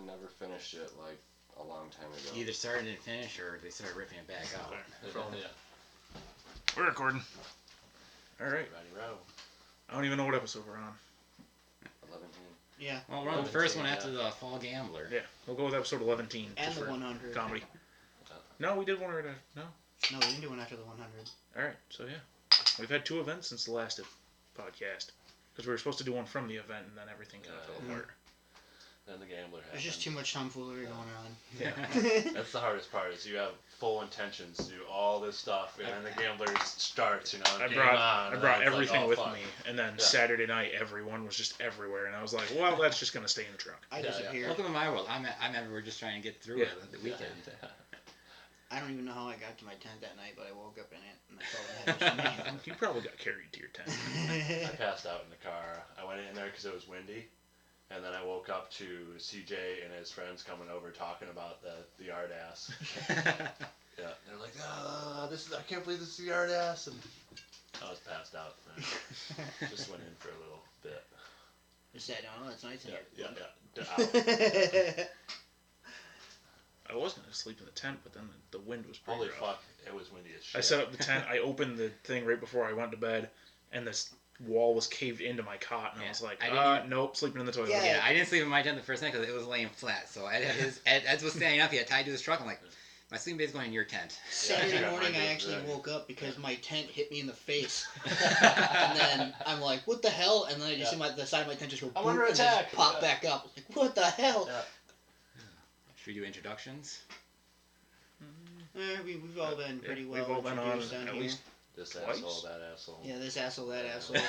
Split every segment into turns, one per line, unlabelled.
never finished it like a long time ago.
Either started and finished, or they started ripping it back out.
We're recording. All right.
Ready, row.
I don't even know what episode we're on.
11.
Yeah.
Well, we're on the first one after the Fall Gambler.
Yeah, we'll go with episode 11.
And the 100.
Comedy. No, we did one right after. No,
we didn't do one after the 100.
All right, so yeah. We've had 2 events since the last podcast. Because we were supposed to do one from the event, and then everything kind of fell apart.
Then the gambler happened.
There's just too much tomfoolery going on.
Yeah.
That's the hardest part, is you have full intentions to do all this stuff, and then the gambler starts, you know,
I brought everything with me, and then Saturday night, everyone was just everywhere, and I was like, well, that's just going to stay in the truck.
I disappeared.
Welcome to my world. I'm everywhere just trying to get through it the weekend.
I don't even know how I got to my tent that night, but I woke up in it, and that's all that happened to me.
You probably got carried to your tent.
I passed out in the car. I went in there because it was windy, and then I woke up to CJ and his friends coming over talking about the yard ass. Yeah, they're like, I can't believe this is the yard ass, and I was passed out. Just went in for a little bit.
Just sat down. Oh, it's nice in here.
Yeah.
I was going to sleep in the tent, but then the wind was pretty
Holy
rough.
fuck, it was windy as shit.
I set up the tent, I opened the thing right before I went to bed, and this wall was caved into my cot, and I was like, nope, sleeping in the toilet.
Yeah, I didn't sleep in my tent the first night because it was laying flat. So Ed was standing up, he had tied to his truck. I'm like, my sleeping bag's going in your tent.
Saturday morning, I actually woke up because my tent hit me in the face. And then I'm like, what the hell? And then I just see the side of my tent just go,
I'm under
and
attack.
Just pop back up. Like, what the hell?
Yeah.
Should we do introductions?
We've all been pretty well
we've all been on
introduced down
at
here.
least
This
twice?
asshole, that asshole.
Yeah, this asshole, that asshole.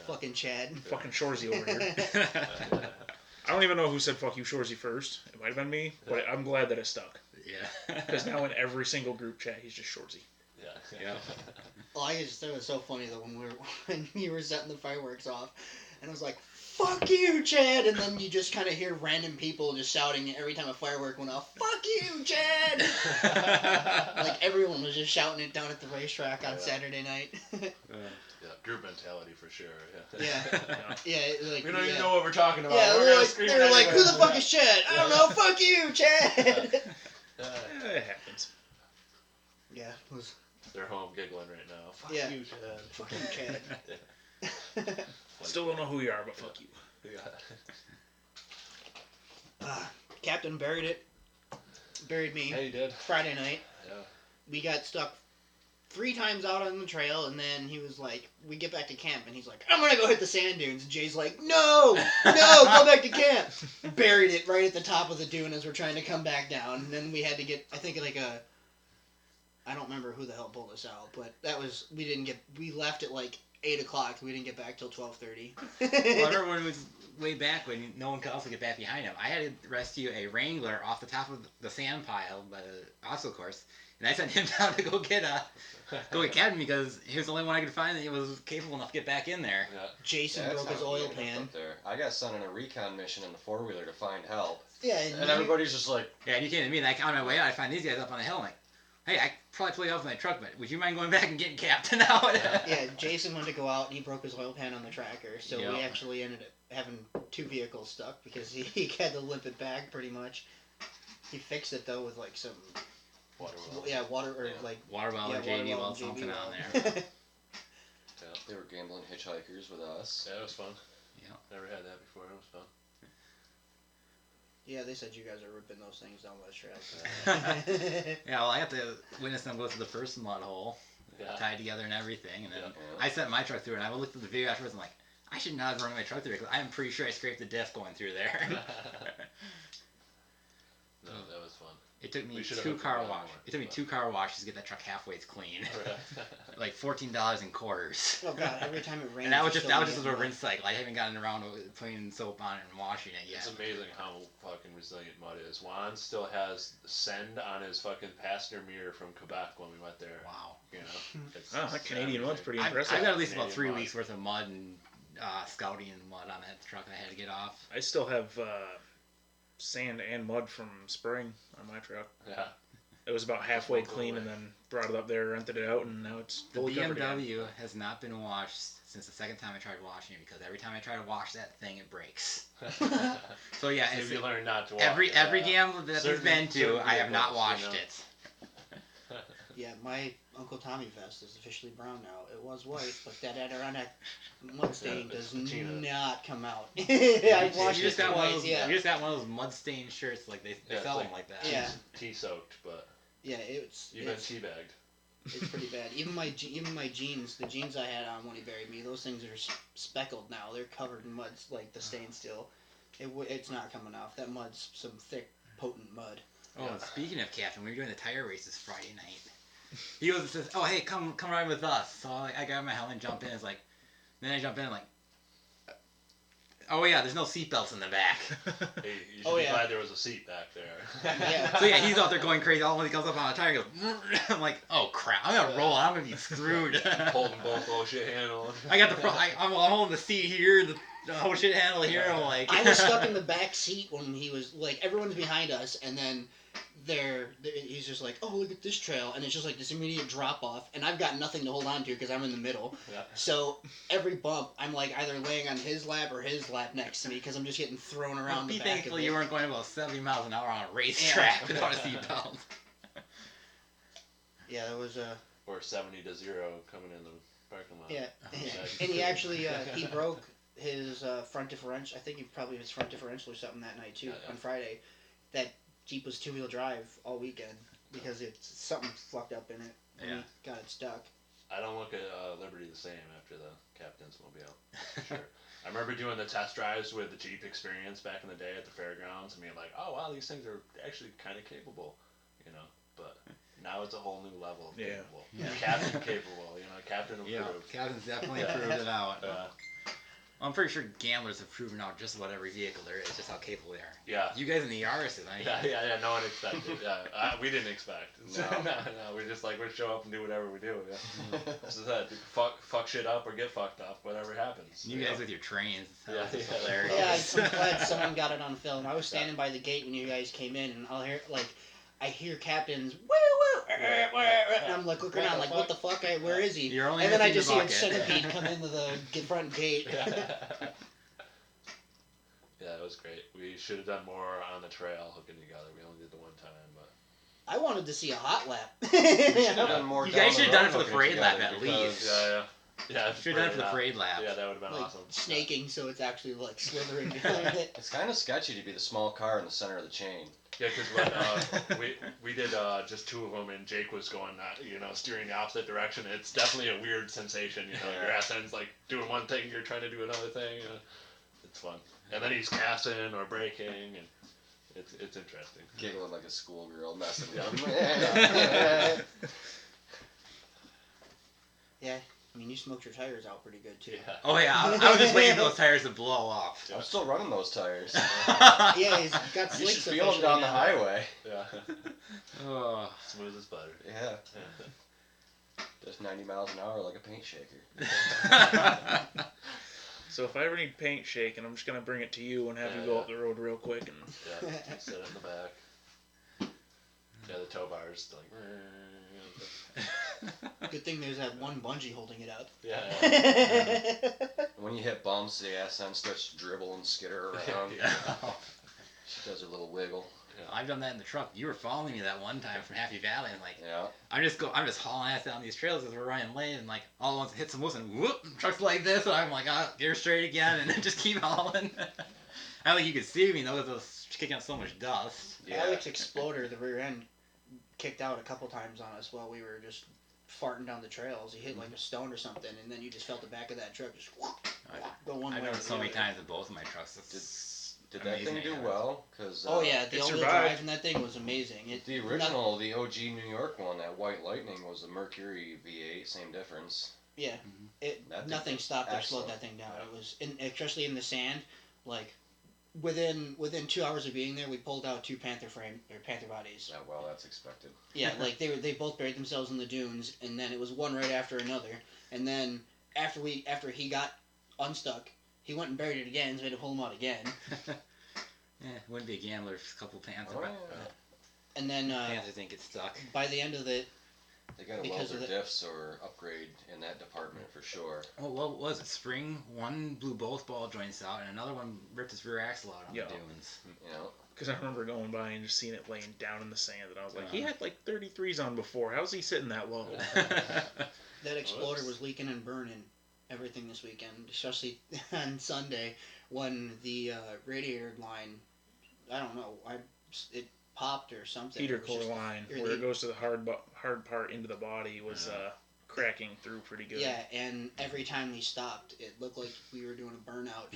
Fucking Chad.
fucking Shorzy over here. I don't even know who said fuck you Shorzy first. It might have been me, but I'm glad that it stuck.
Yeah.
Because now in every single group chat, he's just Shorzy.
Yeah.
Well, I just thought it was so funny though when you were setting the fireworks off, and I was like, "Fuck you, Chad!" And then you just kind of hear random people just shouting every time a firework went off, "Fuck you, Chad!" Like everyone was just shouting it down at the racetrack on Saturday night.
Yeah, group mentality for sure.
Yeah. Like,
we don't even know what we're talking about.
Yeah,
We're
they were like, "Who the fuck is Chad?" I don't know. Fuck you, Chad.
It happens.
Yeah, it was.
They're home giggling right now. Fuck you, Chad.
Fuck you, Chad.
Still don't know who you are, but fuck you.
Captain buried me.
Hey, you did.
Friday night.
Yeah.
We got stuck 3 times out on the trail, and then he was like, we get back to camp, and he's like, I'm gonna go hit the sand dunes. And Jay's like, no, go back to camp. Buried it right at the top of the dune as we're trying to come back down. And then we had to get, I think I don't remember who the hell pulled us out, but we left at like 8 o'clock. We didn't get back till 12:30.
Well, everyone was way back when no one could also get back behind him. I had to rescue a wrangler off the top of the sand pile by the obstacle course, and I sent him down to go get Captain because he was the only one I could find that was capable enough to get back in there.
Yeah.
Jason broke his oil pan.
I got sent on a recon mission in the 4-wheeler to find help.
Yeah,
and everybody's just like...
Yeah, and you came to me, and on my way out, I find these guys up on the hill, and like, hey, I probably pull you off my truck, but would you mind going back and getting Captain out?
Yeah, Jason went to go out, and he broke his oil pan on the tracker, so we actually ended up having 2 vehicles stuck because he had to limp it back pretty much. He fixed it, though, with like some...
Water well.
Yeah, water or
JD well, something on there.
Yeah, they were gambling hitchhikers with us.
Yeah, it was fun.
Yeah.
Never had that before. It was fun.
Yeah, they said you guys are ripping those things down those trails.
Yeah, well, I got to witness them go through the first mud hole, tied together and everything, and then I sent my truck through, and I looked at the video afterwards, and I'm like, I should not have run my truck through because I'm pretty sure I scraped the diff going through there.
No, that was fun.
It took me 2 car washes. It took me 2 car washes to get that truck halfway clean. Like $14 in quarters.
Oh god! Every time it rains.
And that was just a rinse cycle. I haven't gotten around to putting soap on it and washing it yet.
It's amazing how fucking resilient mud is. Juan still has send on his fucking passenger mirror from Quebec when we went there.
Wow.
You know.
That Canadian mud's pretty impressive.
I've got at least about 3 weeks worth of mud and scouting and mud on that truck I had to get off.
I still have sand and mud from spraying on my truck.
Yeah.
it was about halfway clean, and then brought it up there, rented it out, and now it's
The
fully covered again.
BMW has not been washed since the second time I tried washing it, because every time I try to wash that thing, it breaks. So yeah,
So
it's,
you learn not to wash
every
it.
gamble that he's been to, I have not washed it.
Yeah, my Uncle Tommy vest is officially brown now. It was white, but that Adirondack mud stain does
patina.
not come out. I washed
You
it
just got one of
twice,
those.
yeah.
You just got one of those mud stained shirts, like they
Yeah,
sell
it's
them like that.
Yeah.
Tea soaked, but
Yeah, it's
you've been teabagged.
it's pretty bad. Even my jeans, the jeans I had on when he buried me, those things are speckled now. They're covered in mud, like the stain still. It's not coming off. That mud's some thick, potent mud.
Oh,
Yeah.
and speaking of Captain, we were doing the tire races Friday night. He says, "Oh, hey, come ride with us." So I got my helmet and jump in. It's like, then I jump in like, oh yeah, there's no seatbelts in the back.
Hey, you should be glad there was a seat back there.
Yeah.
So yeah, he's out there going crazy. All when he comes up on a tire, he goes, I'm like, oh crap, I'm gonna roll. I'm gonna be screwed.
Holding both those shit handles.
I got the front. I'm holding the seat here, the whole shit handle here. I'm like,
I was stuck in the back seat when he was like, everyone's behind us, and then he's just like, oh, look at this trail, and it's just like this immediate drop off, and I've got nothing to hold on to because I'm in the middle.
Yeah.
So every bump, I'm like either laying on his lap or his lap next to me because I'm just getting thrown around
be
the back of
thankful
it.
you weren't going about 70 miles an hour on a racetrack without a seatbelt.
Yeah, that was
Or 70 to 0 coming in the parking lot.
yeah,
Yeah.
and he actually he broke his front differential. I think he probably his front differential or something that night too on Friday. That Jeep was 2-wheel drive all weekend because it's something fucked up in it. And he got it stuck.
I don't look at Liberty the same after the Captain's Mobile. Sure. I remember doing the test drives with the Jeep Experience back in the day at the fairgrounds and being like, oh wow, these things are actually kind of capable, you know. But now it's a whole new level of capable.
Yeah.
Captain capable, you know, Captain approved.
Yeah, Captain's definitely proved it out.
Yeah.
I'm pretty sure gamblers have proven out just about every vehicle there is, just how capable they are.
Yeah.
You guys in the Yaris, I mean,
Yeah, no one expected. We didn't expect. No, we're just like, we show up and do whatever we do. Yeah. This is that. Fuck shit up or get fucked up, whatever happens.
you guys with your trains, that was just
Yeah.
hilarious.
Yeah, I'm glad someone got it on film. I was standing by the gate when you guys came in, and I hear Captain's woo woo, and I'm like looking around, like what the fuck? Where is he?
You're only
And then I
missing
just
the
see a
bucket.
centipede come into the front gate.
Yeah, it was great. We should have done more on the trail hooking together. We only did the one time, but
I wanted to see a hot lap.
We should have done more.
You
down
guys
the
should have done
road
it for the
looking
parade lap
together
at
because-
least.
yeah.
Should have done it for the parade lap.
Yeah, that would have been
like
awesome.
snaking, so it's actually like slithering behind it.
It's kind of sketchy to be the small car in the center of the chain.
Yeah, because when we did just two of them and Jake was going, steering the opposite direction. It's definitely a weird sensation. You know, your ass end's like doing one thing, you're trying to do another thing. It's fun. And then he's gassing or braking, and it's interesting.
Giggling like a schoolgirl, messing with him.
Yeah, I mean you smoked your tires out pretty good too.
Yeah.
Oh yeah, I was just waiting for those tires to blow up.
I'm still running those tires.
Yeah, he's got
You
slicks
should feel them
officially
down the
now.
highway.
Yeah.
Oh.
Smooth as butter.
Yeah. Just 90 miles an hour like a paint shaker.
So if I ever need paint shaking, I'm just gonna bring it to you and have you go up the road real quick and.
Yeah. Set it in the back. Yeah, the tow bars like.
Good thing there's that one bungee holding it up.
Yeah.
When you hit bumps, the ass end starts to dribble and skitter around.
Yeah.
She does her little wiggle.
I've done that in the truck. You were following me that one time from Happy Valley, and like,
Yeah.
I'm just hauling ass down these trails as we're running late, and like all at once it hits some whoops and whoop, truck's like this, and I'm like, gear straight again, and then just keep hauling. I don't think you could see me though, because I was kicking out so much dust.
Yeah.
Alex Exploder, the rear end, kicked out a couple times on us while we were just farting down the trails. He hit like a stone or something, and then you just felt the back of that truck just go one way.
I've done
or
it
the
so many
other.
times with both of my trucks.
Did that thing do well? Cause,
Oh yeah, the
It
all-wheel
survived.
drive in that thing was amazing.
The original, the OG New York one, that White Lightning, was a Mercury V8, same difference.
Yeah,
That thing
nothing
was
stopped or
excellent.
slowed that thing down.
Yeah.
It was, especially in the sand, like within 2 hours of being there, we pulled out two Panther bodies.
Yeah, well, that's expected.
Yeah, like they both buried themselves in the dunes, and then it was one right after another, and then after he got unstuck, he went and buried it again, so we had to pull him out again.
Yeah, wouldn't be a gambler if a couple pants.
Oh,
But,
yeah.
And then
Panthers didn't get stuck.
by the end of the
They got to
Because
weld
of
their diffs or upgrade in that department for sure.
Oh, what was it? Spring, one blew both ball joints out, and another one ripped his rear axle out on the dunes.
You know,
Because I remember going by and just seeing it laying down in the sand, and I was like, he
Uh-huh.
had like 33s on before. How's he sitting that low?
that exploder
Whoops.
was leaking and burning everything this weekend, especially on Sunday when the radiator line, I don't know, it popped or something.
Heater
It was
core
just-
line,
or
where
the-
it goes to the hard part into the body, was cracking through pretty good.
Yeah, and every time we stopped, it looked like we were doing a burnout.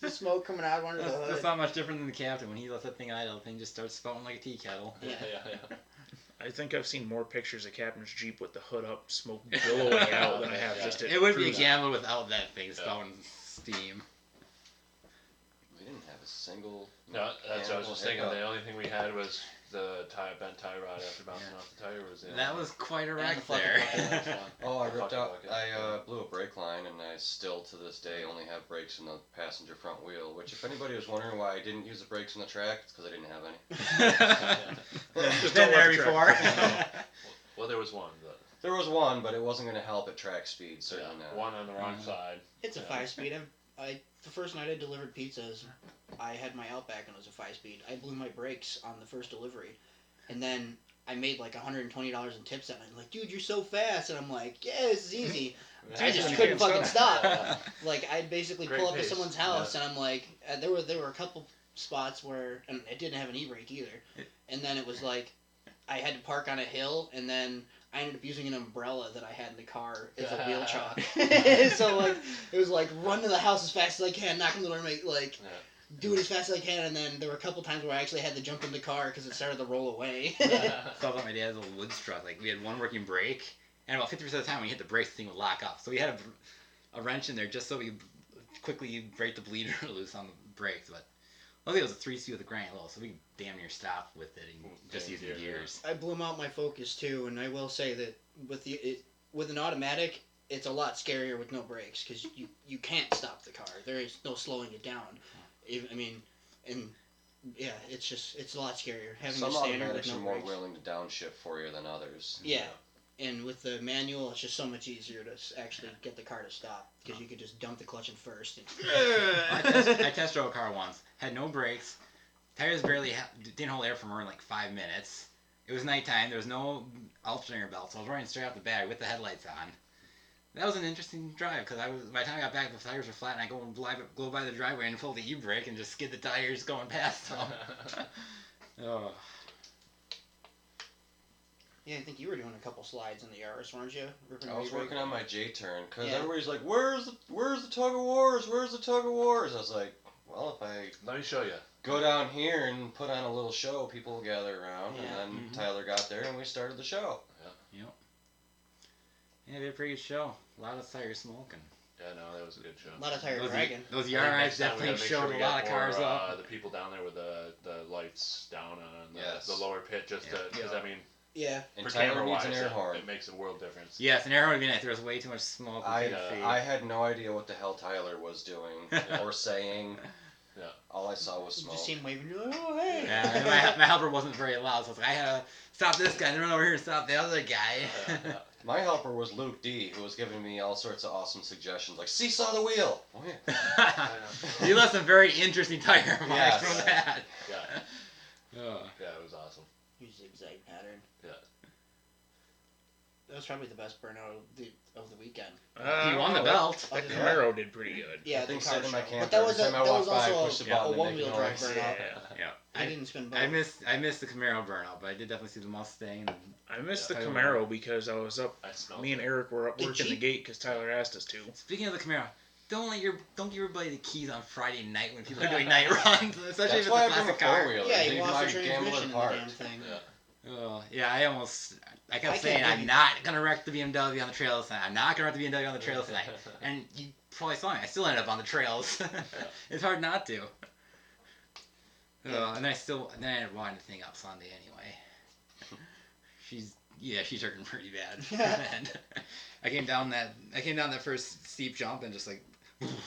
The smoke coming out under the
That's
hood.
not much different than the captain. When he lets that thing idle, the thing just starts spouting like a tea kettle.
Yeah.
I think I've seen more pictures of Captain's Jeep with the hood up, smoke billowing out, than I have just
It would be a
cruising.
gamble without that thing spouting steam.
we didn't have a single.
No, that's what I was just thinking.
hiccup.
The only thing we had was the bent tie rod after bouncing off the tire. Was the
That was quite a
And
wreck
the fucking
there.
bucket,
that's fun.
Oh, I ripped
Bucket,
out.
bucket.
I blew a brake line, and I still to this day only have brakes in the passenger front wheel. Which, if anybody was wondering why I didn't use the brakes on the track, it's because I didn't have any.
Just
Been
don't
there
let the
before.
track
Well, there was one, but
There was one, but it wasn't going to help at track speed. Certainly not.
one on the wrong
Mhm.
side.
It's a
Yeah.
5-speed. The first night I delivered pizzas, I had my Outback and it was a 5-speed. I blew my brakes on the first delivery, and then I made like $120 in tips that night. I'm like, dude, you're so fast, and I'm like, yeah, this is easy. I just
you
couldn't
can't
fucking stop.
Yeah.
Like I'd basically
Great
pull up to
pace.
someone's house, and I'm like, there were a couple spots where, and it didn't have an e-brake either, and then it was like, I had to park on a hill, and then I ended up using an umbrella that I had in the car as a wheel chalk. So like, it was like run to the house as fast as I can, knock on the door, make like.
Yeah.
Do it as fast as I can, and then there were a couple times where I actually had to jump in the car because it started to roll away.
Saw that my dad's old wood truck. Like we had one working brake, and about 50% of the time when you hit the brakes, the thing would lock up. So we had a wrench in there just so we could quickly break the bleeder loose on the brakes. But luckily it was a 3C with a granite low, so we damn near stopped with it and just
Damn
using
near,
gears.
I blew out my Focus too, and I will say that with an automatic, it's a lot scarier with no brakes because you can't stop the car. There is no slowing it down. It's a lot scarier having
Some
a standard with
automatics
no
are more
brakes.
willing to downshift for you than others.
Yeah, and with the manual, it's just so much easier to actually get the car to stop because you could just dump the clutch in first. And
I test drove a car once, had no brakes, tires barely didn't hold air for more than like 5 minutes. It was nighttime. There was no alternator belt, so I was running straight off the battery with the headlights on. That was an interesting drive because by the time I got back, the tires were flat, and I go by the driveway and pull the e-brake and just skid the tires going past them. Oh.
yeah, I think you were doing a couple slides in the Yaris, weren't you?
I was working on my J-turn because
Yeah.
everybody's like, "Where's the tug of wars? Where's the tug of wars?" I was like, "Well, if I
Let me show you.
go down here and put on a little show, people will gather around."
Yeah.
And then
Mhm.
Tyler got there and we started the show.
Yeah, they had a pretty good show. A lot of tire smoking.
Yeah, no, that was a good show.
A lot of tire
Those,
dragging.
those
I think
Yaris
next time we
definitely
gotta make
showed
sure we
a
get
lot of
more,
cars up.
The people down there with the lights down on
Yes.
the lower pit, just
Yeah.
because I mean,
Yeah.
And
for
Tyler
camera
needs
wise,
an air horn.
it makes a world difference.
Yes, an air horn would be nice. There was way too much smoke. We couldn't see.
I had no idea what the hell Tyler was doing or saying.
Yeah.
All I saw was
You
smoke.
just seen waving. You're like, oh hey.
Yeah, and my helper wasn't very loud, so I was like, I had to stop this guy, then run over here and stop the other guy.
My helper was Luke D, who was giving me all sorts of awesome suggestions, like seesaw the wheel. Oh yeah.
You left some very interesting tire marks
Yes.
from that.
Yeah,
Oh.
yeah, it was awesome.
Use zigzag pattern.
Yeah.
That was probably the best burnout of the weekend.
He won the belt.
That
Yeah.
Camaro did pretty good.
Yeah,
That thing
the car
sat in my
show.
camper.
But that was
Every time I walk by, I push
also
the
a
button and
one-wheel
make
drive
noise.
burnout.
Yeah.
I didn't spin both.
I missed the Camaro burnout, but I did definitely see the Mustang.
I missed the
Yeah.
Camaro because I was up.
I smelled
Me and
it.
Eric were up
The
working the
Jeep?
gate because Tyler asked us to.
Speaking of the Camaro, don't give everybody the keys on Friday night when people are doing night runs, especially if
That's
it's a
why I bring a
classic car.
four-wheeler.
Yeah,
so
he
you
lost the
might gamble
transmission
it
in the
apart.
damn thing.
Yeah.
Oh, yeah, I kept
I
saying
can't
I'm
believe-
not gonna wreck the BMW on the trails tonight. I'm not gonna wreck the BMW on the trails tonight. And you probably saw me. I still ended up on the trails. It's hard not to. And then I ended up winding the thing up Sunday anyway. She's hurting pretty bad. And I came down that first steep jump and just like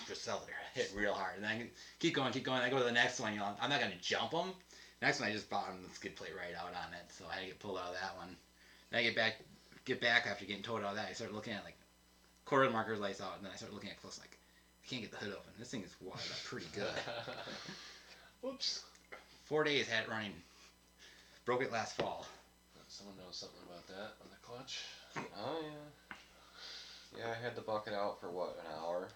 just fell there, hit real hard. And then I keep going. I go to the next one. I'm not gonna jump them. Next one, I just bought the skid plate right out on it, so I had to get pulled out of that one. Then I get back after getting towed out of that. I started looking at like quarter marker lights out, and then I started looking at close like I can't get the hood open. This thing is wired up pretty good.
Whoops.
4 days had it running. Broke it last fall.
Someone knows something about that on the clutch.
Oh yeah. Yeah, I had the bucket out for what, an hour?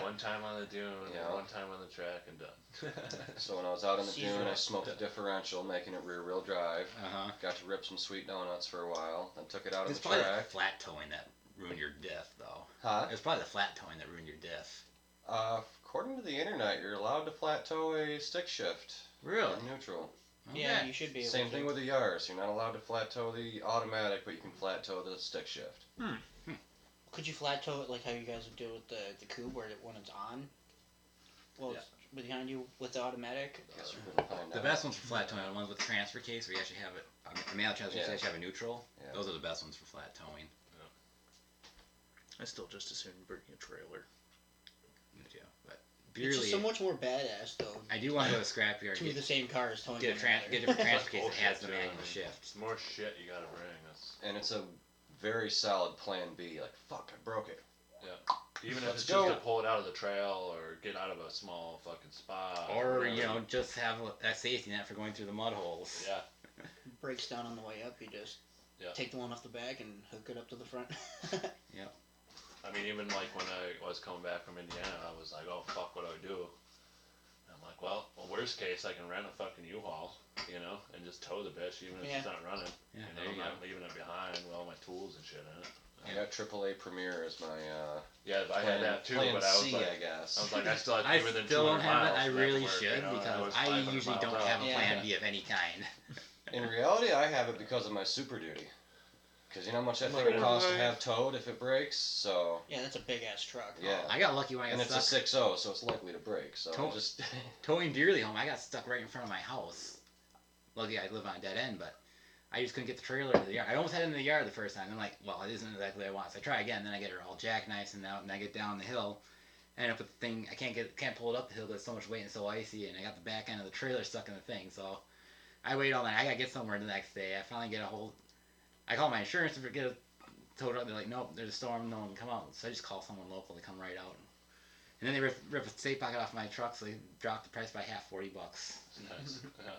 One time on the dune,
Yeah.
one time on the track, and done.
So when I was out on the
Season
dune, I
up.
smoked the differential, making it rear-wheel drive.
Uh-huh.
Got to rip some sweet donuts for a while. Then took it out on
It's
the
probably the
track.
flat towing that ruined your diff, though.
Huh?
It's probably the flat towing that ruined your diff.
According to the internet, you're allowed to flat tow a stick shift.
Really?
In neutral.
Yeah,
Okay.
you should be able
Same
to.
thing with the Yaris. You're not allowed to flat tow the automatic, but you can flat tow the stick shift.
Could you flat tow it like how you guys would do with the coupe, where when it's on? Well,
Yeah.
it's behind you with the automatic.
Guess we're gonna find
The
out.
best ones for flat towing are the ones with the transfer case where you actually have it. I mean, the transfer case
Yeah.
actually have a neutral.
Yeah.
Those are the best ones for flat towing.
I still just as soon bring a trailer.
Me too. But
It's just
really,
so much more badass, though.
I do want to go to the scrapyard.
Two of the same cars towing
Get a
one another.
different transfer case that
Bullshit,
has the
too.
manual shift.
It's more shit you gotta bring. That's,
And it's a very solid plan B. Like, fuck, I broke it.
even if
Let's
it's
go.
just to pull it out of the trail or get out of a small fucking spot.
Or,
whatever.
you know, just have that safety net for going through the mud holes.
Yeah.
Breaks down on the way up. You just
Yeah.
take the one off the back and hook it up to the front.
I mean, even like when I was coming back from Indiana, I was like, oh fuck, what do I do? And I'm like, well, worst case, I can rent a fucking U-Haul, you know, and just tow the bitch even if
Yeah.
it's not running.
Yeah,
You know,
there you
I'm
go.
not leaving it behind with all my tools and shit in it.
I got AAA Premier as my
Yeah, I had that too,
plan
but I was
C,
like,
I guess.
I still have to
I
be within
still
200
don't have it.
miles
I
for that
really
to work,
should
you know, and
because
was
I
500
usually
miles
don't
out.
have a
Yeah.
plan B of any kind.
In reality, I have it because of my Super Duty. Because you know how much that thing would
Right.
cost to have towed if it breaks? So,
Yeah, that's a big ass truck.
yeah.
I got lucky when I
And
got
it's a
stuck
6.0, so it's likely to break. So
Tow-
just
towing Dearly home. I got stuck right in front of my house. Lucky I live on a dead end, but I just couldn't get the trailer into the yard. I almost had it in the yard the first time. I'm like, well, it isn't exactly what I want. So I try again. Then I get her all jackknifed and out, and I get down the hill. I end up with the thing. I can't pull it up the hill because it's so much weight and so icy, and I got the back end of the trailer stuck in the thing. So I wait all night. I gotta get somewhere the next day. I finally get a hold. I call my insurance to get it towed up. They're like, nope, there's a storm. No one can come out. So I just call someone local to come right out. And then they rip a safe pocket off my truck, so they dropped the price by half, $40.
Nice. Yeah.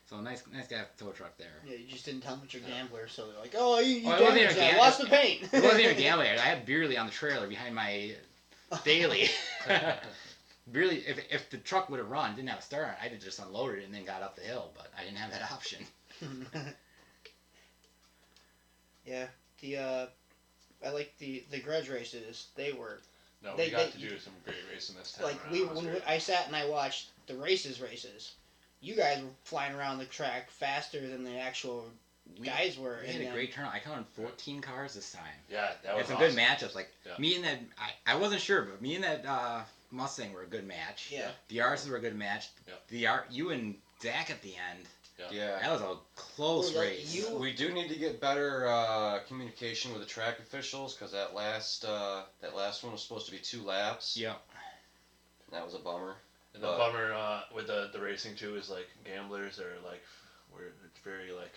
So nice guy tow truck there.
Yeah, you just didn't tell them you're a gambler, so they're like, oh, you
Oh, it wasn't
damaged
even
that.
a
Lost the paint.
It wasn't even gambling. I had Beerly on the trailer behind my daily. Beerly, if the truck would have run, didn't have a start on it, I'd have just unloaded it and then got up the hill, but I didn't have that option.
Yeah, I like the grudge races. They were
No,
They-
we got
they-
to do some great racing this time
like
around. It was great.
I sat and I watched the races. You guys were flying around the track faster than the actual guys were.
We had
and
a
then-
great turnout. I counted 14 cars this time.
Yeah, that was
It's some
awesome.
good matchups. Like
Yeah.
me and that, I wasn't sure, but me and that Mustang were a good match.
Yeah.
The R's were a good match.
Yeah.
You and Zach at the end.
yeah.
That was a close
Well,
race.
you-
We do need to get better communication with the track officials because that last one was supposed to be 2 laps.
Yeah.
That was a bummer.
And the
But-
bummer with the racing too is like gamblers are like it's very like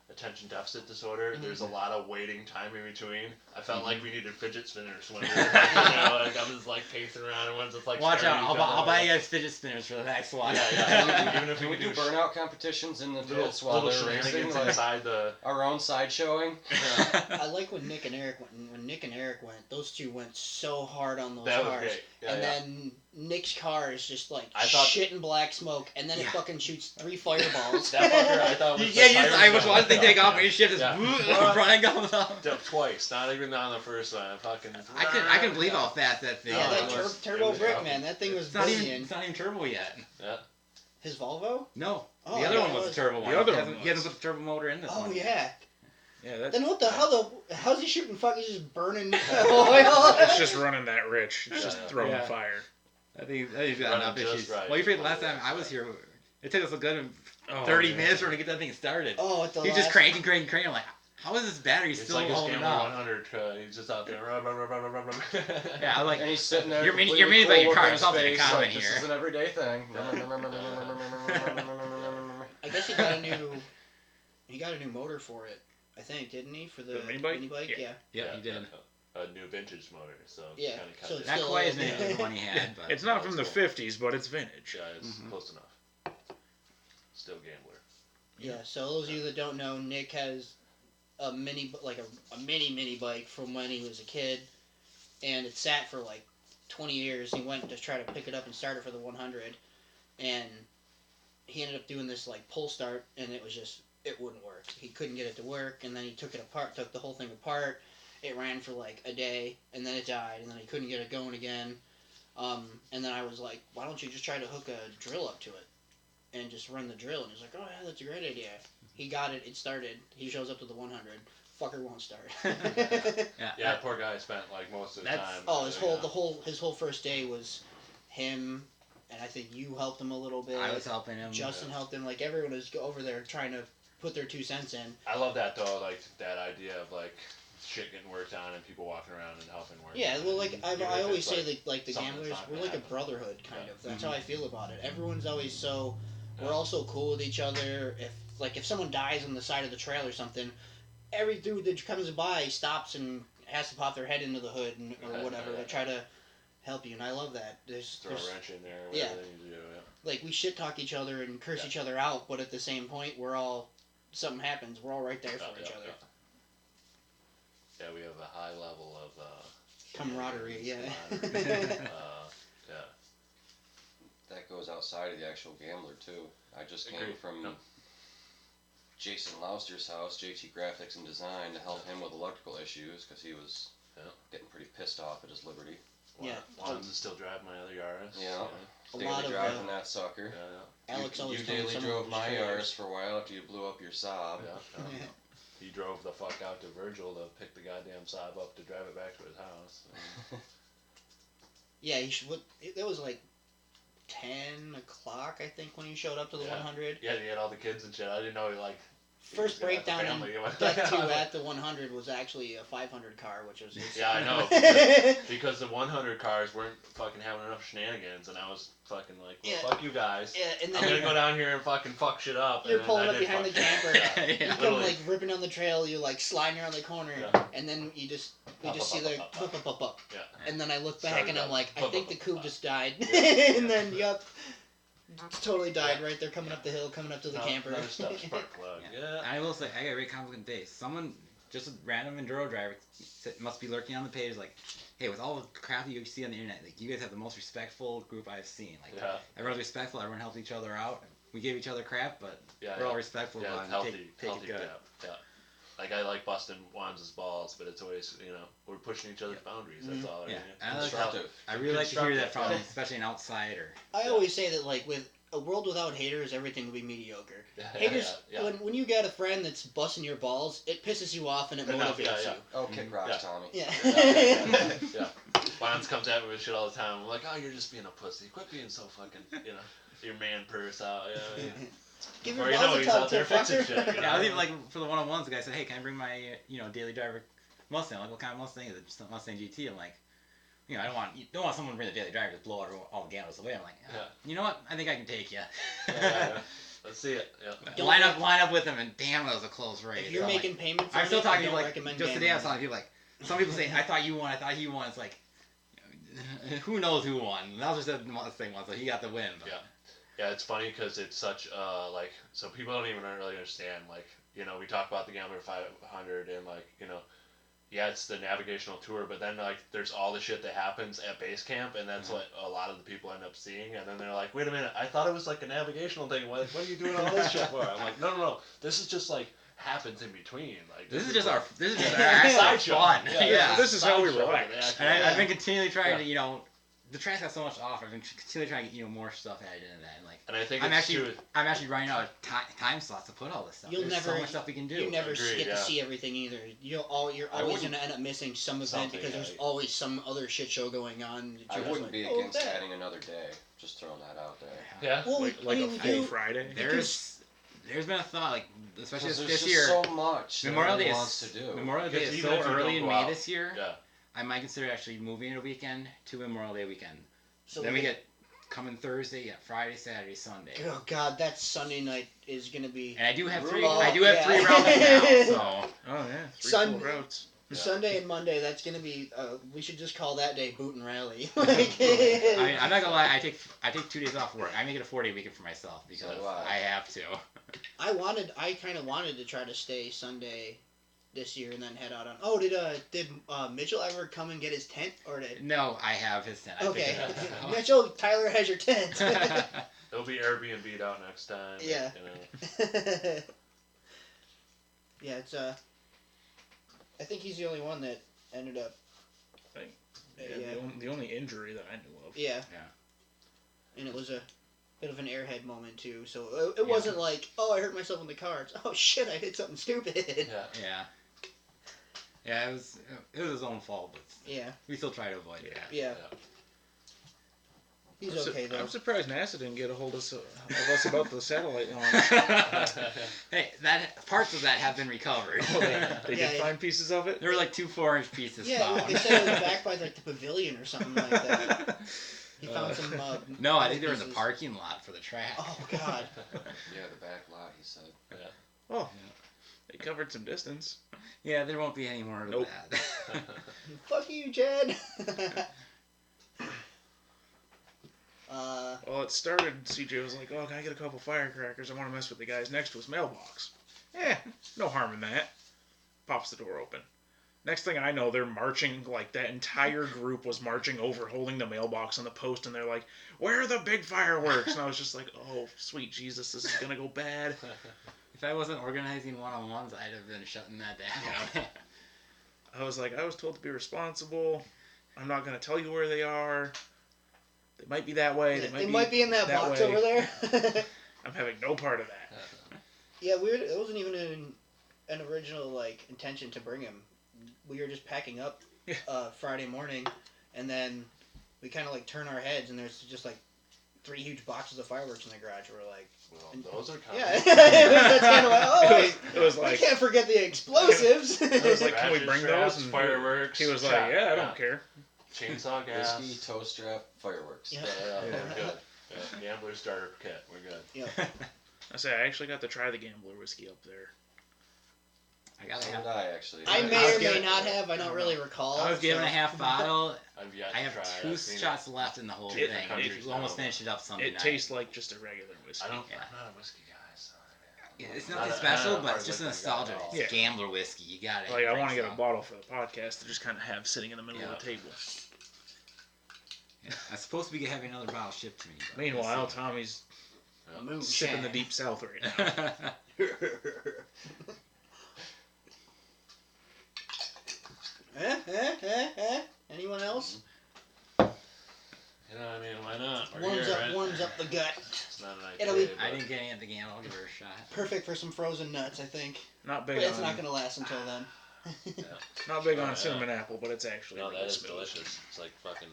attention deficit disorder.
Mhm.
There's a lot of waiting time in between. I felt like we needed fidget spinners when we were, like I'm just like pacing around and one's just like
Watch
staring
out!
at
I'll,
each
buy,
other,
I'll buy
like-
you guys fidget spinners for the next one.
Yeah. Even if
Can we do
sh-
burnout competitions in the
little,
pits while
little
they're racing?
shenanigans
Like
inside the.
our own side showing?
I like when Nick and Eric went. When Nick and Eric went, those two went so hard on those
That was
cars.
great. Yeah,
And
yeah.
then Nick's car is just like
I thought-
shit in black smoke, and then it
Yeah.
fucking shoots 3 fireballs.
That fucker, I thought was.
Yeah,
the tires
I was
going
watching the thing take
down.
off, and his shit just
Yeah.
the front end comes up.
Twice, not even on the first one. Fucking.
I can believe how fast that thing
Yeah,
Oh,
that
it was-
turbo
it was
brick,
rough.
man, that thing was
It's not even
bullying.
it's not even turbo yet.
Yeah.
His Volvo?
No,
Oh,
the other
yeah,
one
it
was
was.
a turbo one.
The other
he
one
hasn't, he hasn't
was.
put the turbo motor in this
Oh
one.
yeah.
Yeah, that,
Then what the hell? How's he shooting? Fucking just burning oil.
it's just running that rich. It's just
Yeah.
throwing
Yeah.
fire.
I think he's got
Running
enough
just
issues.
right.
Well, you figured last time I was here, it took us a good
Oh,
30
yeah.
minutes for him to get that thing started.
Oh, at the
He
last.
just cranking. I'm like, how is this battery
It's
still
like his
holding
Gambler
up?
100. He's just out there. Rub, rub, rub, rub, rub, rub.
Yeah, I like.
And he's sitting there.
You're meaning
completely
about your
cool
car,
with
it's
his
something in
face,
common
like,
here.
This is an everyday thing.
I Plus, he got a new motor for it. I think, didn't he? For the
mini bike?
Yeah.
Yeah, he did.
A new vintage motor, so
Yeah,
kind of cut
so
it.
it's
Not
still
quite as
old.
many as the one he had, but
It's not
Oh,
from the
it's cool.
50s, but it's vintage.
Yeah, it's
Mhm.
close enough. Still gambler.
Yeah. So those of you that don't know, Nick has a mini bike from when he was a kid, and it sat for like 20 years. He went to try to pick it up and start it for the 100, and he ended up doing this like pull start, and it wouldn't work. He couldn't get it to work, and then he took the whole thing apart. It ran for like a day, and then it died, and then he couldn't get it going again. And then I was like, why don't you just try to hook a drill up to it and just run the drill? And he's like, oh yeah, that's a great idea. He got it. It started. He shows up to the 100. Fucker won't start.
Yeah, poor guy spent like most of the
That's-
time.
Oh, his whole first day was him, and I think you helped him a little bit.
I was helping him.
Justin helped him. Like everyone was over there trying to put their 2 cents in.
I love that though, like that idea of like shit getting worked on and people walking around and helping work.
Yeah, well, like
Even
I
if
always
it's,
say that like the
something
gamblers,
that's not
we're
gonna
like a
happen.
brotherhood kind
Yeah.
of. That's
Mhm.
how I feel about it. Everyone's always so. We're
Yeah.
all so cool with each other. If someone dies on the side of the trail or something, every dude that comes by stops and has to pop their head into the hood or
Yeah,
whatever
yeah,
to try to help you. And I love that.
Throw a wrench in there,
Yeah.
whatever they need to do. Yeah.
Like we shit talk each other and curse
Yeah.
each other out, but at the same point, something happens, we're all right there for each other.
Yeah, we have a high level of
Camaraderie, yeah.
camaraderie. Yeah.
That goes outside of the actual gambler too. I just came
Agreed.
from
Yep.
Jason Lauster's house, JT Graphics and Design, to help him with electrical issues because he was
Yeah.
getting pretty pissed off at his Liberty.
Yeah.
Wands is still driving my other Yaris.
Yeah.
A
Daily
lot of,
driving that sucker.
Yeah.
Alex
you
always
you
told me
daily
someone
drove
was
my
traitors.
Yaris for a while after you blew up your Saab.
Yeah. Yeah. He drove the fuck out to Virgil to pick the goddamn Saab up to drive it back to his house.
Yeah, that was like 10 o'clock, I think, when he showed up to the
Yeah.
100.
Yeah, he had all the kids and shit. I didn't know he like.
First
he was gonna have
breakdown
the
in
family. He went-
Death 2 at the 100 was actually a 500 car, which was
Yeah, I know. Because the 100 cars weren't fucking having enough shenanigans, and I was fucking like, well,
Yeah.
fuck you guys.
Yeah, and
I'm
then
gonna go down here and fucking fuck shit up.
you're
and then
pulling
I
up
did
behind the
fuck shit.
camper.
Yeah.
You come
Literally.
like ripping down the trail, you like sliding around the corner,
Yeah.
and then we just
Up,
see
up,
the
up, up, up. Yeah.
and then I look back
Started
and I'm
up.
like, I
Up,
think
up,
the
up,
coupe
up.
just died,
Yeah.
and then totally died right there coming up the hill, coming up to the camper.
Another step spark plug. Yeah.
I will say, I got a very complicated day. Someone, just a random enduro driver, must be lurking on the page like, hey, with all the crap you see on the internet, like, you guys have the most respectful group I've seen. Like,
Yeah.
everyone's respectful, everyone helps each other out. We give each other crap, but
Yeah.
we're all respectful
Yeah,
about
it's
it
healthy,
and take
healthy
it good.
crap. Yeah. Like I like busting Wands' balls, but it's always we're pushing each other's boundaries. That's all.
Yeah.
I mean.
I like
Constructive.
I really like to hear that from,
Constructive.
especially an outsider.
I always say that like with a world without haters, everything would be mediocre.
Yeah,
Haters,
yeah, yeah.
when you got a friend that's busting your balls, it pisses you off and it
Enough,
motivates
yeah.
you.
Oh, kick rocks,
Yeah.
Tommy.
Yeah.
Yeah. Bonds comes at me with shit all the time. I'm like, oh, you're just being a pussy. Quit being so fucking, your man purse out. Yeah.
Give your
Or you
balls
know
a
he's
tug,
out there fixing
fucker.
shit. You
Yeah, I was
know?
even like for the one-on-ones. The guy said, "Hey, can I bring my daily driver Mustang?" I'm like, what kind of Mustang is it? Just a Mustang GT. I'm like, I don't want someone to bring the daily driver to blow all the gamblers away. I'm like,
Yeah.
you know what? I think I can take you.
Yeah. Let's see it. Yeah.
Don't
line up with him, and damn, that was a close race.
If you're
I'm like-
making payments,
I'm still talking to
don't
people like
recommend
just today. I was
gambling.
talking to people like some people say, "I thought you won. I thought he won." It's like, who knows who won? That was just a Mustang one, so he got the win. But.
Yeah. Yeah, it's funny because it's such so people don't even really understand we talk about the Gambler 500 and yeah, it's the navigational tour, but then there's all the shit that happens at base camp, and that's what a lot of the people end up seeing, and then they're like, wait a minute, I thought it was like a navigational thing. What are you doing all this shit for? I'm like, no, this is just happens in between. Like
This is just our
side
actual
show.
fun.
Yeah,
Yeah.
This is how we
sideshow.
relax.
They actually-
And I've been continually trying to, the track's got so much off. I've been continually trying to get more stuff added into that. And
And I think
I'm
it's
actually running out of time slots to put all this stuff.
You'll
There's
never-
so much stuff we can do.
You never
Agreed,
get
yeah.
to see everything either. You're
I
always
wouldn't-
going to end up missing some event
Something,
because there's
yeah.
always some other shit show going on. that
I
you're just
wouldn't
like,
be
"Oh,
against
that."
adding another day. Just throwing that out there.
yeah.
Well,
Like
I
a
mean,
full
you-
Friday.
There's been a thought, like, especially
Because there's
this
just
year.
so much that
Memorial Day
everyone
is
wants to do.
Memorial Day
Because
is
even
so
if you
early
don't
in
go
May
out,
this year.
Yeah.
I might consider actually moving it a weekend to Memorial Day weekend.
So
then we get coming Thursday, yeah, Friday, Saturday, Sunday.
Oh God, that Sunday night is gonna be.
And I do have three.
Oh,
I do have
yeah.
3 routes now. So.
Oh yeah, 3
Sun-
full routes.
Yeah.
Sunday and Monday, that's gonna be. We should just call that day boot and rally.
I'm not gonna lie. I take 2 days off work. I make it a 4-day weekend for myself because
So do I.
I have to.
I kind of wanted to try to stay Sunday this year and then head out on. Oh, did Mitchell ever come and get his tent or did?
No, I have his tent. I
Okay,
picked it up.
Mitchell, Tyler has your tent.
It'll be Airbnb'd out next time.
Yeah.
You know.
Yeah, it's I think he's the only one that ended up.
Like,
Yeah.
The only injury that I knew of.
Yeah.
Yeah.
And it was a bit of an airhead moment too. So it wasn't like, oh, I hurt myself in the car. It's, oh shit, I did something stupid.
Yeah.
Yeah. Yeah, it was his own fault, but
Yeah.
we still try to avoid it.
Yeah. He's okay though.
I'm surprised NASA didn't get a hold of us about the satellite launch.
Hey, parts of that have been recovered.
They
Yeah,
did find pieces of it.
There were like 2 4-inch pieces
Yeah,
found.
they said it was back by like the pavilion or something like that. He found some.
No, I think they were in the
pieces.
parking lot for the track.
Oh God.
Yeah, the back lot, he said.
Oh, they covered some distance.
Yeah, there won't be any more of
Nope.
that.
Fuck you, Jed.
Well, it started. CJ was like, "Oh, can I get a couple firecrackers? I want to mess with the guys next to his mailbox." No harm in that. Pops the door open. Next thing I know, they're marching, like that entire group was marching over, holding the mailbox on the post, and they're like, "Where are the big fireworks?" And I was just like, "Oh, sweet Jesus, this is gonna go bad."
If I wasn't organizing one-on-ones, I'd have been shutting that down.
I was like, I was told to be responsible. I'm not gonna tell you where they are. They might be that way.
They might be in that box
way.
over there.
I'm having no part of that.
Yeah, weird. It wasn't even an original like intention to bring him. We were just packing up Friday morning, and then we kind of like turn our heads, and there's just like 3 huge boxes of fireworks in the garage. We're like,
well, those are kind
yeah, that's kind of like, oh,
It was
we
like,
can't forget the explosives.
I was like, can we bring those?
Straps,
And
fireworks.
he was like, yeah, I don't care.
Chainsaw gas.
Whiskey, toe strap, fireworks.
Yeah.
We're good. Yeah, gambler starter kit. We're good.
Yeah.
I say I actually got to try the Gambler whiskey up there.
I gotta
So
have.
did I, actually.
I
I
may
was
or may
given-
not have. I don't really recall.
I was given a half bottle.
I've yet
I
to
have
try it.
2
I've seen
shots left in the whole
It-
thing.
it-
We'll almost finish it up Sunday
It
night.
tastes like just a regular whiskey.
I'm
Yeah.
not a whiskey guy, so.
Yeah, it's
Not
nothing
a-
special,
not a
but
hard
it's just a
whiskey guy
nostalgia.
at all.
It's Gambler whiskey. You got it.
Like I want to get a bottle for the podcast to just kind of have sitting in the middle of the table.
Yeah, I'm supposed to be having another bottle shipped to me. but we'll
Meanwhile,
see.
Tommy's
Moonshine.
sipping the deep south right now.
Anyone else?
You know, I mean, why not? We're
Warms
here,
up,
right?
warms up the gut.
It's not an
It'll
IPA,
be-
I
but-
didn't get any at the game. I'll give her a shot.
Perfect for some frozen nuts, I think.
Not
But
big
it's
on
not gonna last until then.
not big
Oh,
on
yeah.
cinnamon apple, but it's actually
No,
really
that is
smooth.
delicious. It's like fucking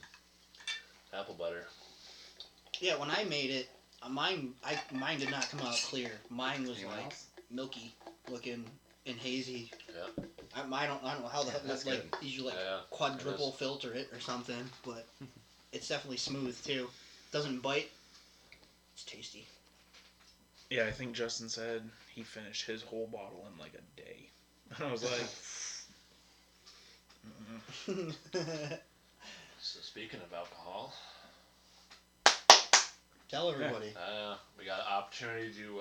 apple butter.
Yeah, when I made it, mine did not come out clear. Mine was
Anyone
like
else?
milky looking and hazy.
Yeah.
I don't know how the
Yeah, that's
like
good.
usually like
Yeah,
quadruple
it is.
filter it or something, but it's definitely smooth too. Doesn't bite. It's tasty.
Yeah, I think Justin said he finished his whole bottle in like a day. And I was like,
So speaking of alcohol,
Tell everybody.
we got an opportunity to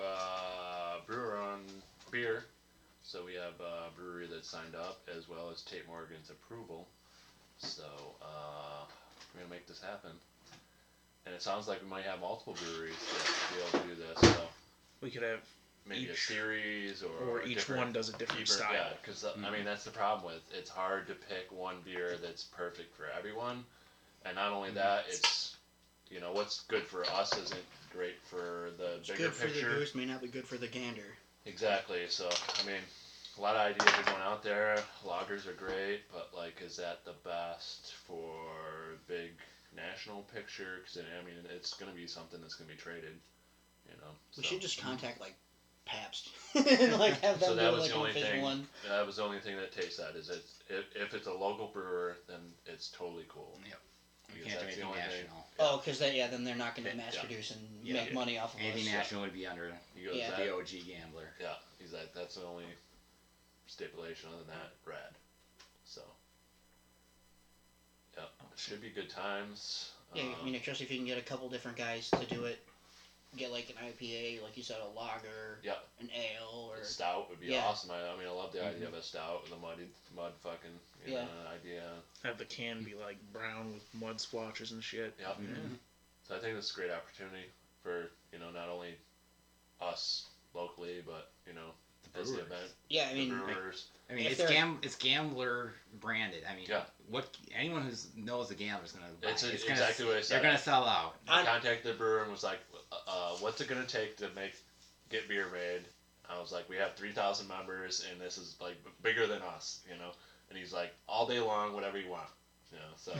brew our own beer. So we have a brewery that signed up as well as Tate Morgan's approval. So we're gonna make this happen. And it sounds like we might have multiple breweries that be able to do this. So
we could have,
maybe a
Each-
series
or each
different-
one does a different
Yeah,
style.
because I mean that's the problem with it's hard to pick one beer that's perfect for everyone, and not only that, it's what's good for us isn't great for the
It's
bigger
good for
picture.
the goose, may not be good for the gander.
Exactly. So I mean, a lot of ideas are going out there. Lagers are great, but like, is that the best for big national picture? Because I mean, it's going to be something that's going to be traded.
We
so.
should just contact like Pabst and like have them
So
do
that was
like
the
an
only
official
thing.
one.
That was the only thing that takes that is if it's a local brewer, then it's totally cool.
Yep. You
Because
can't do
that's the
anything
only thing.
national.
Oh, because then they're not going to mass
Yeah.
produce and
Yeah.
make money off of
Anything
us.
national would be under
He goes,
Yeah.
that,
the OG gambler.
yeah, he's like, that's the only stipulation. Other than that, rad. So, yeah, it should be good times.
Yeah, I mean, especially if you can get a couple different guys to do it. Get like an IPA, like you said, a lager,
Yeah.
an ale, or
a stout would be
Yeah.
awesome. I mean, I love the idea of a stout with a mud fucking, you
Yeah.
know, idea.
Have the can be like brown with mud splotches and shit.
Yep.
Mhm.
So I think this is a great opportunity for, you know, not only us locally, but, you know,
The
as the
brewers.
event,
yeah. I
the
mean,
brewers.
I mean,
If
it's
they're-
it's gambler branded. I mean,
Yeah.
what anyone who knows the gambler's gonna buy.
It's
gonna,
exactly what I said.
They're gonna sell out.
I
On-
contacted the brewer and was like, what's it going to take to get beer made? I was like, we have 3,000 members, and this is, like, bigger than us, you know? And he's like, all day long, whatever you want, you know? So,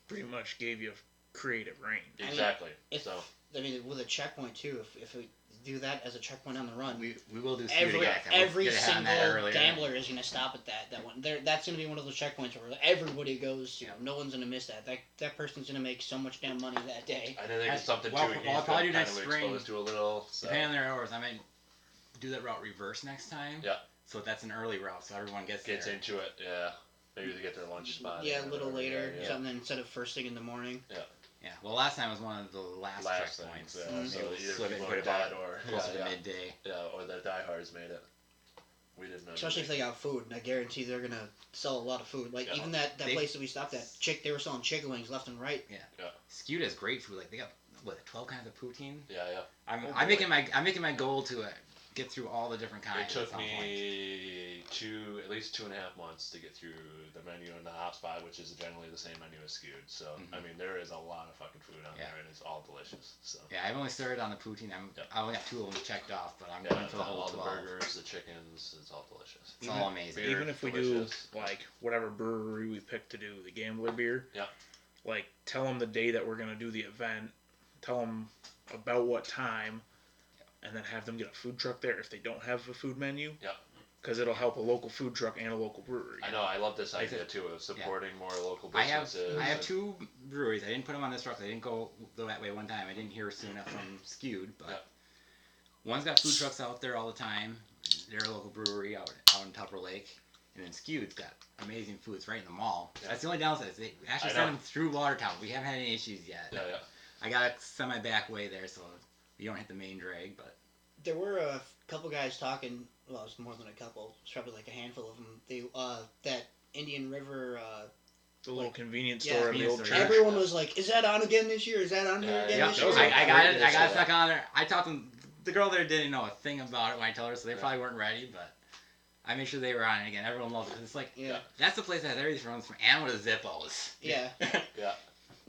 Pretty much gave you creative range.
I mean,
exactly.
if-
So,
I mean, with a checkpoint too. If we do that as a checkpoint on the run,
We will do
every
Scudegack. I will
every
get ahead on that
single
earlier.
gambler is going to stop at that one. That's going to be one of those checkpoints where everybody goes. You know, no one's going to miss that. That person's going to make so much damn money that day.
I think it's something,
Well,
too,
well,
he's
I'll probably
been
do
kind
next
of
spring.
exposed to a little, so.
Depending on their hours, I might do that route reverse next time.
Yeah.
So that's an early route, so everyone gets
Gets
there.
into it, yeah. Maybe they get their lunch spot.
Yeah,
in
a
or
little
whatever,
later,
yeah.
something instead of first thing in the morning.
Yeah. Well, last time was one of the last
Last
checkpoints.
things, yeah.
Mhm.
So
Maybe we'll
either
slip it and
people
put
are
it back
dead or,
closer to
yeah,
midday.
yeah, or the diehards made it. We didn't know.
Especially if they got food, and I guarantee they're gonna sell a lot of food. Like
Yeah.
even that
They-
place that we stopped at, they were selling chicken wings left and right.
Skewed has great food. Like they got 12 kinds of poutine.
Yeah.
I'm
Oh,
making
boy.
I'm making my goal to get through all the different kinds.
It took
at some point.
me at least 2.5 months to get through the menu and the hot spot, which is generally the same menu as Skewed. So
Mhm.
I mean, there is a lot of fucking food on
Yeah.
there, and it's all delicious. So
Yeah, I've only started on the poutine.
Yeah.
I only got 2 of them checked off, but I'm
yeah,
going for the whole
all the
12.
burgers, the chickens, it's all delicious.
It's all amazing.
beer.
Even if we
delicious.
do like whatever brewery we pick to do the gambler beer,
Yeah.
like tell them the day that we're gonna do the event, tell them about what time, and then have them get a food truck there if they don't have a food menu.
Yeah.
Because it'll help a local food truck and a local brewery.
I know. I love this
Like
idea too of supporting more local
I have
businesses.
I have
and-
2 breweries. I didn't put them on this route. I didn't go that way one time. I didn't hear soon enough from Skewed, but
Yeah.
one's got food trucks out there all the time. They're a local brewery out in Tupper Lake, and then Skewed's got amazing foods right in the mall.
Yeah.
That's the only downside. Is they actually
I
send
know.
them through Watertown. We haven't had any issues yet.
Yeah.
I got a semi back way there, so you don't hit the main drag. But
There were a couple guys talking. Well, it was more than a couple. It's probably like a handful of them. They that Indian River.
The little convenience
Yeah.
store at the old
Convenience
church.
store,
Everyone was like, "Is that on again this year? Is that on here
Yeah,
again
yeah,
this
those
year?"
are-
I got it. I got
Yeah.
stuck on there. I talked to them. The girl there didn't know a thing about it when I told her, so they
Yeah.
probably weren't ready. But I made sure they were on it again. Everyone loves it 'cause it's like
Yeah,
that's the place that has everything from animal to Zippos.
yeah.
Yeah.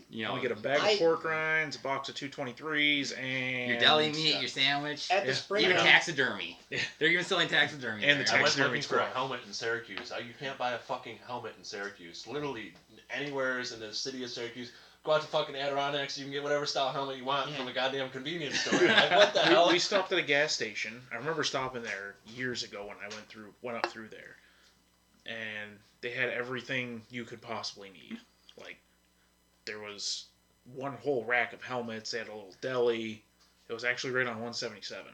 You
I'm
know,
gonna get a bag
I-
of pork rinds, a box of 223s, and
your deli meat,
yeah.
your sandwich,
At the
Yeah.
spring
even
run,
taxidermy.
Yeah.
They're even selling taxidermy.
And the
there.
I went
taxidermy
looking for a
squirrel.
helmet in Syracuse. You can't buy a fucking helmet in Syracuse. Literally anywhere in the city of Syracuse. Go out to fucking Adirondacks, you can get whatever style helmet you want
Yeah.
from a goddamn convenience store. Like, what the hell?
We stopped at a gas station. I remember stopping there years ago when I went up through there, and they had everything you could possibly need. Like, there was one whole rack of helmets. They had a little deli. It was actually right on 177.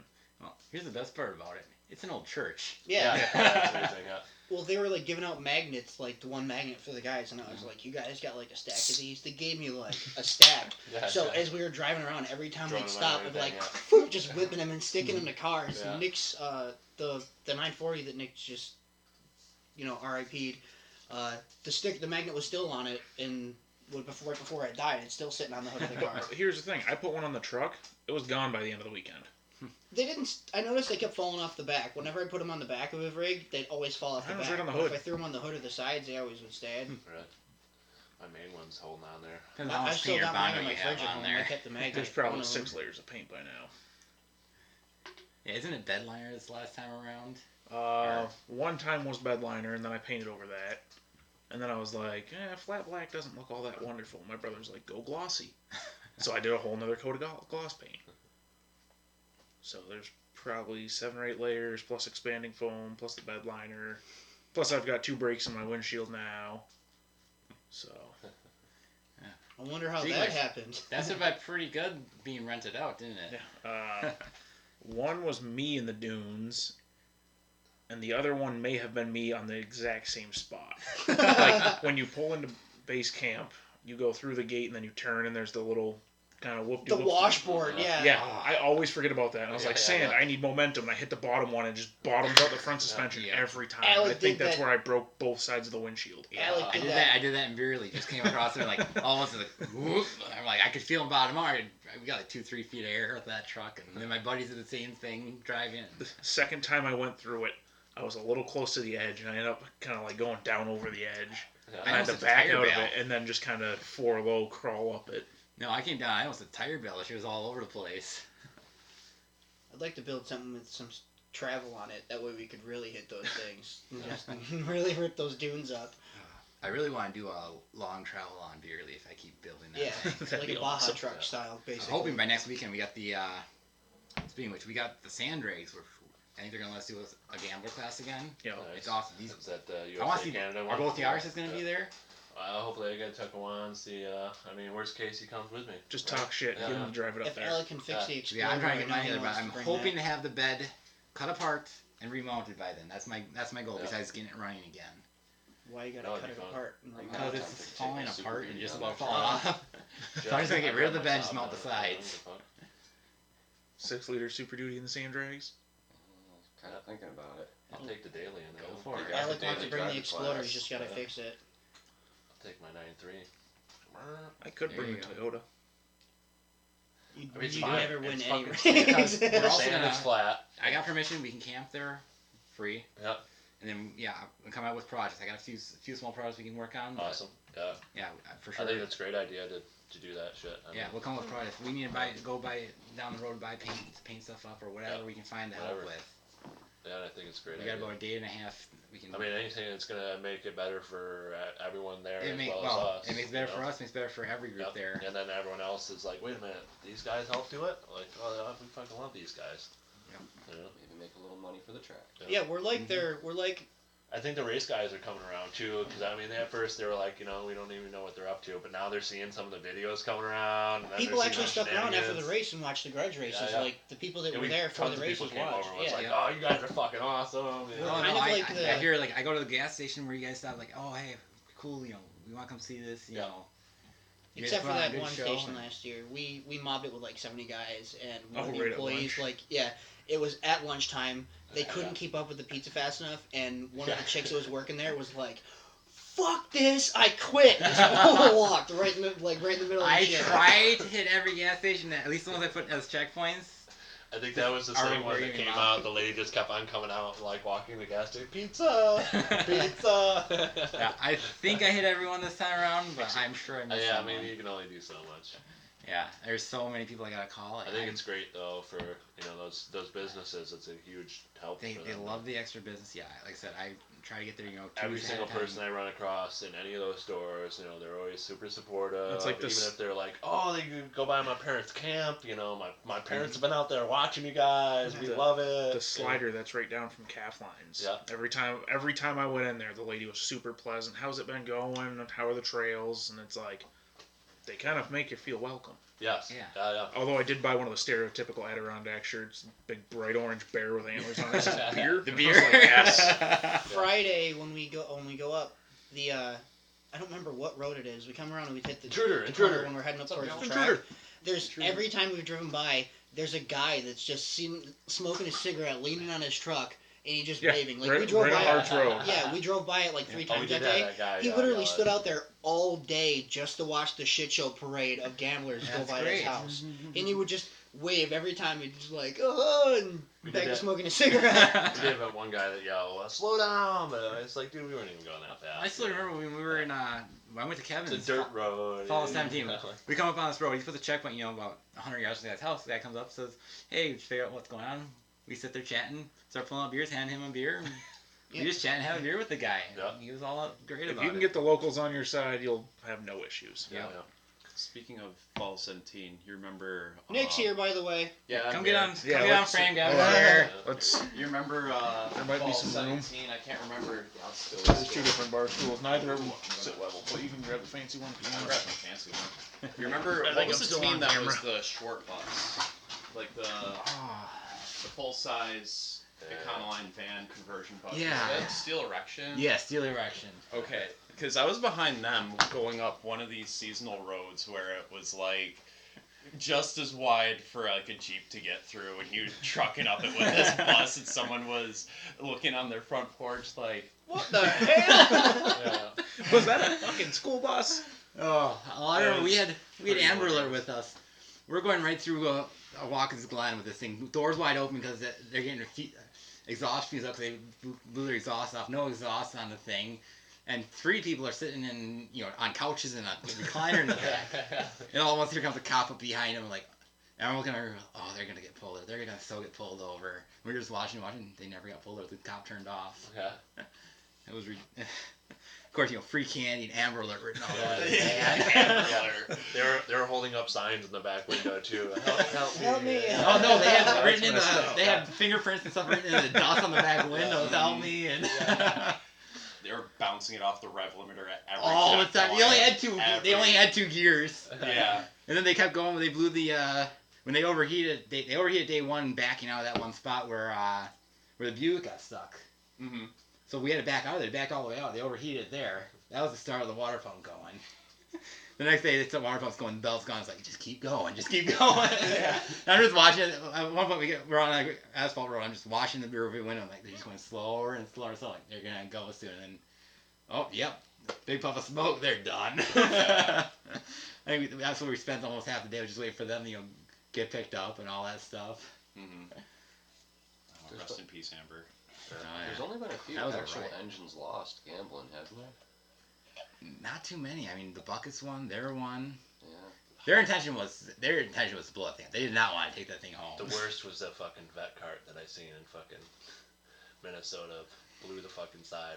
Well, here's the best part about it. It's an old church.
yeah.
That's amazing, yeah.
Well, they were like giving out magnets, like the one magnet for the guys, and I was like, "You guys got like a stack of these?" They gave me like a stack.
Yeah,
So
yeah.
as we were driving around, every time
Throwing
they'd
them on
stop, I'd be like,
everything,
just whipping them and sticking them to cars.
Yeah.
And Nick's the 940 that Nick just RIP'd. The magnet was still on it, and right before it died, it's still sitting on the hood of the car.
But here's the thing. I put one on the truck. It was gone by the end of the weekend.
They didn't. I noticed they kept falling off the back. Whenever I put them on the back of a rig, they'd always fall off the
Mine was
back.
right on the
But
hood.
if I threw them on the hood or the sides, they always would stay.
Right. My main one's holding on there.
Depends how
I've
much
still
paint or
got mine
bondo
in my
you have
fridge at
on
home.
there.
I kept the magnet.
There's
on
probably
them.
6 layers of paint by now.
Yeah, isn't it Bedliner this last time around?
One time was bedliner, and then I painted over that. And then I was like, flat black doesn't look all that wonderful. My brother's like, go glossy. So I did a whole nother coat of gloss paint. So there's probably 7 or 8 layers, plus expanding foam, plus the bedliner. Plus I've got 2 breaks in my windshield now. So,
I wonder how
Speaking
that
of which-
happened.
That survived pretty good being rented out, didn't it?
Yeah. One was me in the dunes, and the other one may have been me on the exact same spot. Like when you pull into base camp, you go through the gate and then you turn, and there's the little kind of whoop.
The washboard, yeah.
Yeah, I always forget about that. And I was
Yeah,
like,
yeah,
sand,
yeah.
I need momentum. And I hit the bottom one and just bottoms out the front suspension
Yeah.
every time.
Alec
I think
did
that's
that.
where I broke both sides of the windshield.
Alec
I
did
did
that.
that. I did that in Beerley. Just came across there like almost like whoop. I'm like I could feel him bottom out. We got like 2-3 feet of air with that truck, and then my buddies did the same thing driving.
The second time I went through it, I was a little close to the edge, and I ended up kind of like going down over the edge.
Yeah.
I had to
almost a
back
tire
out of
bail.
it and then just kind of 4 low crawl up it.
No, I came down. I almost a tire bell. She was all over the place.
I'd like to build something with some travel on it. That way we could really hit those things. And just really rip those dunes up.
I really want to do a long travel on Beerley if I keep building that.
Yeah,
thing.
That'd
like
be
a Baja
awesome.
truck
Yeah.
style,
I'm
basically.
hoping by next weekend we got the. Speaking of which, we got the sand rigs. Which I think they're gonna let us do a gambler class again.
You know,
Nice.
It's awesome. These.
Is that the
I want to
USA
see.
Canada
Are
one?
both the Irises gonna be there?
Hopefully I get Tuckawan, see, I mean, worst case, he comes with me.
just talk shit,
Yeah.
get him to drive it up
If
there.
Alec can fix the Explorer,
Yeah, I'm trying to
I
get
know
mine
he
together, but
wants to
I'm
bring
hoping
that.
to have the bed cut apart and remounted by then. That's my goal.
Yeah.
Besides getting it running again.
Why you
That
gotta
would
cut
be
it
fun.
apart? And
I'm
remount
not
Because
it?
it's
tempted to
falling
take my
apart
Super
and just
Duty
about
on
falling
that
off. So I'm just gonna get rid of the bench, mount the sides.
6-liter Super Duty in the sand drags.
Kind of thinking about it.
I'll take the daily in there.
Go for it.
Yeah,
Alec
the
wants to
daily
bring the
driver
Explorer,
class.
he's just gotta
Yeah.
fix it.
I'll take my 9.3.
I could
There
bring
you
the
go.
Toyota.
You,
I mean, it's
you
fine.
never win
It's
any
fucking
ratings.
We're also
Sand
gonna-
is flat.
I got permission. We can camp there, free.
Yep.
And then we'll come out with projects. I got a few small projects we can work on. but
Awesome. Yeah.
Yeah, for
I
sure.
think it's a great idea to do that shit. I
Yeah,
mean,
we'll come up with projects. We need to go down the road, buy paint stuff up or whatever
Yeah,
we can find to help
whatever.
with.
yeah, I think it's a great
We got
idea.
about a day and a half. We can.
I mean, anything that's gonna make it better for everyone there
it
as
makes
well as us.
it makes it better
you
for
know?
us. Makes it better for every group
Yep.
there.
And then everyone else is like, wait a minute, these guys help do it? Like, oh, yeah, we fucking love these guys.
Yep.
You know?
Maybe make a little money for the track.
Yeah, we're like we're like
I think the race guys are coming around too, because I mean, at first they were like, you know, we don't even know what they're up to, but now they're seeing some of the videos coming around. And then
people
they're
actually
seeing
stuck around after the
shenanigans.
race and watched the grudge races.
Yeah, yeah.
Like the people that
And
were
we-
there for
tons
the
of people
races
came
watched.
over and was
Yeah.
like,
Yeah.
oh, you guys are fucking awesome. You
We're
know?
Oh,
kind
no,
of
I,
like
I,
the-
I hear like I go to the gas station where you guys stop like, oh hey, cool, you know, we want to come see this, you
Yeah.
know. You guys
Except for
put on a
that
good
one
show,
station
and-
last year, we mobbed it with like 70 guys, and one of
Oh,
the
right at
employees,
lunch.
it was at lunchtime. They
Yeah.
couldn't keep up with the pizza fast enough, and one of
Yeah.
the chicks that was working there was like, "Fuck this! I quit!" And just walked right in the middle of the
I
shit.
tried to hit every gas station, at least the ones I put as checkpoints.
I think that was the
Our
same one that
ringing
came
mouth.
out. The lady just kept on coming out, and, like walking the gas station. Pizza, pizza.
Yeah, I think I hit everyone this time around, but I'm sure I missed
Yeah, I
someone.
mean, you can only do so much.
Yeah, there's so many people I gotta call.
I think it's great though for those businesses. It's a huge help.
They
for
they
them.
love the extra business. Yeah, like I said, I try to get there. You know, 2
Every
weeks ahead
single
of time.
person I run across in any of those stores, they're always super supportive.
It's like
even
this-
if they're like, oh, they could go by my parents' camp. My parents have been out there watching you guys. We
The-
love it.
The slider that's right down from Calf Lines.
Yeah.
Every time I went in there, the lady was super pleasant. How's it been going? How are the trails? And it's like, they kind of make you feel welcome.
Yes.
Yeah.
Yeah.
Although I did buy one of the stereotypical Adirondack shirts, big bright orange bear with antlers on it. This is beer.
The
And I
beer.
was like, yes.
Friday when we go up, the I don't remember what road it is. We come around and we hit the
Intruder,
the
intruder.
corner when we're heading up towards the
Intruder.
track. There's every time we've driven by, there's a guy that's just smoking a cigarette, leaning on his truck, and he just
Yeah,
waving. Like
right-
we drove
right on
by.
Arch Road.
Yeah, we drove by it like 3
Oh, we
times
did
that day.
have that guy.
He
yeah,
literally
yeah.
stood out there all day just to watch the shit show parade of gamblers go
That's
by
great.
his house, and he would just wave every time. He'd just like, oh, and
We
back
did
to
that.
smoking a cigarette.
We did have one guy that yelled, "Slow down!" But it's like, dude, we weren't even going that fast.
I still remember when we were in. When I went to Kevin's.
It's a dirt road.
Fall
you
17.
know.
We come up on this road. He puts a checkpoint, about 100 yards from the guy's house. The guy comes up, says, "Hey, did you figure out what's going on?" We sit there chatting, start pulling out beers, hand him a beer. And
Yeah.
We just chat and have a beer with the guy.
Yeah.
He was all great
If
about
you can
it.
get the locals on your side, you'll have no issues.
Yeah.
Yeah.
yeah.
speaking of Fall 17, you remember...
Nick's here, by the way.
Yeah,
Come
I'm
get
here.
on,
Yeah,
come get on,
let's-
Frank,
hold
out
on.
here.
Let's.
You remember
There might be
Fall
some room.
17? I can't remember. Yeah, I'll still
There's two different bar stools. Neither of them sit level, but you can grab the fancy one. if you
I'll
want.
grab my fancy one. You remember
I
what
think
was
I'm
the
still
team
on
that
camera.
was the short bus? Like the full size Econoline van conversion bus.
Yeah.
Was that Steel Erection?
Yeah, Steel Erection.
Okay, because I was behind them going up one of these seasonal roads where it was like just as wide for like a Jeep to get through, and you trucking up it with this bus, and someone was looking on their front porch like,
What the hell?
Yeah.
Was that a fucking school bus?
Oh, I remember we had
pretty
Amber Alert
hilarious.
with us. We're going right through a Watkins Glen with this thing, doors wide open because they're getting their exhaust fumes up because they blew their exhaust off. No exhaust on the thing, and 3 people are sitting in on couches in a recliner in the back. And all at once here comes a cop up behind them, like everyone's gonna, oh, they're gonna get pulled over. They're gonna so get pulled over. We were just watching. They never got pulled over. The cop turned off.
Yeah.
It was. Of course, free candy and Amber Alert written all over the
Yeah.
van.
They were holding up signs in the back window too.
Help me.
Oh no, they had
That's
written in
messed
the
up.
they had fingerprints and stuff written in the dust on the back windows. Help me and
they were bouncing it off the rev limiter at every
all the time.
checkpoint.
They only had two. They only had 2 gears,
Yeah.
and then they kept going. They blew the when they overheated. They overheated day 1, backing out of that one spot where the Buick got stuck.
Mm-hmm.
So we had to back out of there. They backed all the way out. They overheated it there. That was the start of the water pump going. The next day, the water pump's going, the bell's gone. It's like, just keep going, just keep going.
Yeah.
And I'm just watching it. At one point, we're on an asphalt road. I'm just watching the rear view window. I'm like, they're just going slower and slower. So like, they're going to go soon. And then, oh, yep, big puff of smoke. They're done. I think that's what we spent almost half the day, was just waiting for them to get picked up and all that stuff.
Mm-hmm. Oh, rest in peace, Amber.
There's only been a few
That was
actual
alright.
engines lost gambling, haven't there?
Not too many. I mean, the Buckets one, their one.
Yeah.
Their intention was to blow that thing up. They did not want to take that thing home.
The worst was the fucking vet cart that I seen in fucking Minnesota. Blew the fucking side.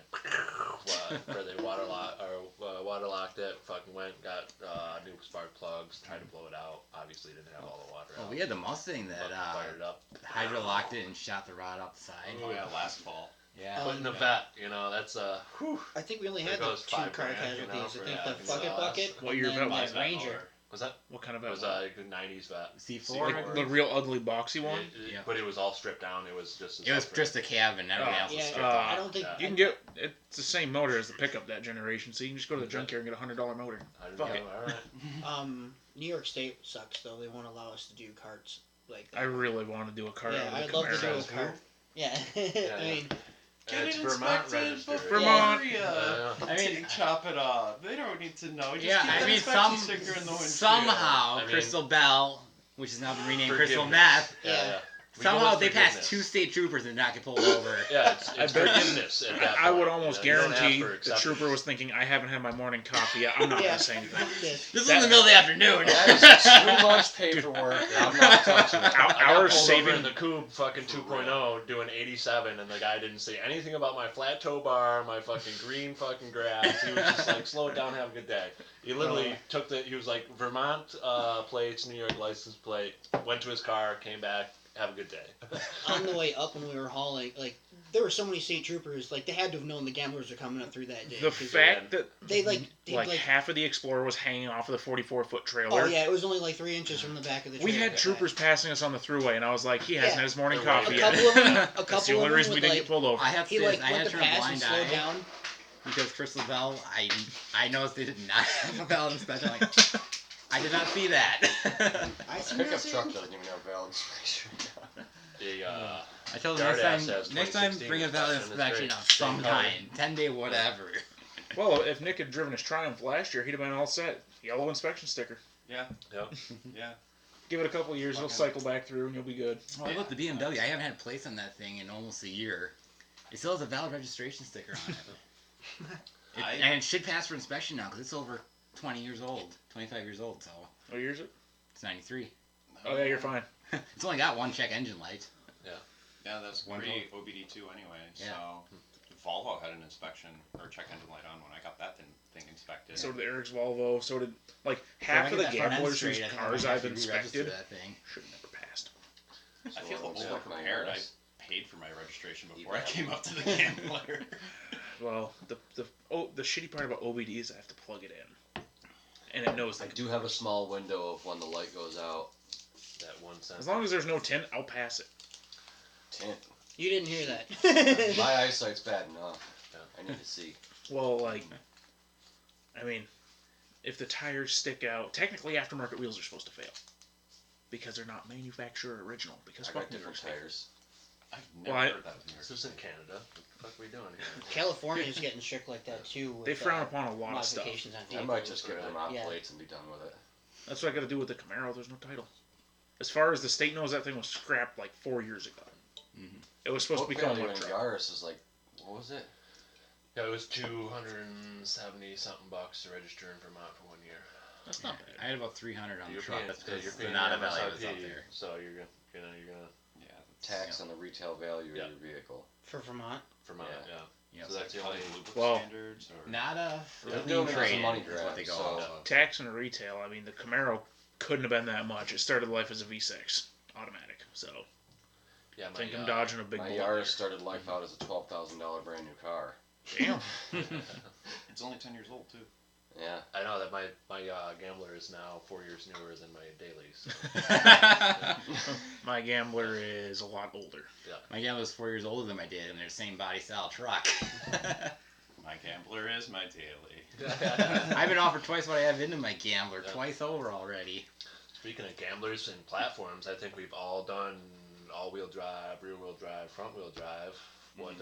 Where they waterlocked it. Fucking went, got new spark plugs, tried to blow it out. Obviously didn't have all the water
Well,
out.
we had the Mustang that
Fucking fired it up.
hydro locked it and shot the rod out the side.
Oh yeah, last fall.
Yeah.
But in the vet, that's
I think we only
There
had
goes
2 car
$5 grand,
casualties.
for
I think
that
the
fucking
Bucket
sauce.
Bucket
What
and
year
then
vet was
the
that?
Ranger.
Was that?
What kind of
It
vet?
was a good 90s vet.
C4.
Like the real ugly boxy one?
Yeah.
But it was all stripped down. It was just.
It was just a cabin. Everything else was
Yeah,
stripped
I
off.
don't think.
You can get it's the same motor as the pickup that generation, so you can just go to the junkyard and get a $100 motor. Fuck it.
All right.
New York State sucks though. They won't allow us to do carts like that.
I really want to do a car.
Yeah,
out
I'd
of the
love to do
Camaro.
a cart. Yeah, I mean,
And it's Vermont registered.
Vermont.
I mean,
chop it off. They don't need to know. Just
yeah,
keep
I
that
mean,
inspection sticker in the windshield.
somehow
I mean-
Crystal Bell, which has now been renamed Crystal
Forgiveness.
Meth,
Yeah.
We go
somehow
with
they passed
forgiveness.
2 state troopers and not get pulled over.
Yeah, it's
I bet-
forgiveness at that
I would
point,
almost
you don't ask
guarantee
for
the
acceptance.
trooper was thinking, I haven't had my morning coffee yet. I'm not
yeah.
going to say anything.
This.
This was in the middle of the afternoon.
That is too much paperwork. I'm not touching it.
Our-
I got
Ours
pulled over
saving
in the Coupe fucking 2.0 doing 87, and the guy didn't say anything about my flat toe bar, my fucking green fucking grass. He was just like, slow it down, have a good day. He literally took he was like, Vermont plates, New York license plate, went to his car, came back, have a good day.
On the way up when we were hauling, like there were so many state troopers. Like they had to have known the gamblers were coming up through that day.
the
'cause
fact that
they like
half of the Explorer was hanging off of the 44-foot trailer.
Oh yeah, it was only like 3 inches from the back of the.
We
trailer.
had troopers passing us on the throughway, and I was like, he hasn't
Yeah.
had his morning
They're
coffee
A
yet.
couple of them. A
That's the
couple
only
of them
reason we
would,
didn't
like,
get pulled over.
I have to
He
say
like
this, I
went
had
to
to turn a
pass and
blind
slowed
eye
down.
because Crystal Bell, I noticed they did not have a valid inspection. Like, I did not see that.
I see
Pickup
nothing.
truck doesn't even have valid inspection.
The,
I told them
Yard-ass has
next time
2016
bring a valid
inspection,
inspection
it's
of
great.
some
Same color.
kind, 10-day whatever.
Well, if Nick had driven his Triumph last year, he'd have been all set. Yellow inspection sticker.
Yeah.
Yep.
Yeah.
Give it a couple years, it'll cycle back through, and you'll be good.
Oh, look, the BMW. I haven't had plates on that thing in almost a year. It still has a valid registration sticker on it. And it should pass for inspection now because it's over 20 years old, 25 years old. So
What year is it?
it's 93.
Oh yeah, you're fine.
It's only got 1 check engine light.
Yeah, that's
One
pre OBD2 anyway.
Yeah.
So Volvo had an inspection or check engine light on when I got that thing inspected.
So did Eric's Volvo. So did like
So
half
if
of
I
the
get that front end
gamblers
straight,
whose
I think I
cars
might have
I've
to re-register
inspected
that thing.
should have never passed.
I feel
So, yeah, my
over-prepared. I
RS.
paid for my registration before
Yeah.
I came up to the gambler.
Well, the shitty part about OBD is I have to plug it in, and it knows
I
that.
do have a small window of when the light goes out.
That 1 cent.
As long as there's no tint, I'll pass it.
Tint.
You didn't hear that.
My eyesight's bad enough. I need to see.
Well, like, I mean, if the tires stick out, technically aftermarket wheels are supposed to fail because they're not manufacturer original. Because
I
fuck
got different
New York
tires.
I've never
Well,
heard that was New York
This is in
State.
Canada. What the fuck are we doing here?
California's getting strict like that too. With,
They frown upon a lot of stuff.
modifications on
I
vehicles.
might just get rid of my
Yeah.
plates and be done with it.
That's what I got to do with the Camaro. There's no title. As far as the state knows, that thing was scrapped like 4 years ago.
Mhm.
It was supposed to
Book
become
value
one
in
truck.
Yaris is like, what was it?
Yeah, it was $270 something bucks to register in Vermont for 1 year.
That's not bad.
I had about 300 on the
You're
truck.
paying,
That's because
you're
the
paying
Nada
the
Valley was
MSRP,
up there.
so you're gonna
Yeah.
Tax on the retail value
Yeah.
of your vehicle.
For Vermont.
Vermont.
Yeah.
Yeah.
Yeah,
So that's the
Probably
only.
Blue Book
Well,
standards or
Nada
They're
clean
doing it as a
trade
money
is
grab,
what they go
so-
off of.
Tax and retail. I mean, the Camaro couldn't have been that much. It started life as a V6 automatic. So
Yeah,
I
my,
think I'm dodging a big
My
bullet
Yaris started life out as a $12,000 brand new car.
there. Damn.
it's only 10 years old too.
Yeah.
I know that my Gambler is now 4 years newer than my Daily. So.
My Gambler is a lot older.
My Gambler was 4 years older than my dad, and they're the same body style truck.
My Gambler is my daily.
I've been offered twice what I have into my Gambler,
Yeah.
twice over already.
Speaking of gamblers and platforms, I think we've all done all-wheel drive, rear-wheel drive, front-wheel drive. What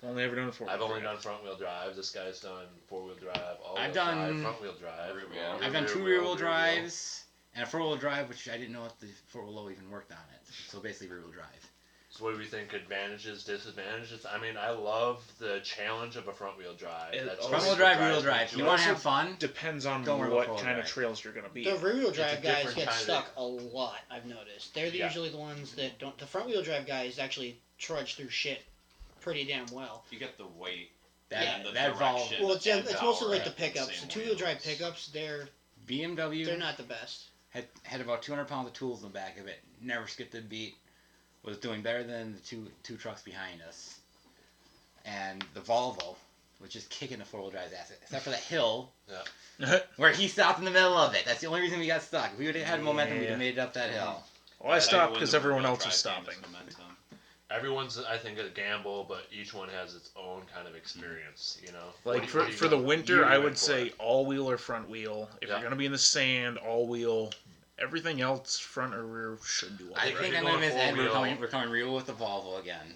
Only ever done it for.
I've only done front-wheel drive. This guy's done four-wheel drive, all-wheel
I've
drive,
done-
front-wheel drive.
Rear-wheel.
Yeah.
I've done two
rear-wheel,
rear-wheel
rear-wheel.
drives and a four-wheel drive, which I didn't know if the four-wheel even worked on it. So basically rear-wheel drive.
So what do we think? Advantages, disadvantages? I mean, I love the challenge of a front-wheel drive.
It
That's
also-
Front-wheel
always
drive,
what
rear-wheel
drives me
drive.
to
You
it.
want to have fun?
Depends on
Don't worry
what
about
kind of
drive.
trails you're gonna be.
The rear wheel drive
a
guys
different
get
kind of-
stuck a lot. I've noticed. They're
Yeah.
usually the ones that don't. The front wheel drive guys actually trudge through shit pretty damn well.
You get the weight
That,
and the
that involves
direction.
Well, it's
and
mostly
power
like the
at
pickups.
same
The two wheel drive
wheels.
pickups, they're
BMW
not the best.
had about 200 pounds of tools in the back of it. Never skipped a beat. Was doing better than the two trucks behind us. And the Volvo was just kicking the four-wheel drive's ass, except for that hill where he stopped in the middle of it. That's the only reason we got stuck. If we would have had momentum, we'd
Yeah.
have made it up that hill.
Well, I
Yeah,
stopped
win
because
the
everyone
rear-wheel
else was
drive game is
stopping.
momentum.
Everyone's, I think, a gamble, but each one has its own kind of experience. You know,
Like
What
for
do you
the
go-
winter,
you
I
went
would
for
say
it.
all wheel or front wheel. If
Yeah.
you're gonna be in the sand, all wheel. Everything else, front or rear, should do all
I
right.
think
you're
I'm gonna
going
miss Ed.
four-wheel-
We're coming real with the Volvo again.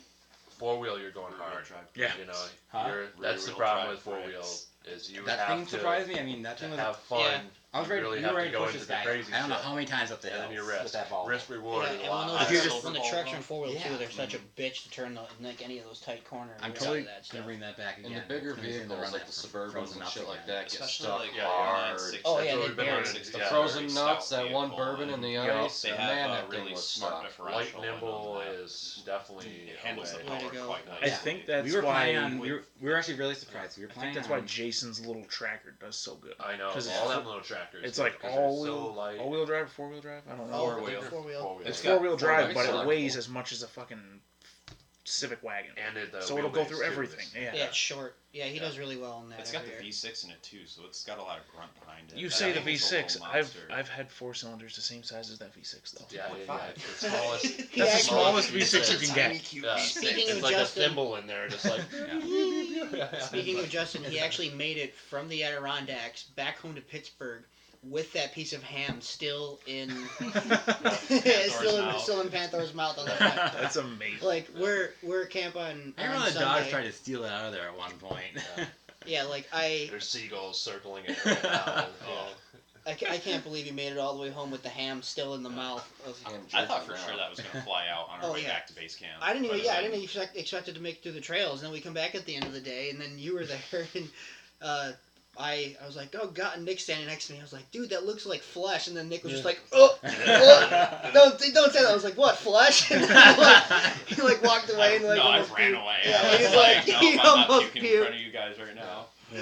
four-wheel, you're going
Rear-wheel
hard.
drive.
Yeah.
You know,
Huh?
that's the
Rear-wheel
problem
drive
with four-wheel
breaks.
is you
That
have
thing
to,
surprised me. I mean, that
to
thing was.
have fun.
Yeah.
I was
you
ready.
really
We
have
were ready
to
to
go
push
into
this
the
guy.
crazy
I don't know
shit.
how many times up the
And
hills
then you risk.
with that Volvo.
Risk reward
Yeah,
is a
and
lot
when,
higher.
If you're
those,
just-
when the traction four wheel
Yeah.
too, they're such a bitch to turn the, in like any of those tight corners.
I'm
and
totally
that stuff.
gonna bring that back again.
And the bigger
As soon as they
vehicles,
run
like
that
the
frozen
Suburbans and
nuts
shit like
again.
that, get
Especially
stuck
like
hard.
996.
Oh,
That's
yeah,
what
they
we've been
bury
running.
it.
It's
The
a
frozen
very
nuts,
stout
that one
vehicle,
bourbon in
and
the
Yeah,
ice,
They
and
have
man,
a
that
really
thing was
smart
stuck.
differential.
Light nimble
on that.
is definitely
It handles the
a way.
Way to
power
go.
quite
I
nicely.
think that's
We were
why.
planning on. We were actually really surprised. We were
I
planning.
think that's why
on-
Jason's little tracker does so good.
I know
'Cause
all
it's
them little tractors.
It's
do,
like
'cause they're
all
so
wheel,
light.
all wheel drive, 4-wheel drive. I don't know.
Oh,
Four-wheel.
four-wheel.
Four-wheel.
It's
got
4-wheel drive, but it
four-wheel.
weighs as much as a fucking Civic wagon.
And the
So it'll go
wheelbase,
through
too,
everything.
is-
Yeah.
Yeah, it's short. Yeah, he
Yeah.
does really well in that.
It's got
over
the
here.
V6 in it too, so it's got a lot of grunt behind it.
You
That
say the
thing is a
V6.
little
I've
monster.
had 4 cylinders the same size as that V6 though.
Yeah, yeah, yeah.
2.5.
It's the smallest.
He
That's the
actually-
smallest
It's
V6
a
you can
tiny
get.
cute
Yeah.
V6.
Speaking
It's
of
like
Justin-
a thimble in there, just like.
Speaking of Justin, he actually made it from the Adirondacks back home to Pittsburgh with that piece of ham still in
mouth.
still in Panther's mouth on the front.
That's amazing.
Like we're at camp on
I remember the
Sunday.
dogs tried to steal it out of there at one point.
Yeah, like I
There's seagulls circling it right now.
Oh.
I can't believe you made it all the way home with the ham still in the mouth of.
Ham
I thought
jerky
for
now.
sure that was going to fly out on our
Oh,
way
yeah.
back to base camp.
I didn't even
But
yeah I
then-
didn't expect it to make it through the trails. And then we come back at the end of the day, and then you were there, and I was like, oh god, and Nick standing next to me. I was like, dude, that looks like flesh. And then Nick was just like, oh, don't say that. I was like, what, flesh? And he like walked away and like
no, I
almost
ran
puked.
away.
Yeah,
I was
he's like,
no,
he
I'm not
almost
puking in
puked.
front of you guys right now.
Yeah.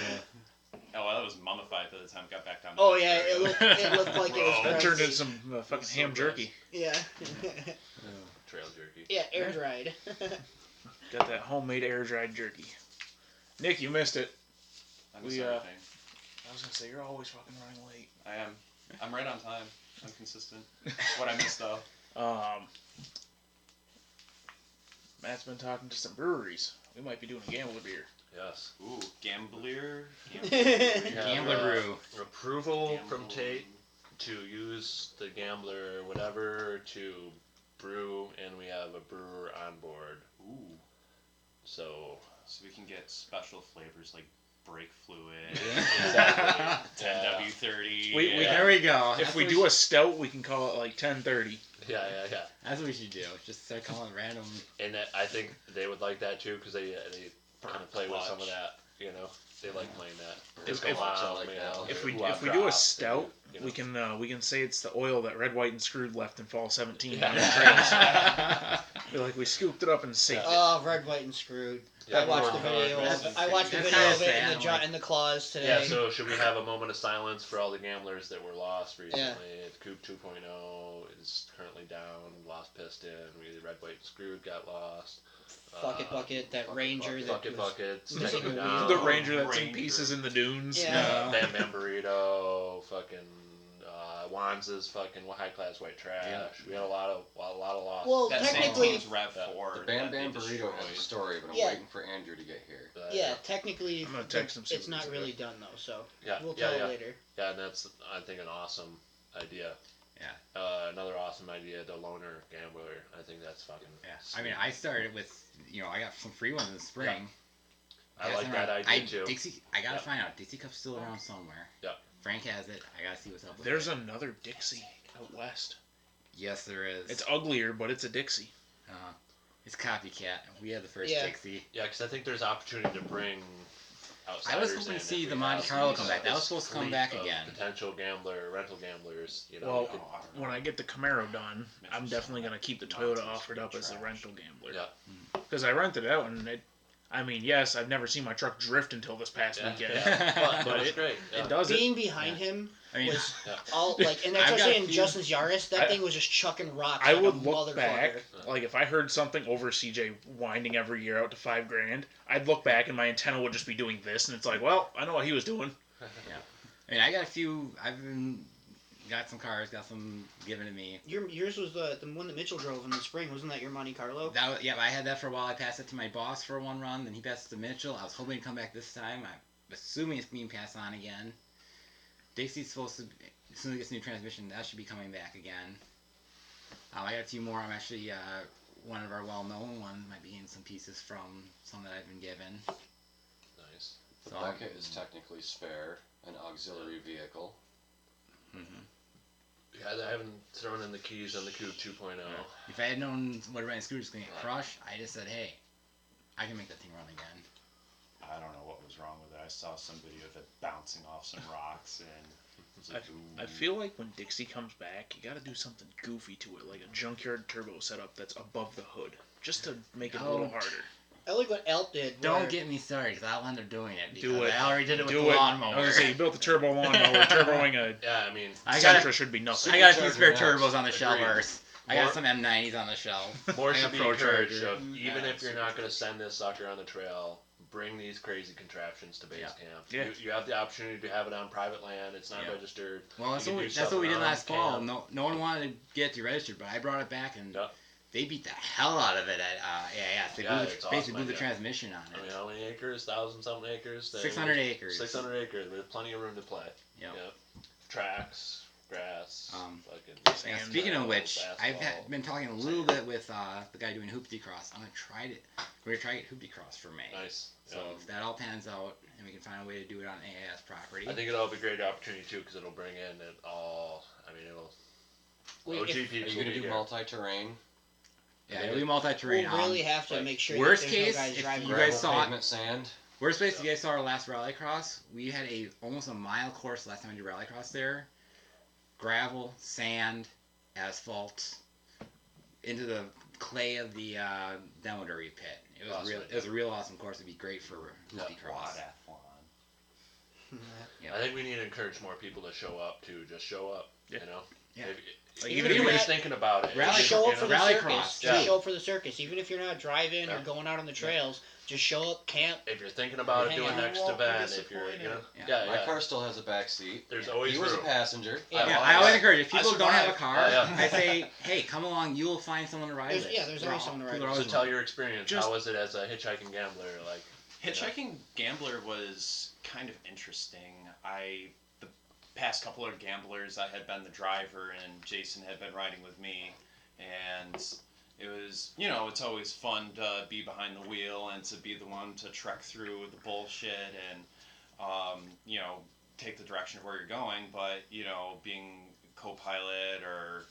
Oh, well, that was mummified by the time I got back down.
Oh yeah, it looked like it was.
That turned
crunchy.
into some fucking
So
ham
gross.
jerky.
Yeah.
Trail jerky.
Yeah, air dried.
Got that homemade air dried jerky. Nick, you missed it.
I miss
We,
everything.
I was gonna say you're always fucking running late.
I am. I'm right on time. I'm consistent. What I missed though.
Matt's been talking to some breweries. We might be doing a gambler beer.
Yes.
Ooh, Gambler.
We have,
Gambler brew.
Approval from
Gamble.
Tate to use the Gambler whatever to brew, and we have a brewer on board.
Ooh.
So
So we can get special flavors like brake fluid,
exactly.
10W30.
We-
Yeah.
There we go.
If
That's
we
what
do a stout, we can call it like 1030.
yeah.
That's what we should do. Just start calling random.
And that, I think they would like that too because they kind of play with some of that. You know, they like playing that.
If-
Disco
if-
Mom,
like
you
that.
know,
If we
Love
do a
Drops,
stout,
you know.
we can say it's the oil that Red, White, and Screwed left in fall 17
Yeah.
down the trails. Be like we scooped it up and saved it.
Oh, Red, White, and Screwed.
Yeah,
I watched the
more
video.
color.
I watched the
That's
video of
kinda
it in
sad,
the
like-
in the claws today.
Yeah, so should we have a moment of silence for all the gamblers that were lost recently?
Yeah.
Coop 2.0 is currently down, lost Piston, Red, White, and Screwed got lost.
Fuck it, bucket. That
Fuck it,
Ranger. that
Bucket
was-
Buckets,
missing
taking
a
down.
The Ranger that's in
Ranger.
pieces in the dunes.
Yeah.
Bam Bam Burrito, fucking Wanza's fucking high class white trash.
Yeah.
We had a lot of lost.
Well,
That same
technically,
team's Rev
Yeah.
4.
The Bam
that they
Bam Burrito has a
destroyed.
story, but I'm
Yeah.
waiting for Andrew to get here.
yeah, technically,
I'm gonna text him, see
it's
what he
not
says.
really done though. So
yeah,
we'll
yeah,
tell
yeah.
later.
Yeah, and that's I think an awesome idea.
Yeah.
Another awesome idea, the loner gambler. I think that's fucking.
Yeah.
sweet.
I mean, I started with, I got some free ones in the spring.
I
got
like
some
that
around-
idea too.
Dixie, I gotta
Yeah.
find out. Dixie Cup's still around somewhere.
Yeah.
Frank has it. I gotta see what's up with
There's
it.
another Dixie out west.
Yes, there is.
It's uglier, but it's a Dixie.
It's copycat. We had the first
Yeah.
Dixie.
Yeah, because I think there's opportunity to bring
I
outsiders
was hoping
in
to
if
see
we
the Monte
have
Carlo
these-
come back. That was
this
supposed to come
fleet
back
of
again.
Potential rental gamblers. You know,
Well,
we could,
Oh, I don't know.
When I get the Camaro done, I'm definitely gonna keep the Toyota offered up as the rental gambler.
Yeah.
Because I rented it out and yes, I've never seen my truck drift until this past
yeah,
weekend.
yeah. But
But
it's great. Yeah.
It does it.
Being behind him
I mean,
was
Yeah.
all like, and
I've got
especially
a
in
few-
Justin's Yaris, that
I-
thing was just chucking rocks.
I
like
would
a
look
motherfucker.
back, like if I heard something over CJ winding every year out to $5,000, I'd look back and my antenna would just be doing this, and it's like, well, I know what he was doing.
I mean, I got a few. Got some cars. Got some given to me.
Yours was the one that Mitchell drove in the spring, wasn't that your Monte Carlo?
I had that for a while. I passed it to my boss for one run. Then he passed it to Mitchell. I was hoping to come back this time. I'm assuming it's being passed on again. Dixie's supposed to, as soon as it gets a new transmission, that should be coming back again. I got a few more. I'm actually one of our well-known ones might be getting some pieces from some that I've been given.
Nice.
The
So,
bucket is technically spare, an auxiliary vehicle.
Mhm.
Yeah, I haven't thrown in the keys on the Coupe 2.0.
If I had known what Ryan Scrooge was going to get crushed, I just said, hey, I can make that thing run again.
I don't know what was wrong with it. I saw some video of it bouncing off some rocks, and it was like,
I
ooh.
feel like when Dixie comes back, you gotta do something goofy to it, like a junkyard turbo setup that's above the hood, just to make it a little
Don't.
harder.
I like what Elp did.
Don't
where-
get me started, because I'll end up doing it.
Do
because
it.
I already did it with
Do
the
it.
lawnmower.
I was gonna say, you built the turbo lawnmower, turboing a
Yeah, I mean,
I got
Sentra should be nothing.
I got a few spare
Supercharger
turbos on the
next.
shelf
Agreed.
first. I
More-
got some M90s on the shelf.
more
I
should
got
be
Pro
encouraged.
Charger.
Of, even
Yeah,
if you're not going to send this sucker on the trail, bring these crazy contraptions to base
Yeah.
camp.
Yeah.
You have the opportunity to have it on private land. It's not
Yeah.
registered.
Well, that's
You
what
can
we,
do
that's what we did
something
last
on
fall.
camp.
No one wanted to get deregistered, but I brought it back and
Yeah.
they beat the hell out of it at AIS. They
Yeah,
blew the,
it's
basically
awesome
blew the
idea.
transmission on
I mean,
it.
how many acres? 1,000-something acres?
600 acres.
600 acres. There's plenty of room to play.
Yep.
Tracks, grass, fucking
Yeah,
Sand,
speaking of which, I've
asphalt.
been talking a little bit with the guy doing Hoopty Cross. I'm gonna try it. We're gonna try it Hoopty Cross for May.
Nice.
So if that all pans out and we can find a way to do it on AIS property,
I think it'll be a great opportunity too, because it'll bring in it all. I mean, it'll.
Wait,
OG
if-
Are
peeps
you
will
going to
be
do
here.
multi-terrain?
yeah, it'll be multi-terrain.
We'll really have to make sure
worst
that there's
case,
no guys
if
driving
you
around.
guys saw it-
Pavement sand?
Worst place you guys saw our last rallycross, we had almost a mile course last time we did rallycross there. Gravel, sand, asphalt, into the clay of the demo derby pit. It was
Awesome.
It was a real awesome course. It'd be great for multi cross.
I think we need to encourage more people to show up too. Just show up.
Yeah.
You know.
Yeah.
Like,
Even
even
if
if
you're
you're
not-
thinking about it.
Rally-
Just show up for the
Rallycross,
circus.
yeah.
Just show up for the circus. Even if you're not driving
Yeah.
or going out on the trails, just show up, camp.
If you're thinking about it,
Hang
doing
out.
next
You won't be
event, if you're, you know,
Yeah.
My car still has a back seat.
There's
Yeah.
always
He was a
room.
passenger.
Yeah.
Yeah, I always encourage if
I
people don't have a
survived.
car,
Oh, yeah.
I say, hey, come along. You will find someone to ride
There's-
with.
yeah, there's
They're
always
all-
someone to
people
ride
are
So
always
tell
willing.
your experience.
Just-
How was it as a hitchhiking gambler? Like,
Hitchhiking Gambler was kind of interesting. The past couple of gamblers, I had been the driver and Jason had been riding with me, and it was, it's always fun to be behind the wheel and to be the one to trek through the bullshit and, take the direction of where you're going. But, being co-pilot or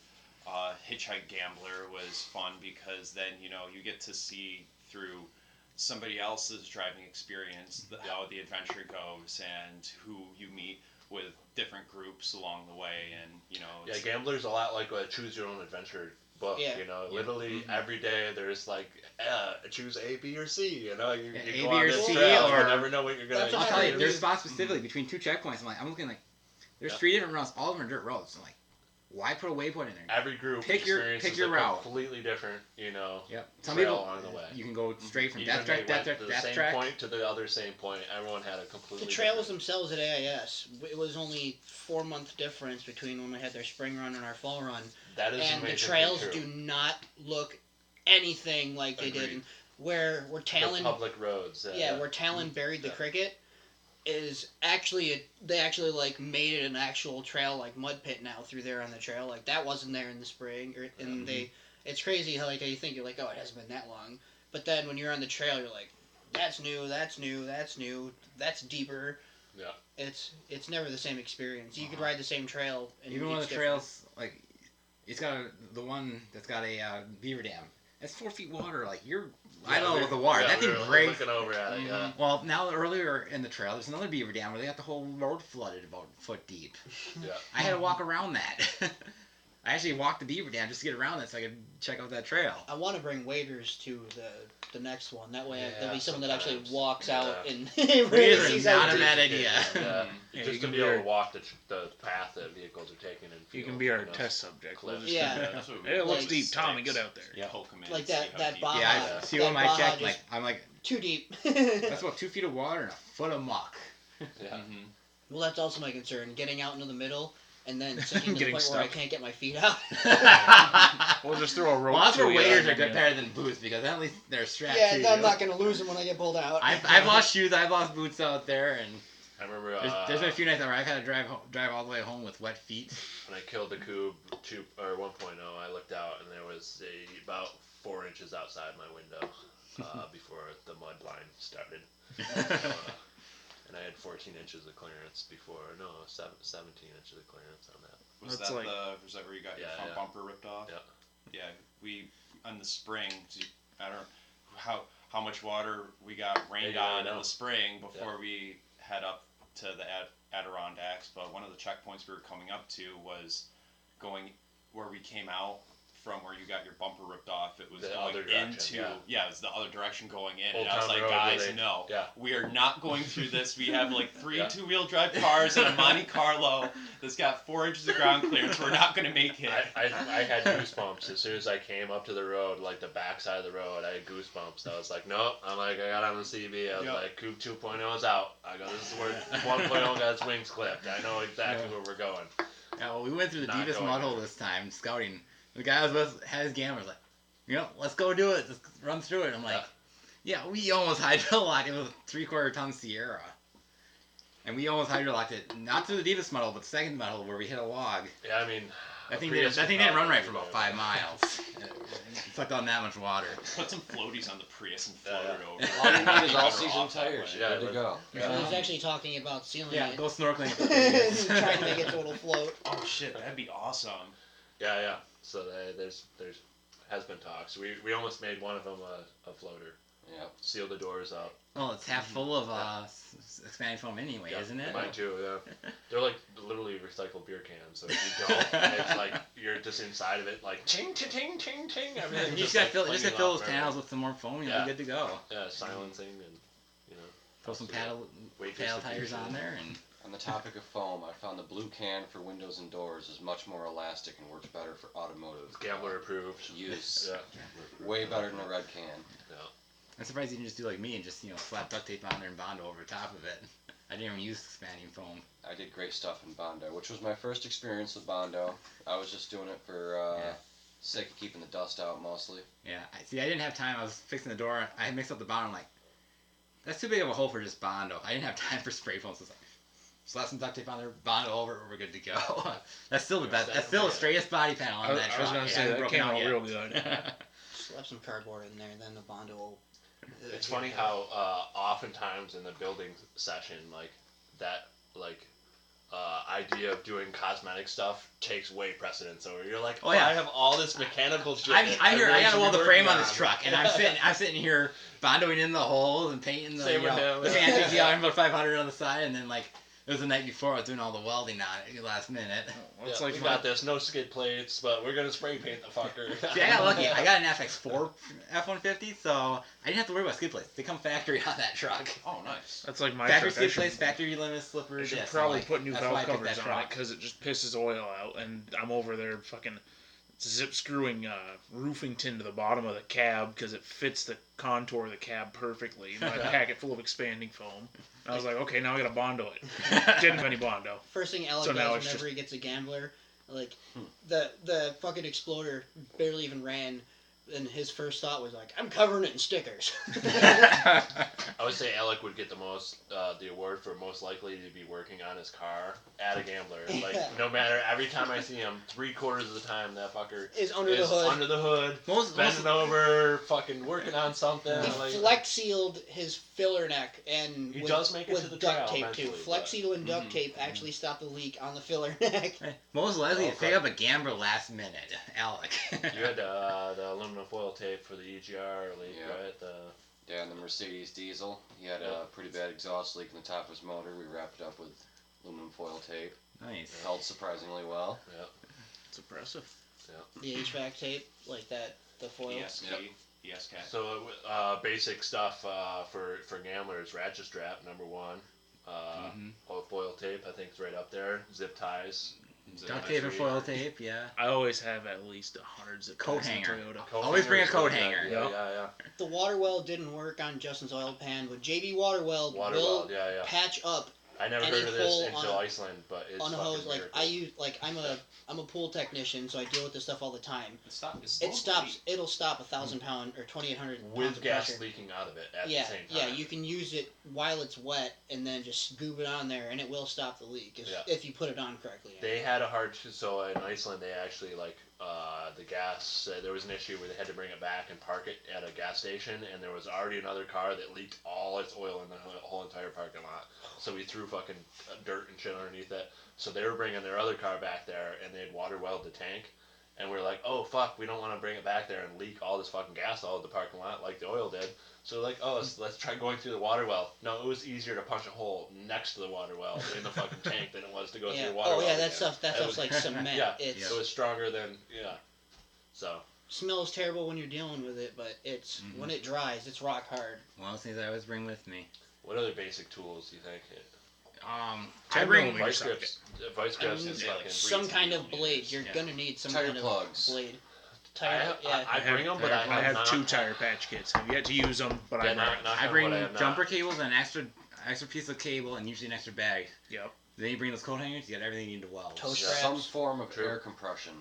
hitchhike gambler was fun because then, you get to see through somebody else's driving experience how the adventure goes and who you meet with different groups along the way, and
yeah, Gambler's a lot like a choose your own adventure book.
Yeah.
Literally
Mhm.
every day there's like, choose A, B, or C. You
Yeah,
go
A, B,
on
or
this
C,
trail,
or-
you never know what you're gonna.
That's what
I'll
I
tell you,
heard.
there's spots specifically between two checkpoints. I'm looking like, there's
Yeah.
3 different routes, all of them are dirt roads. I'm like, why put a waypoint in there?
Every group
Pick your
experiences a
route.
completely different,
Yep. Some
trail
people,
along the way.
you can go straight from
Even
that
they
track,
went
that
to
track,
the
that
same
track.
point to the other same point. Everyone had a completely
The trails
different.
themselves at AIS, it was only 4-month difference between when we had their spring run and our fall run.
That is
And the
amazingly
trails
true.
do not look anything like they did.
Agreed.
And where
The
Talon,
public roads.
yeah, where Talon buried the
Yeah.
cricket, is actually they actually like made it an actual trail, like mud pit now through there on the trail. Like that wasn't there in the spring, and it's crazy how you think you're like, oh, it hasn't been that long, but then when you're on the trail, you're like, that's new, that's new, that's new, that's deeper.
Yeah.
It's never the same experience. You could ride the same trail, and
Even one of
it's
the
different.
trails, like, it's got the one that's got a beaver dam. That's 4 feet water. Like, I don't know with the water.
Yeah,
that
we
thing
were
breaks.
looking over at it. Yeah.
Well, now earlier in the trail, there's another beaver dam where they got the whole road flooded about a foot deep.
Yeah.
I had to walk around that. I actually walked the beaver dam just to get around it so I could check out that trail.
I want to bring waders to the next one. That way,
Yeah,
there'll be someone that actually
sometimes.
walks out
Yeah.
and
Waders
really
are
sees
not
how
a bad idea.
Yeah.
Yeah,
Just
you
to
can
be
be
able
our-
to walk the path that vehicles are taking and
You
feel,
can be our
know,
test subject. We'll
cliffs.
just
Yeah.
That's what we
It looks
Like-
deep. Tommy, get out there.
Yeah.
poke 'em in
Like
and see
that-
how
that
deep-
Baja-
Yeah, I see one of my
Baja
check.
just-
Like, I'm like,
too deep.
that's about 2 feet of water and a foot of muck.
Yeah.
Mhm.
Well, that's also my concern: getting out into the middle and then sinking to the
Getting
point where I
stuck.
can't get my feet out.
We'll just throw a rope.
Well, that's where
through you
waders
and
are good,
then
better than boots because at least they're strapped
Yeah,
to
I'm
you.
not gonna lose them when I get pulled out.
I've lost shoes, I've lost boots out there, and
I remember
there's been a few nights where I've had to drive all the way home with wet feet.
when I killed the Coob 1.0, I looked out and there was about 4 inches outside my window before the mud line started. And I had 14 inches of clearance before. No, 17 inches of clearance on that.
Was
That's
that
like-
was that where you got your
Yeah,
front
yeah.
bumper ripped off?
Yeah.
Yeah, we on the spring. I don't know how much water we got rained
Yeah, I
on in
know.
the spring before we head up to the Adirondacks. But one of the checkpoints we were coming up to was going where we came out from where you got your bumper ripped off. It was
The
going
other direction,
into
yeah.
it was the other direction going in.
Old
And I was
Town
like,
Road, where
guys,
they-
no,
yeah.
we are not going through this. We have like 3
Yeah.
two-wheel drive cars and a Monte Carlo that's got 4 inches of ground clearance. We're not going to make it.
I had goosebumps as soon as I came up to the road, like the backside of the road. I had goosebumps. I was like, nope. I got on the CB. I was
Yep.
like, Coop 2.0 is out. I go, this is where 1.0 got its wings clipped. I know exactly where we're going.
Yeah, well, we went through the
Not
deepest
going
mud hole
there.
this time, scouting. The guy I was with had his gamblers like, let's go do it. Let's run through it. I'm like, yeah, we almost hydrolocked. It was a 3/4 ton Sierra. And we almost hydrolocked it, not through the deepest mud hole, but the second mud hole where we hit a log.
Yeah, I mean,
That thing,
Prius
that thing
would
didn't run
probably
right for
be
about
there.
5 miles. It sucked on that much water.
Put some floaties on the Prius and float
Yeah.
it over.
All you need is
Better
all-season
off that
tires.
way.
You're
Yeah,
good to go.
I was actually talking about sealing
Yeah,
it
go snorkeling.
and trying to make it so it'll float.
Oh shit, that'd be awesome.
yeah. So there's has been talks. We almost made one of them a floater.
Yep.
Seal the doors up.
Well, it's half full of expanding foam anyway,
Yeah,
isn't it?
Mine too. Yeah. They're like literally recycled beer cans. So if you don't, it's like you're just inside of it, like ting ting ting ting ting. Everything.
You just gotta fill those panels with some more foam, and you're good to go.
Yeah, silencing and
Throw some paddle tires on there, and.
On the topic of foam, I found the blue can for windows and doors is much more elastic and works better for automotive
Gambler approved
use.
Yeah.
Way better than a red can.
Yeah.
I'm surprised you didn't just do like me and just slap duct tape on there and Bondo over top of it. I didn't even use expanding foam.
I did great stuff in Bondo, which was my first experience with Bondo. I was just doing it for sake of keeping the dust out mostly.
Yeah, I didn't have time. I was fixing the door. I mixed up the Bondo. I'm like, that's too big of a hole for just Bondo. I didn't have time for spray foam, so it's like, slap some duct tape on there, Bondo over, we're good to go. That's still the best. That's still the straightest body panel on that truck.
I was gonna say that came out real good.
Slap some cardboard in there, then the Bondo will.
It's funny how oftentimes in the building session, like that, idea of doing cosmetic stuff takes way precedence over. You're like, I have all this mechanical shit.
I gotta weld the frame on this
on.
truck, and I'm sitting here bondoing in the holes and painting the
Same with him.
the antique about 500 on the side, and then it was the night before I was doing all the welding on it last minute.
Well, it's
Yeah,
like
we got this, no skid plates, but we're gonna spray paint the fucker.
See, I got lucky. I got an FX4 F-150, so I didn't have to worry about skid plates. They come factory on that truck.
Oh, nice.
That's like my
Factory
truck.
skid plates, factory limit slipper.
I should
disc.
probably
I'm
put new
that's why I
valve
picked
covers
that
on it
truck.
because it just pisses oil out, and I'm over there fucking zip screwing roofing tin to the bottom of the cab because it fits the contour of the cab perfectly. And I pack it full of expanding foam. I was like, okay, now I gotta Bondo it. Didn't have any Bondo.
First thing Alec
So now
does
it's
whenever he gets a gambler, the fucking Exploder barely even ran, and his first thought was like, I'm covering it in stickers.
I would say Alec would get the award for most likely to be working on his car at a gambler. Like, no matter, every time I see him, 3/4 of the time that fucker
Is under the hood.
under the hood,
Most
bending over, fucking working on something.
He
Like,
flex sealed his filler neck and
He
with,
does make it
with
to the
duct
trail
tape too.
eventually,
Flex
but-
seal and duct tape actually stopped the leak on the filler neck.
most likely to
Okay.
pick up a gambler last minute, Alec.
you had the aluminum foil tape for the EGR leak,
Yeah.
right?
Yeah, and the Mercedes diesel, he had a pretty bad exhaust leak in the top of his motor. We wrapped it up with aluminum foil tape.
Nice.
It held surprisingly well.
It's impressive.
The HVAC tape, like that, the foil.
ESC.
Yep.
ESCAT.
So basic stuff for gamblers: ratchet strap, number one. Foil tape, I think, is right up there. Zip ties.
Duct tape and foil tape, yeah.
I always have at least 100 zip
Coat
ties in
hanger.
Toyota.
Coat
Always bring a
hangers,
coat
yeah,
hanger.
Yeah.
The water well didn't work on Justin's oil pan, but JB Water Weld
Water
will
weld, yeah.
patch up
I never
any
heard of this
hole
until
on a-
Iceland, but it's
on a
fucking
hose. Like
miracle.
I use, like I'm a pool technician, so I deal with this stuff all the time.
It stops.
It stops. It'll stop 1,000 pound or 2,800 pounds
with
of
gas
pressure.
leaking out of it at
Yeah,
the same
yeah,
time.
you can use it while it's wet and then just scoop it on there, and it will stop the leak
Yeah.
if you put it on correctly.
They had a hard so in Iceland they actually the gas there was an issue where they had to bring it back and park it at a gas station, and there was already another car that leaked all its oil in the whole entire parking lot. So we threw fucking dirt and shit underneath it. So they were bringing their other car back there, and they had water welded the tank. And we were like, oh fuck, we don't want to bring it back there and leak all this fucking gas all over the parking lot like the oil did. So like, oh, let's try going through the water well. No, it was easier to punch a hole next to the water well in the fucking tank than it was to go
Yeah.
through the water
Oh
well.
yeah,
again.
that stuff's
was-
like cement.
Yeah.
It's
It was stronger than So
smells terrible when you're dealing with it, but it's when it dries, it's rock hard.
One of those things I always bring with me.
what other basic tools do you think?
I
10
bring
millimeter
Vice
socket.
grips. Vice grips is fucking.
Some kind of blade. You're
Yeah.
gonna need some
Tire
kind
plugs.
of blade.
I,
Tire. Yeah.
I bring them, but I
I have
not,
2 tire patch kits. I've yet to use them, but
Yeah,
I bring
not,
them.
not
I bring
what have not.
jumper cables and an extra piece of cable and usually an extra bag.
Yep.
Then you bring those coat hangers, you got everything you need to weld.
Toe
Yeah.
straps.
Some form of
True.
air compression.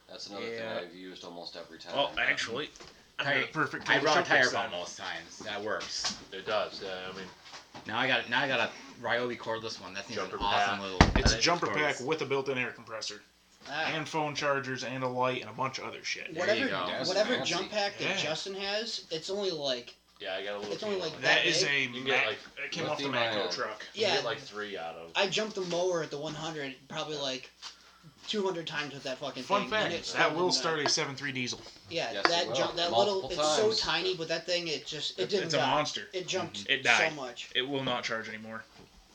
That's another thing
Yeah.
I've used almost every time.
Well, actually, I
Tire-
got a perfect
I
tool
run a
to
tire
fix
pump
that.
most times. That works.
It does. Yeah, I mean,
Now I got a Ryobi cordless one. That thing's an
Jumper
awesome
pack.
little.
It's a
think
jumper
it's
pack
cordless.
with a built-in air compressor,
Ah.
and phone chargers, and a light, and a bunch of other shit.
There
Whatever,
you go.
That's
whatever
fancy.
jump pack that
Yeah.
Justin has, it's only like
yeah, I got a little.
It's only
team
like
on
that
That is
big?
a
You can get,
Mac.
like,
It came off the
lithium-ion.
Macco truck.
You
yeah.
get like 3 out of.
I jumped the mower at the 100 probably like 200 times with that fucking
Fun
thing. and
fact:
it still
that
did
will
not-
start a 7.3 diesel.
Yeah,
Yes, it
that
will.
jump, that
Multiple
little, it's so
times.
tiny, but that thing, it didn't
It's a
die.
monster.
It jumped
It died.
so much.
It will not charge anymore.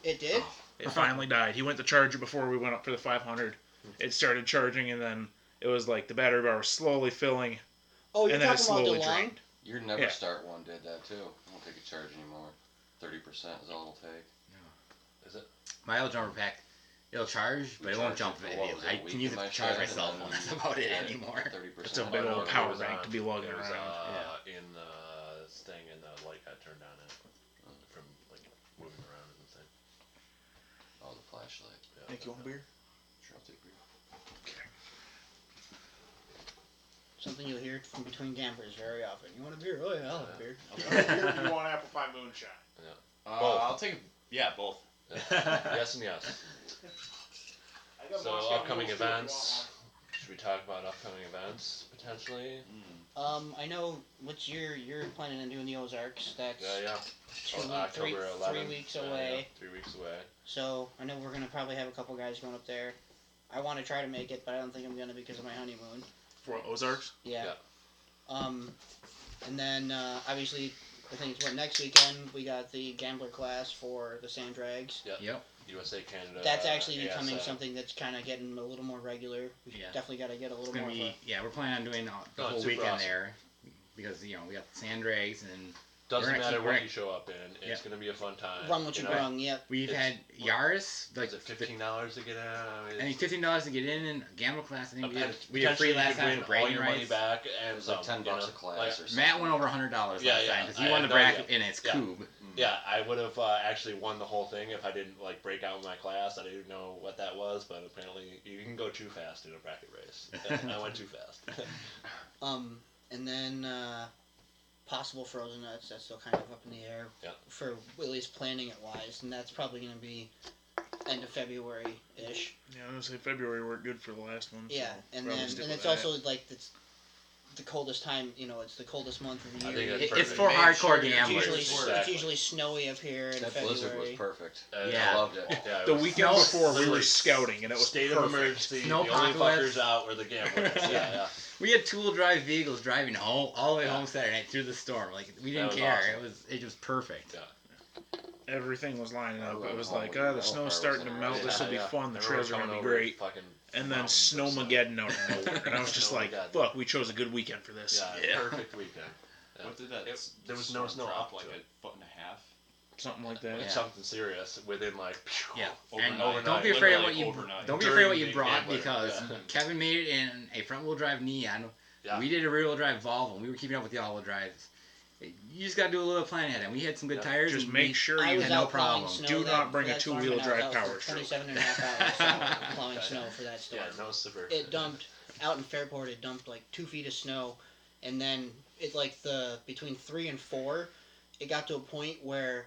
It did?
It finally died. He went to charge it before we went up for the 500. It started charging, and then it was like the battery bar was slowly filling.
Oh, you're
And then it
talking about
slowly
DeLong?
drained.
Your Never
Yeah.
Start one did that too. It won't take a charge anymore. 30% is all it'll take.
Is it?
My old jumper pack, it'll charge, but it won't jump
Charge it for what was it,
immediately.
a
I
week
can use
in
it
my
to charge my
shed,
cell
and
phone.
then
That's about it
yeah,
anymore.
30%
It's a
of
big
it.
old
It
power
was
bank
on-
to be lugging
it was,
around.
in the thing, and the light got turned on it from like moving around and the thing.
Oh, the flashlight.
Yeah.
Nick, you want a beer?
Sure, I'll take a beer.
Something you'll hear from between campers very often. You want a beer? Oh, yeah, I'll have a beer.
You want apple pie moonshine?
Both.
I'll take both.
Yes and yes. So upcoming events. Should we talk about upcoming events potentially?
I know you're planning on doing the Ozarks. That's
Yeah.
October
11th.
3 weeks away.
3 weeks away.
So I know we're gonna probably have a couple guys going up there. I want to try to make it, but I don't think I'm gonna because of my honeymoon.
For Ozarks?
Yeah.
Yeah.
And then obviously I think it's next weekend we got the gambler class for the Sand Drags.
Yep.
USA, Canada.
That's actually becoming
ASA.
something that's kind of getting a little more regular. We
Yeah.
definitely got to get a
It's
little
gonna
more.
be we're planning on doing the
Oh,
whole
super
weekend
awesome.
there because we got the sand drags and
Doesn't
We're gonna
matter
keep-
what
we're-
you show up in. It's
Yeah.
gonna be a fun time.
Run what you
know?
brung. Yep.
we've
It's-
had Yaris like
Is it $15 to get in? I mean,
I think $15 to get in and gambler class. I think we did
potentially
free
you
last
could
time
win
for
all
bragging
your money
rights.
back
It
and
was like
some,
$10
you
a
know,
class
like-
or something.
Matt won over $100
Yeah,
last
yeah.
time because
I
he won
have
the
no
bracket
idea.
in its
Yeah.
cube.
Yeah, I would have actually won the whole thing if I didn't like break out in my class. I didn't know what that was, but apparently you can go too fast in a bracket race. I went too fast.
And then possible frozen nuts. That's still kind of up in the air.
Yeah.
For at least planning it wise, and that's probably going to be end of February ish.
Yeah, I was gonna say February worked good for the last one.
Yeah,
so
and
probably
then
stick
and
with
it's
that.
also like it's the coldest time. It's the coldest month of the
I
year.
think that's
It's
perfect.
for
Make
hardcore
sure you're
gamblers.
It's
Exactly.
usually snowy up here in
That blizzard was
February.
perfect.
Yeah.
I loved it.
Yeah, it
The
was
weekend
Snow-
before we were
literally
scouting, and it was
state
perfect.
of emergency.
Snow
the only
apocalypse.
fuckers out were the gamblers. Yeah.
We had two-wheel drive vehicles driving home all the way
Yeah.
home Saturday night through the storm. Like we
That
didn't
was
care.
awesome.
It was perfect.
Yeah.
Everything was lining
I
up.
love
It was
home
like,
when
the
the
snow's
car
starting to
was
melt.
in
This will be
Yeah.
fun. The
And
trails are
coming
gonna be
over
great.
fucking
And then
mountains of snow.
Snowmageddon out of nowhere, and I was just like,
Snowmageddon.
"Fuck, we chose a good weekend for this."
Yeah, perfect weekend. Yeah.
What did that?
There was no
storm
snow
drop
up
like
to
a
it.
foot and a half.
Something like that.
It's something serious within like.
Yeah.
Overnight.
And
Overnight.
don't be afraid of
Literally
what you
overnight.
don't be afraid of what you
During
brought
Gambler,
because
yeah.
Kevin made it in a front wheel drive Neon.
Yeah.
We did a rear wheel drive Volvo. And we were keeping up with the all wheel drives. You just gotta do a little planning ahead, and we had some good
Yeah.
tires.
Just
and
make
we-
sure
I
you
was
had no
out plowing
problem.
snow
Do
that-
not bring
for
a
that
two-wheel
storm, and I
drive
was out for
power stroke.
27 and a half hours plowing
Okay.
snow for that storm.
Yeah, no suburban.
It dumped out in Fairport. It dumped like 2 feet of snow, and then it like between 3 and 4, it got to a point where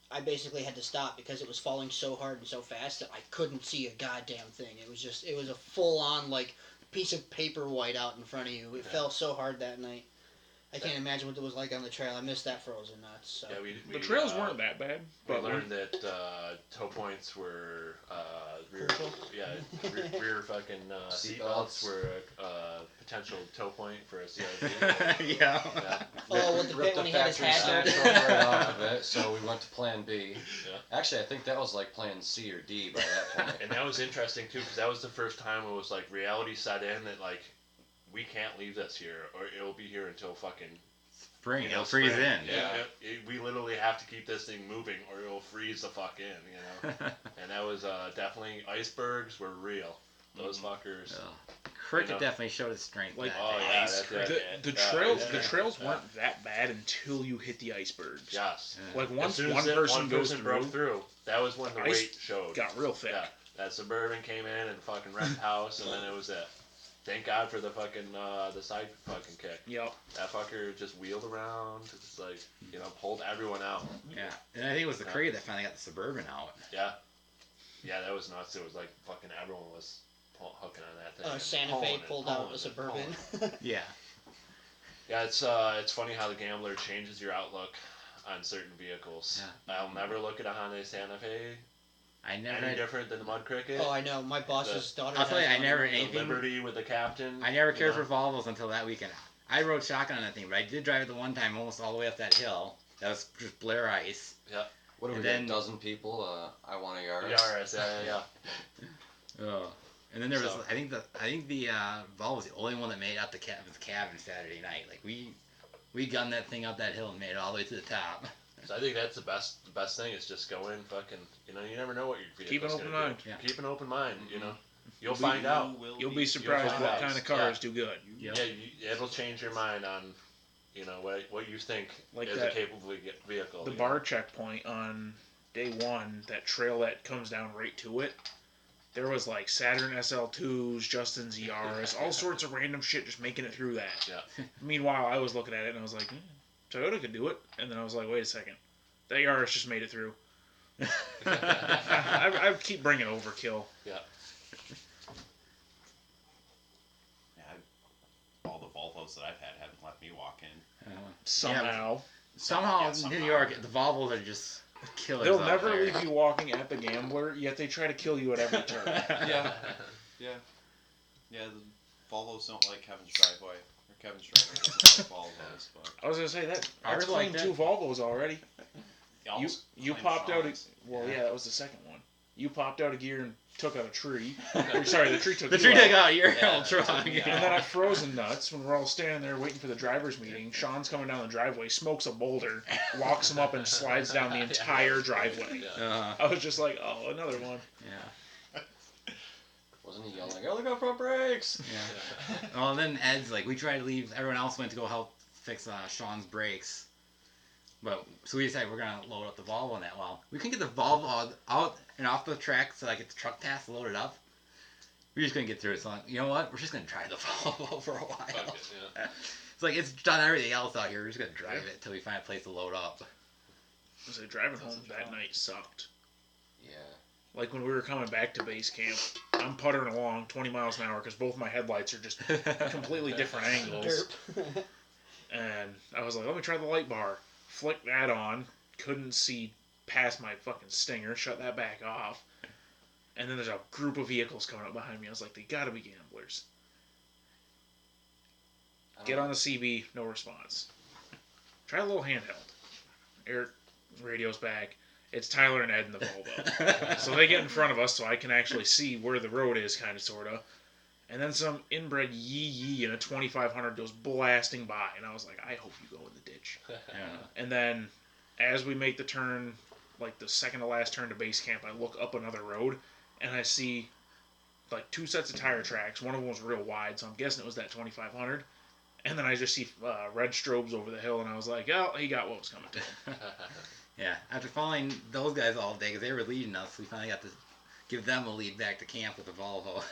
I basically had to stop because it was falling so hard and so fast that I couldn't see a goddamn thing. It was a full on like piece of paper white out in front of you. It
Yeah.
fell so hard that night. I can't imagine what it was like on the trail. I missed that frozen nuts. So.
Yeah, we
The trails weren't that bad,
We
but
learned that tow points were rear,
Crucial.
yeah, rear fucking seat belts were a potential tow point for a CRV.
yeah.
Yeah.
Oh, with the
Ripped
bit when
the
he had his
factory
hat
side
on.
shoulder right off of it, so we went to Plan B.
Yeah.
Actually, I think that was like Plan C or D by that point.
And that was interesting too, because that was the first time it was like reality set in that like we can't leave this here, or it'll be here until fucking
Spring.
you know,
It'll freeze
spring.
in.
Yeah, we literally have to keep this thing moving, or it'll freeze the fuck in, you know. And that was definitely icebergs were real. Those fuckers.
Cricket
You know.
definitely showed its strength.
Like,
that
Oh
day.
yeah,
Ice
that's
cream.
it.
the
Yeah,
trails
yeah,
the trails
yeah.
weren't that bad until you hit the icebergs.
Yes.
Like
Yeah.
once
As soon
one
as that
person
one
goes
person
through,
broke through, that was when the
Ice
weight showed.
got real thick.
Yeah, that suburban came in and fucking wrecked the house, and then it was it. Thank God for the fucking the side fucking kick.
Yep.
That fucker just wheeled around, just like pulled everyone out.
Yeah, and I think it was the
Yeah.
Cricket that finally got the Suburban out.
Yeah, yeah, that was nuts. It was like fucking everyone was hooking on that thing. and
Santa
pulling
Fe
and
pulled
pulling
out a
and
Suburban.
pulling.
Yeah.
Yeah, it's funny how the gambler changes your outlook on certain vehicles.
Yeah.
I'll never look at a Hyundai Santa Fe
I never
Any
had,
different than the Mud Cricket?
Oh, I know. My boss's daughter.
I'll tell
has
you, I
one.
never
The
anything.
Liberty with the captain.
I never cared
you know?
for Volvos until that weekend. I rode shotgun on that thing, but I did drive it the one time almost all the way up that hill. That was just Blair ice.
What do we
And
get?
then-
A dozen people? I want a Yaris.
Yaris, yeah.
Oh. And then there was,
So-
I think the Volvo was the only one that made it up the cabin Saturday night. Like we gunned that thing up that hill and made it all the way to the top.
So I think that's the best thing is just go in, fucking, you know, you never know what your vehicle's
Keep an
gonna
open
do.
mind.
Yeah.
Keep an open mind, you know. You'll find out.
You'll be surprised
find
what
out.
kind of cars do good.
Yep.
Yeah, it'll change your mind on, you know, what you think
Like
is
that-
a capable vehicle.
The
you
bar
know?
checkpoint on day one, that trail that comes down right to it, there was like Saturn SL2s, Justin ZRs, all sorts of random shit just making it through that.
Yeah.
Meanwhile, I was looking at it and I was like, Toyota could do it. And then I was like, wait a second. That Yaris just made it through. I keep bringing overkill.
Yeah, all the Volvos that I've had haven't let me walk in.
Somehow.
Somehow,
Yeah,
in
somehow.
New York, the Volvos are just killers.
They'll
out
never
there.
leave you walking at the Gambler, yet they try to kill you at every turn.
Yeah, yeah. The Volvos don't like Kevin's driveway, or Kevin's driveway doesn't like Volvos, but
I was going to say that.
Ours
I've
like
claimed
that.
2 Volvos already. You
claimed
popped out.
Sean's.
Well, yeah, that was the second one. You popped out a gear and took out a tree. Or, sorry, the tree took
The
you
tree
out.
took out your
Yeah,
old truck.
yeah.
And then at Frozen Nuts, when we're all standing there waiting for the driver's meeting, Sean's coming down the driveway, smokes a boulder, walks him up, and slides down the entire driveway.
Yeah.
I was just like, oh, another one.
Yeah.
Wasn't he yelling, "Oh, look out front brakes"?
Yeah. Well, then Ed's like, we tried to leave. Everyone else went to go help fix Sean's brakes. But so we decided we're gonna load up the Volvo on that. Well, we couldn't get the Volvo out and off the track so I get the truck pass loaded up. We just couldn't get through it. So I'm like, you know what? We're just gonna drive the Volvo for a while.
Fuck it, yeah.
It's like it's done everything else out here. We're just gonna drive it till we find a place to load up.
I was like, driving home that night sucked.
Yeah.
Like when we were coming back to base camp, I'm puttering along 20 miles an hour because both my headlights are just completely different angles.
Derp.
And I was like, let me try the light bar. Flick that on. Couldn't see past my fucking stinger. Shut that back off. And then there's a group of vehicles coming up behind me. I was like, they gotta be gamblers.
I don't
Get
know.
on the CB, no response. Try a little handheld. Air radio's back. It's Tyler and Ed in the Volvo. So they get in front of us so I can actually see where the road is, kind of, sort of. And then some inbred yee in a 2500 goes blasting by. And I was like, I hope you go in the ditch.
Yeah.
And then as we make the turn, like the second to last turn to base camp, I look up another road and I see like 2 sets of tire tracks. One of them was real wide, so I'm guessing it was that 2500. And then I just see red strobes over the hill, and I was like, oh, he got what was coming to him.
Yeah. After following those guys all day because they were leading us, we finally got to give them a lead back to camp with the Volvo.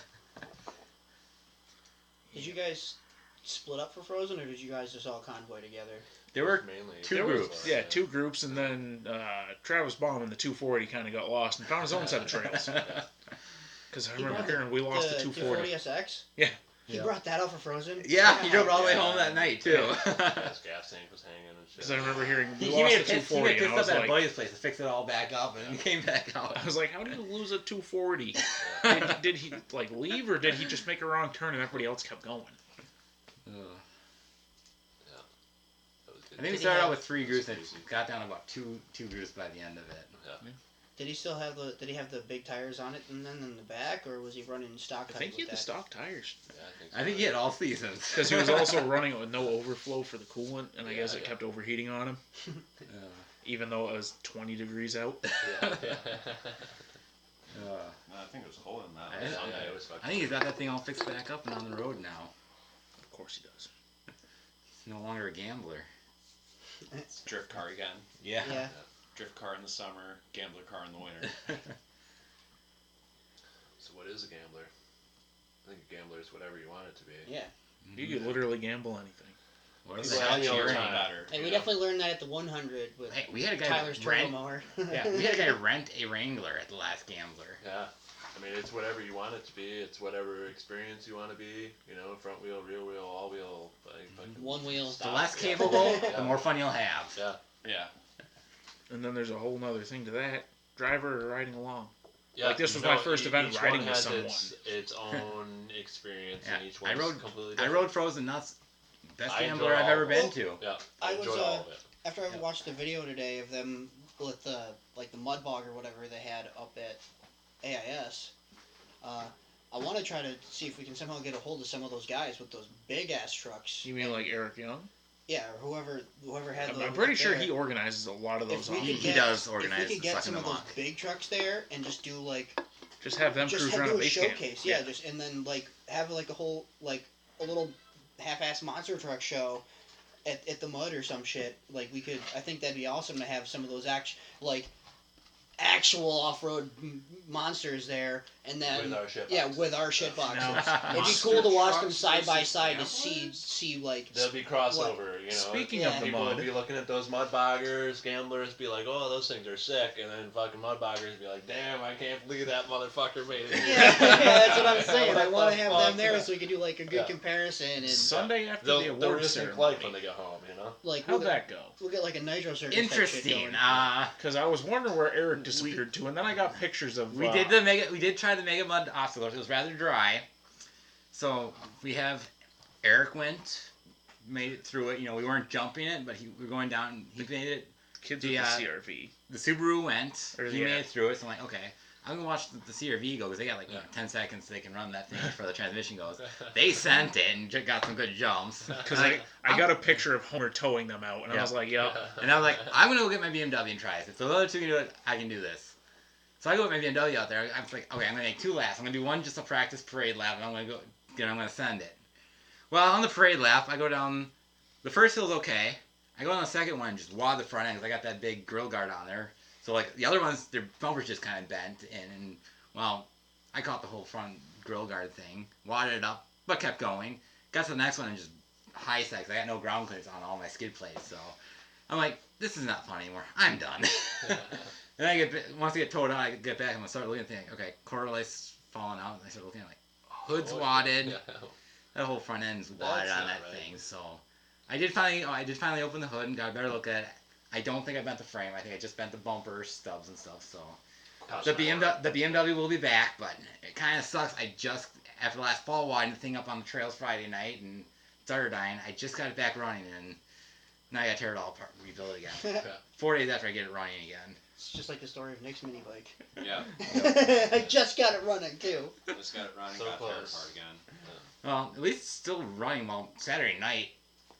Did you guys split up for Frozen, or did you guys just all convoy together?
There were
Mainly.
two
There was-
groups.
Yeah, 2 groups, and then Travis Baum in the 240 kind of got lost and found his own set of trails. Because I
He
remember
brought
hearing we lost the 240.
240 SX?
Yeah.
He
Yeah.
brought that out for Frozen?
Yeah, he drove it all the way
Yeah.
home that night too.
His gas tank was hanging and shit.
Because I remember hearing we
He
lost
made
the
a pit, he
240,
made
and I
pit
was
stop at a
like,
buddy's place to fix it all back up, and then he came back out.
I was like, how did you lose a 240? did he like leave, or did he just make a wrong turn and everybody else kept going?
Ugh.
That was good.
I think we
Did he
started out
have-
with 3 groups and it got down to about two groups by the end of it.
Did he still have the? Did he have the big tires on it and then in the back, or was he running stock
I
tires
think he
with
had the
that?
stock tires.
Yeah, I think,
I think he had all seasons.
Because he was also running it with no overflow for the coolant, and I guess it
Yeah.
kept overheating on him, even though it was 20 degrees out.
Yeah.
I think it was cold in that.
I didn't-
Sunday.
it was fucking.
I think he's got that thing all fixed back up and on the road now.
Of course he does.
He's no longer a gambler.
It's drift car again.
Yeah.
Yeah.
Drift car in the summer, gambler car in the winter.
So what is a gambler? I think a gambler is whatever you want it to be.
Yeah.
You could literally gamble anything.
What
He's
the
like,
hell
"I'm
you
the
hearing?
only
better.
Hey,
you
we
know?
definitely learned that at the 100 with
Hey, we had a guy
Tyler's turbo
rent.
mower.
Yeah, we had a guy rent a Wrangler at the last Gambler.
Yeah. I mean, it's whatever you want it to be. It's whatever experience you want to be. You know, front wheel, rear wheel, all wheel. Like, fucking
One wheel.
The less
Yeah.
capable,
Yeah.
the more fun you'll have.
Yeah.
Yeah.
And then there's a whole nother thing to that. Driver or riding along.
Yeah,
Like, this was my first event
each
riding
one
with
has
someone.
Its own experience,
Yeah,
and each
I
one's
rode-
completely
I
different.
rode Frozen Nuts. Best
I
gambler
enjoyed
I've
all
ever
of
been
it.
to.
Yeah,
I
enjoyed
was,
all of it.
After I
Yeah.
watched the video today of them with the like the mud bog or whatever they had up at AIS, I want to try to see if we can somehow get a hold of some of those guys with those big ass trucks.
You mean like Eric Young?
Yeah, or whoever had those.
I'm pretty
up
sure
there.
he organizes a lot of
If
those.
we
On.
could
He
get-
does
If
organize
we could get
sucking
some of
them
those
off.
big trucks there and just do like
Just have them
just
cruise
have,
around
do
a
a
base
showcase,
camp.
yeah, just and then like have like a whole like a little half-ass monster truck show at the mud or some shit. Like we could, I think that'd be awesome to have some of those actual off-road monsters there, and then
With our shit
yeah,
boxes.
with our shit boxes.
Now,
It'd be
monster
cool to watch them
trucks
side by
versus
side to
gamblers?
see like
There'll be crossover, you know.
Speaking
Yeah.
of the
People
mud,
will be looking at those mud boggers, gamblers be like, oh, those things are sick, and then fucking mud boggers be like, damn, I can't believe that motherfucker made it.
yeah, that's what I'm saying. I
What
want
the
to have
fuck?
them there so we could do like a good
Yeah.
comparison and
Sunday after
They'll,
the
they'll
awards
just think
ceremony.
like when they get home, you know.
like
How'd that go?
we'll get like a nitro circus type shit
Interesting.
going.
Because I was wondering where Eric disappeared to, and then I got pictures of.
We did try the Mega Mud obstacle course. It was rather dry. So we have Eric made it through it. You know, we weren't jumping it, but we were going down. He made it.
kids
the,
with the CRV.
The Subaru went.
Or
He
the-
made it through it. So I'm like, okay, I'm gonna watch the CRV go because they got like 10 seconds so they can run that thing before the transmission goes. They sent it and got some good jumps.
Because
Like,
I got a picture of Homer towing them out, and I
Yeah.
was like, yep.
And I was like, I'm gonna go get my BMW and try it. If the other two can do it, I can do this. So I go with my BMW out there. I'm like, okay, I'm gonna make 2 laps. I'm gonna do one just a practice parade lap, and I'm gonna send it. Well, on the parade lap, I go down. The first hill's okay. I go on the second one and just wad the front end because I got that big grill guard on there. So like the other ones, their bumpers just kind of bent, and well, I caught the whole front grill guard thing, wadded it up, but kept going. Got to the next one and just high sex. I got no ground clearance on all my skid plates, so I'm like, this is not fun anymore. I'm done. And once I get towed out, I get back and I'm gonna start looking at things. Okay, quarter life's falling out. And I start looking like hood's wadded.
Yeah.
That whole front end's wadded
That's
on
not
that
right.
thing. So I did finally open the hood and got a better look at it. I don't think I bent the frame. I think I just bent the bumper stubs and stuff. So the BMW will be back, but it kind of sucks. I just after last fall wadding the thing up on the trails Friday night and started dying. I just got it back running and now I got to tear it all apart, and rebuild it again. 4 days after I get it running again.
It's just like the story of Nick's mini bike.
Yeah,
I just got it running too.
just got it running,
So
got tear
close.
apart again.
Well, at least it's still running. Well, Saturday night,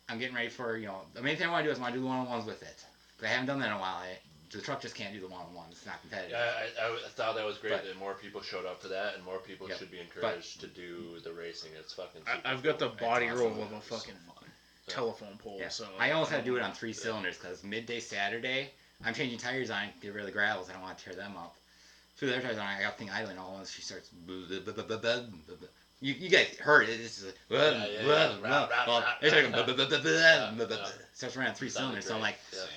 I'm getting ready for, the main thing I want to do is I want to do the one-on-ones with it. 'Cause I haven't done that in a while. The truck just can't do the one-on-ones. It's not competitive.
Yeah, I thought that was great
But-
that more people showed up for that, and more people
Yep.
should be encouraged to do the racing. It's fucking. Super
I've got the
cool.
body
It's
roll
awesome.
of a fucking
Yeah.
telephone pole.
Yeah.
So
I almost had to do it on 3 cylinders because midday Saturday, I'm changing tires on, get rid of the gravels. I don't want to tear them up. So the other tires on, I got the thing idling all at once. She starts. You guys heard it. It's just starts running on 3 cylinders. So I'm like,
Yeah.
Same.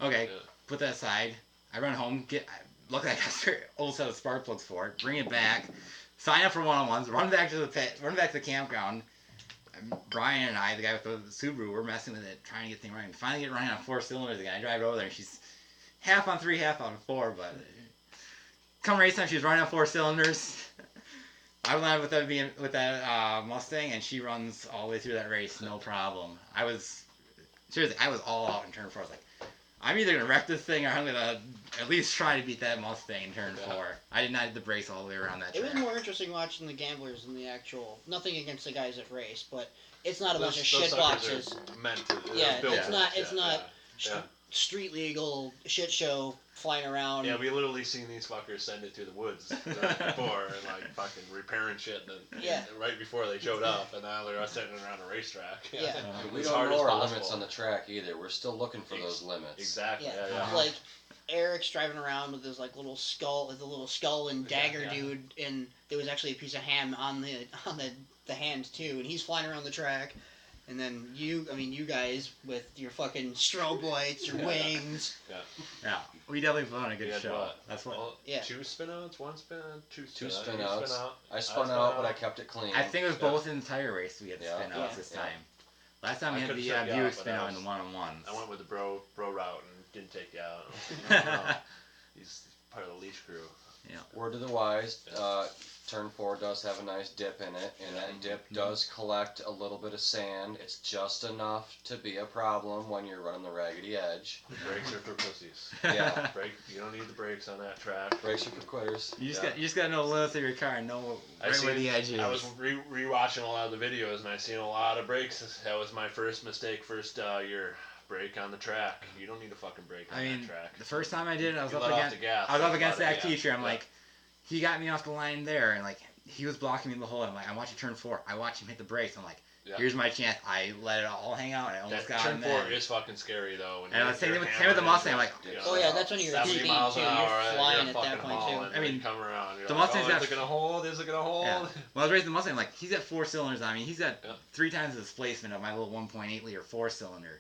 okay,
Yeah.
put that aside. I run home, luckily I got a spare old set of spark plugs for it, bring it back, sign up for one-on-ones, run back to the pit, run back to the campground. Brian and I, the guy with the Subaru, we're messing with it, trying to get the thing running. Finally get running on 4 cylinders again. I drive over there and she's half on 3, half on 4, but come race time, she was running on 4 cylinders. I went with that Mustang, and she runs all the way through that race, no problem. I was all out in turn 4. I was like, I'm either gonna wreck this thing or I'm gonna at least try to beat that Mustang in turn 4. I did not hit the brakes all the way around that
It was
track.
more interesting watching the gamblers than the actual. Nothing against the guys that race, but it's not a
Those-
bunch of
those
shit
suckers
boxes.
are meant to.
Yeah,
built
it's
for
not-
this,
it's
yeah,
not
yeah.
St- street legal shit show flying around.
Yeah, we literally seen these fuckers send it through the woods the night before and like fucking repairing shit
Yeah.
right before they showed up, and now they're sitting around a racetrack.
Yeah.
We
As
don't
hard
know
as
our
possible.
limits on the track either. We're still looking for those limits.
Exactly.
Yeah.
Yeah. Yeah.
Like Eric's driving around with his like little skull, and dagger
Yeah.
dude, and there was actually a piece of ham on the hand too, and he's flying around the track. And then you guys with your fucking strobe lights, your
Yeah.
wings.
Yeah, we definitely put on a
We
good
had
show.
what?
That's what.
Well,
Yeah.
2 spin outs, 1 spin out, 2
Two
spin
spin
outs.
outs. I
spun
spun out, but I
out.
kept it clean.
I think it was
Yeah.
both in the tire race we had
Yeah.
spin outs
Yeah.
this
Yeah.
time. Last time we
I
had
could've
the
took you
Buick
out, but
spin
I
out in
was-
the one-on-ones.
I went with the bro route and didn't take you out. He's part of the leash crew.
Word to the wise, turn 4 does have a nice dip in it, and that dip does collect a little bit of sand. It's just enough to be a problem when you're running the raggedy edge.
Brakes are for pussies.
Yeah.
You don't need the brakes on that track.
Brakes are for quitters.
You just gotta know the limits of your car and know where the edge is.
I was rewatching a lot of the videos and I seen a lot of brakes. That was my first mistake, first year. Brake on the track. You don't need a fucking brake on that track.
The first time I did it, I was
You
up
let off
against
the gas,
I was up
you
against
let
that
it,
teacher. I'm
yeah.
like, he got me off the line there, and like he was blocking me the whole. I'm like, I watch you turn 4. I watch him hit the brakes. I'm like, here's my chance. I let it all hang out. And I almost got him.
Turn 4 is fucking scary though. When
and same with the Mustang. I'm like,
Oh yeah, that's when you're
70
speeding
miles
too.
an hour,
You're flying
you're
at that
fucking
point
hauling,
too.
I mean,
you come around. You're
the
like,
Mustang's
is it gonna hold? Is it gonna hold?
Yeah. When I was racing the Mustang, like he's got 4 cylinders. I mean, he's got
Yeah.
3 times the displacement of my little 1.8 liter 4-cylinder.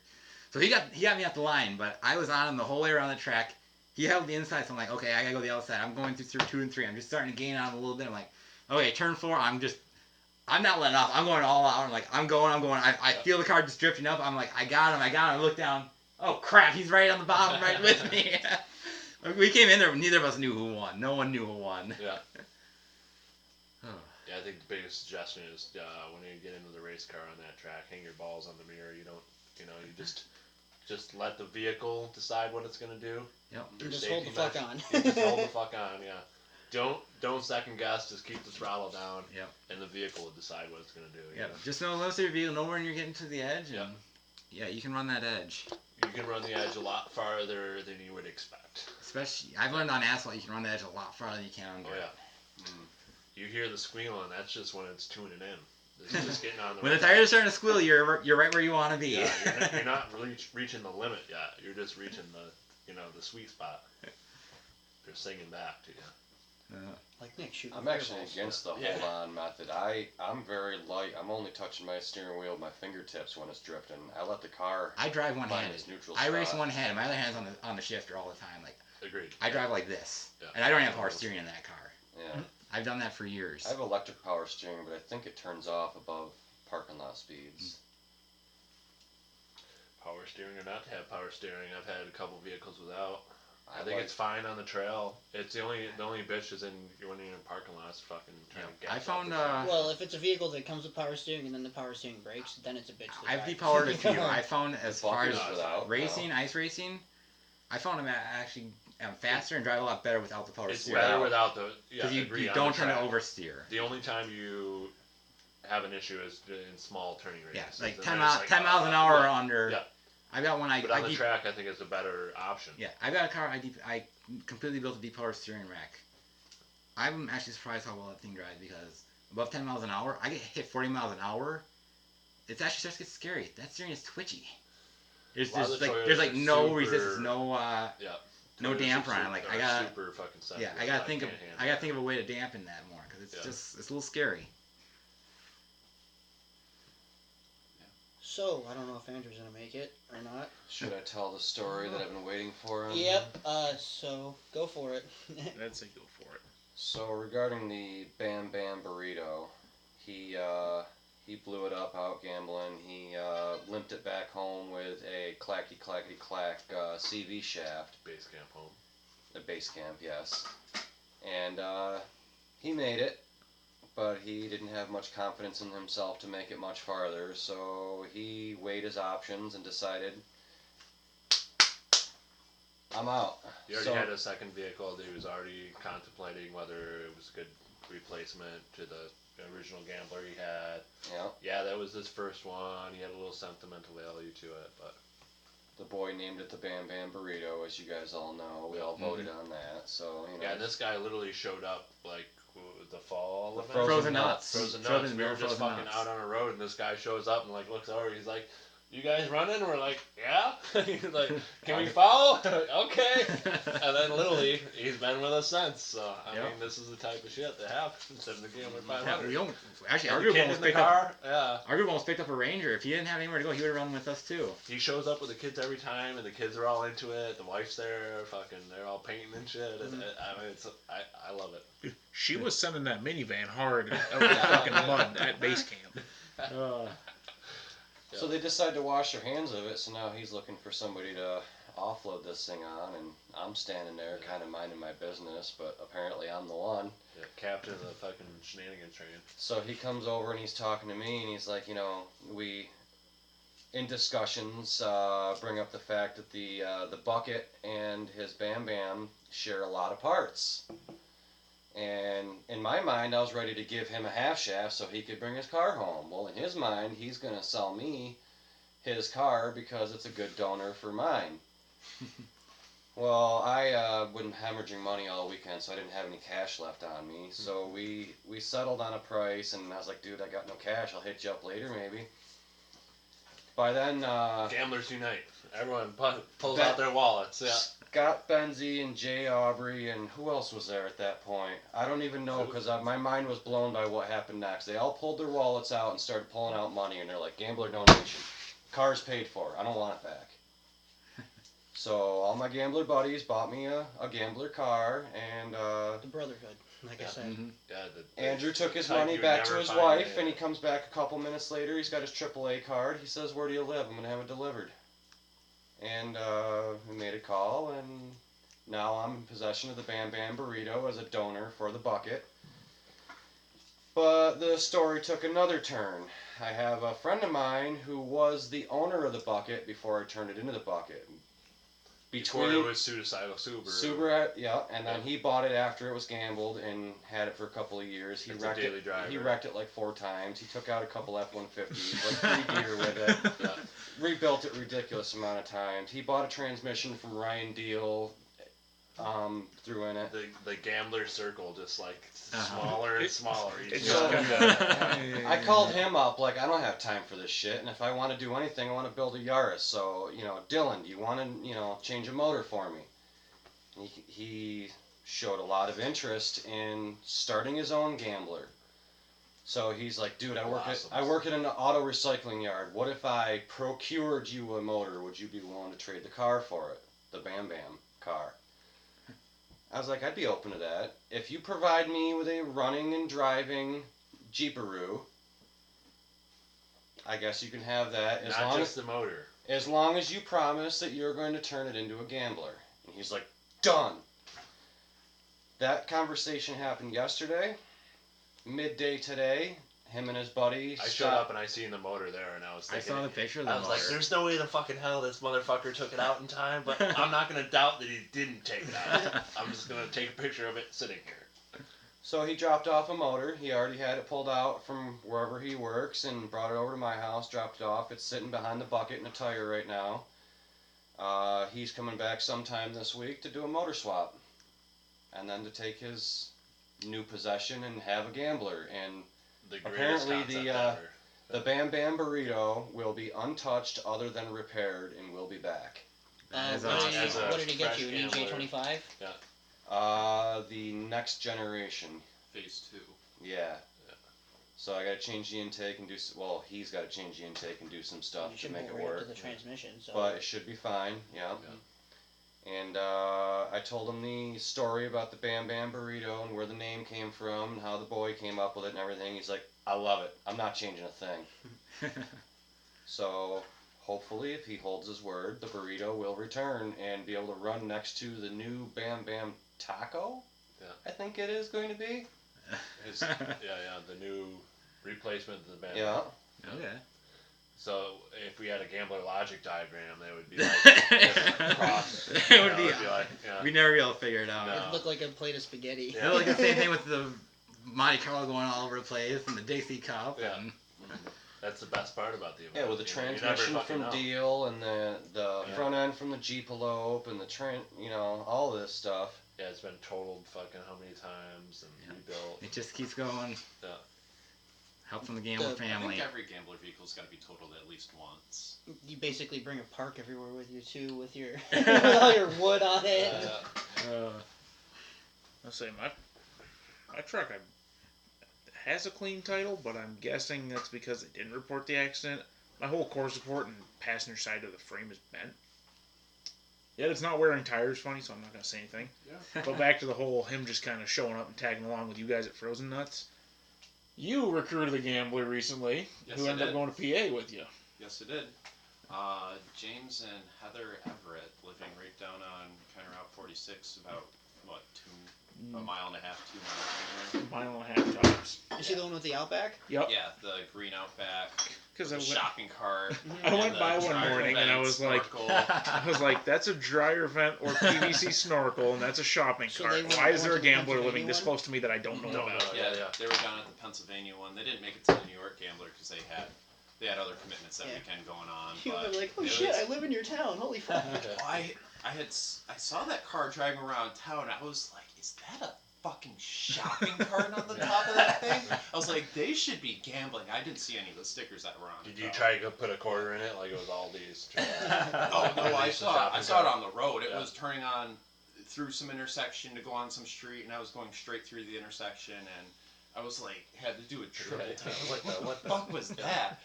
So he got me off the line, but I was on him the whole way around the track. He held the inside, so I'm like, okay, I gotta go the outside. I'm going through 2 and 3. I'm just starting to gain on him a little bit. I'm like, okay, turn 4. I'm not letting off. I'm going all out. I'm like, I'm going. I feel the car just drifting up. I'm like, I got him. I look down. Oh crap, he's right on the bottom, right with me. We came in there. Neither of us knew who won. No one knew who won.
Yeah.
Oh.
Yeah, I think the biggest suggestion is when you get into the race car on that track, hang your balls on the mirror. You don't, you just let the vehicle decide what it's gonna do.
Yep.
Your
Just hold the
safety
fuck
measure-
on.
You just hold the fuck on. Yeah. Don't second guess. Just keep the throttle down.
Yep.
And the vehicle will decide what it's gonna do. you
Yep.
know?
Just know the limits of your vehicle. Know when you're getting to the edge.
Yep.
And yeah, you can run that edge.
You can run the edge a lot farther than you would expect.
Especially, I've learned on asphalt you can run the edge a lot farther than you can on
Oh
dirt.
yeah. You hear the squealing. That's just when it's tuning in. It's just getting on the.
When the
right
tires are starting to squeal, you're right where you want to be.
Yeah, you're not really reaching the limit yet. You're just reaching the sweet spot. They're singing back to you.
Like Nick shooting
I'm actually
fireballs.
against the
Yeah.
hold on method. I'm very light. I'm only touching my steering wheel with my fingertips when it's drifting. I let the car
I drive
find
one-handed.
its neutral
I race
spot.
one-handed. My other hand's on the shifter all the time. Like
Agreed.
I drive like this,
Yeah.
and I don't have power steering in that car.
Yeah.
I've done that for years.
I have electric power steering, but I think it turns off above parking lot speeds.
Power steering or not to have power steering, I've had a couple vehicles without. I
I
think
like-
it's fine on the trail. It's the only bitch is when you're in parking lots, fucking trying to gas
I
off
found,
the track.
Well, if it's a vehicle that comes with power steering and then the power steering breaks, then it's a bitch. to
I've
drive.
depowered a few. I found as far
Bumpers
as
without,
racing, ice racing, I found them actually faster and drive a lot better without the power
It's
steering.
better without the. Yeah,
Because you
agree, on
don't
the
tend to
track.
oversteer.
The only time you have an issue is in small turning
Yeah,
radiuses.
like
And
10,
then it's
mile, 10 miles an hour or under.
Yeah.
I got one.
But on the track, I think it's a better option.
Yeah, I got a car. I completely built a depowered steering rack. I'm actually surprised how well that thing drives because above 10 miles an hour, I get hit 40 miles an hour. It actually starts to get scary. That steering is twitchy. There's
A lot of the
there's
Toyotas are
no
super-
resistance, no
Yeah.
no
Toyotas
damper
are
on it. Like
super-
I
are
got
super fucking sensitive.
yeah, I gotta think of
can't handle
a way to dampen that more because it's
Yeah.
just it's a little scary.
So I don't know if Andrew's gonna make it or not.
Should I tell the story that I've been waiting for?
Yep. So go for it.
I'd say go for it.
So regarding the Bam Bam burrito, he blew it up out gambling. He limped it back home with a clacky clack CV shaft,
it. Base camp home.
a base camp, yes. And he made it, but he didn't have much confidence in himself to make it much farther. So he weighed his options and decided, I'm out.
He already
So-
had a second vehicle that he was already contemplating whether it was a good replacement to the original gambler he had.
Yeah.
Yeah, that was his first one. He had a little sentimental value to it, but
The boy named it the Bam Bam Burrito, as you guys all know. We all voted on that, so you know.
yeah, and this guy literally showed up like with the fall
The
event.
Frozen nuts.
Frozen
Frozen
nuts. We were
nuts,
just
frozen
fucking
nuts.
out on a road, and this guy shows up and like looks over. He's like, "You guys running?" We're like, "Yeah." He's like, "Can we follow?" Okay. And then literally, he's been with us since. So I
Yep.
mean, this is the type of shit that happens in the Gambler
Yeah,
500.
we actually, our
The
group
kid
almost
in the
picked up.
car. Yeah.
Our group almost picked up a Ranger. If he didn't have anywhere to go, he would have run with us too.
He shows up with the kids every time, and the kids are all into it. The wife's there, fucking, they're all painting and shit. And I mean, I love it.
She was sending that minivan hard out the fucking mud at base camp.
So they decide to wash their hands of it, so now he's looking for somebody to offload this thing on, and I'm standing there kind of minding my business, but apparently I'm the one.
Yeah, captain of the fucking shenanigans train.
So he comes over and he's talking to me, and he's like, we, in discussions, bring up the fact that the bucket and his Bam Bam share a lot of parts. And in my mind, I was ready to give him a half shaft so he could bring his car home. Well, in his mind, he's going to sell me his car because it's a good donor for mine. Well, I been hemorrhaging money all weekend, so I didn't have any cash left on me. So we settled on a price, and I was like, dude, I got no cash. I'll hit you up later, maybe. By then,
Gamblers unite. Everyone pulls out their wallets. Yeah.
Scott Benzie and Jay Aubrey, and who else was there at that point? I don't even know, because my mind was blown by what happened next. They all pulled their wallets out and started pulling out money, and they're like, gambler donation. Car's paid for. I don't want it back. So all my gambler buddies bought me a gambler car, and
The brotherhood, like I said.
Mm-hmm.
Yeah,
Andrew took his
type
money
you
back
never
to his
find
wife,
it.
and he comes back a couple minutes later. He's got his AAA card. He says, where do you live? I'm going to have it delivered. And we made a call, and now I'm in possession of the Bam Bam Burrito as a donor for the bucket. But the story took another turn. I have a friend of mine who was the owner of the bucket before I turned it into the bucket.
Before it was Suicidal
Subaru, yeah, and then he bought it after it was gambled and had it for a couple of years. He
It's a
wrecked
daily
it.
driver.
He wrecked it like 4 times. He took out a couple F-150s, like 3 deer with it.
Yeah.
Rebuilt it ridiculous amount of times. He bought a transmission from Ryan Deal, threw in it.
The gambler circle just like
Uh-huh.
smaller and smaller. each
It's
just
time.
kinda-
I called him up, like, I don't have time for this shit, and if I want to do anything, I want to build a Yaris. So, Dylan, do you want to, change a motor for me? And he showed a lot of interest in starting his own gambler. So he's like, dude, I work at an auto recycling yard. What if I procured you a motor? Would you be willing to trade the car for it? The Bam Bam car. I was like, I'd be open to that. If you provide me with a running and driving Jeeparoo, I guess you can have that
Not just the motor.
as long as you promise that you're going to turn it into a gambler. And he's like, done. That conversation happened yesterday, midday today. Him and his buddy.
I showed up and I seen the motor there, and I was
I
thinking.
saw the picture of the
I was
motor.
like, there's no way the fucking hell this motherfucker took it out in time, but I'm not going to doubt that he didn't take it out. I'm just going to take a picture of it sitting here.
So he dropped off a motor. He already had it pulled out from wherever he works and brought it over to my house, dropped it off. It's sitting behind the bucket in a tire right now. He's coming back sometime this week to do a motor swap. And then to take his new possession and have a gambler. And
The greatest
apparently
concept
the
ever.
the Bam Bam Burrito will be untouched other than repaired and will be back.
That is
What
awesome.
As a
did he get
fresh
you? An
gambler.
EJ25?
The next generation.
Phase 2.
Yeah. So I got to change the intake and he's got to change the intake and do some stuff
You
to
should
make
go
it
right up
work.
to the transmission. So.
But it should be fine, yeah. And I told him the story about the Bam Bam Burrito and where the name came from and how the boy came up with it and everything. He's like, I love it. I'm not changing a thing. So hopefully, if he holds his word, the burrito will return and be able to run next to the new Bam Bam Taco.
Yeah.
I think it is going to be.
The new replacement of the band.
Yeah.
Okay.
So if we had a gambler logic diagram, that would be like cross.
It would be.
like, yeah.
We never be able to figure it out.
No.
It looked like a plate of spaghetti.
It was like the same thing with the Monte Carlo going all over the place and the Dixie Cup.
Yeah.
And
That's the best part about the event.
Yeah, with the
you know, you never
transmission
fucking
from
know.
Deal and the
Yeah.
front end from the Jeepelope and the all this stuff.
Yeah, it's been totaled fucking how many times and
Yeah.
rebuilt.
it just keeps going.
Yeah.
Help from the Gamble
The-
I
family.
think every gambler vehicle's got to be totaled at least once.
You basically bring a park everywhere with you too, with your with all your wood on it.
I'll say my truck has a clean title, but I'm guessing that's because they didn't report the accident. My whole core support and passenger side of the frame is bent. Yet it's not wearing tires funny, so I'm not gonna say anything.
Yeah.
But back to the whole him just kind of showing up and tagging along with you guys at Frozen Nuts. You recruited a gambler recently
Yes,
who
I
ended up
did.
going to PA with you.
Yes, it did. James and Heather Everett, living 26, about what, a mile and a half, 2 miles.
Mile and a half tops.
Is he the one with the Outback?
Yep.
Yeah, the green Outback,
Because
the
I went,
shopping cart.
I went
and the
by one
dryer
morning and I
vent,
was like,
snorkel.
that's a dryer vent or PVC snorkel, and that's a shopping
So
cart.
they went-
Why is there a
went to the
gambler living
Pennsylvania
this
one?
close to me that I don't know
Don't
about?
know.
Yeah,
Yeah.
they were down at the Pennsylvania one. They didn't make it to the New York Gambler because they had other commitments that
Yeah.
weekend going on.
You
but
were like, oh
it
shit,
was-
I live in your town. Holy fuck.
I saw that car driving around town. I was like, is that a fucking shopping cart on the top of that thing? I was like, they should be gambling. I didn't see any of the stickers that were on it.
Did you
though.
try to go put a quarter in it like it was Aldi's?
Oh no, I
It's a
saw
shopping
it
cart.
on the road. It
Yeah.
was turning on through some intersection to go on some street, and I was going straight through the intersection, and I was like, had to do a triple
Yeah,
take.
what the-
fuck was that?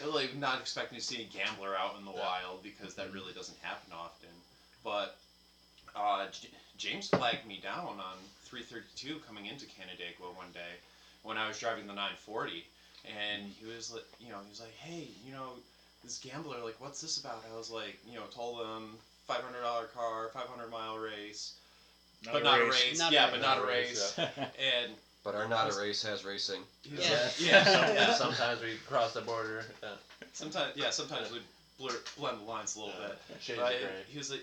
Like, not expecting to see a gambler out in the wild because that really doesn't happen often. But James flagged me down on 332 coming into Canandaigua one day when I was driving the 940, and he was like, he was like, hey, this gambler, like, what's this about? I was like, told him $500 car, 500-mile race, but not a race.
Not
Yeah,
a
but
race.
not a race. And
But our not a race has racing.
he was
Yeah.
like, yeah, yeah.
Sometimes we cross the border.
Sometimes we blend the lines a little bit.
Shades
But
of gray.
he was like,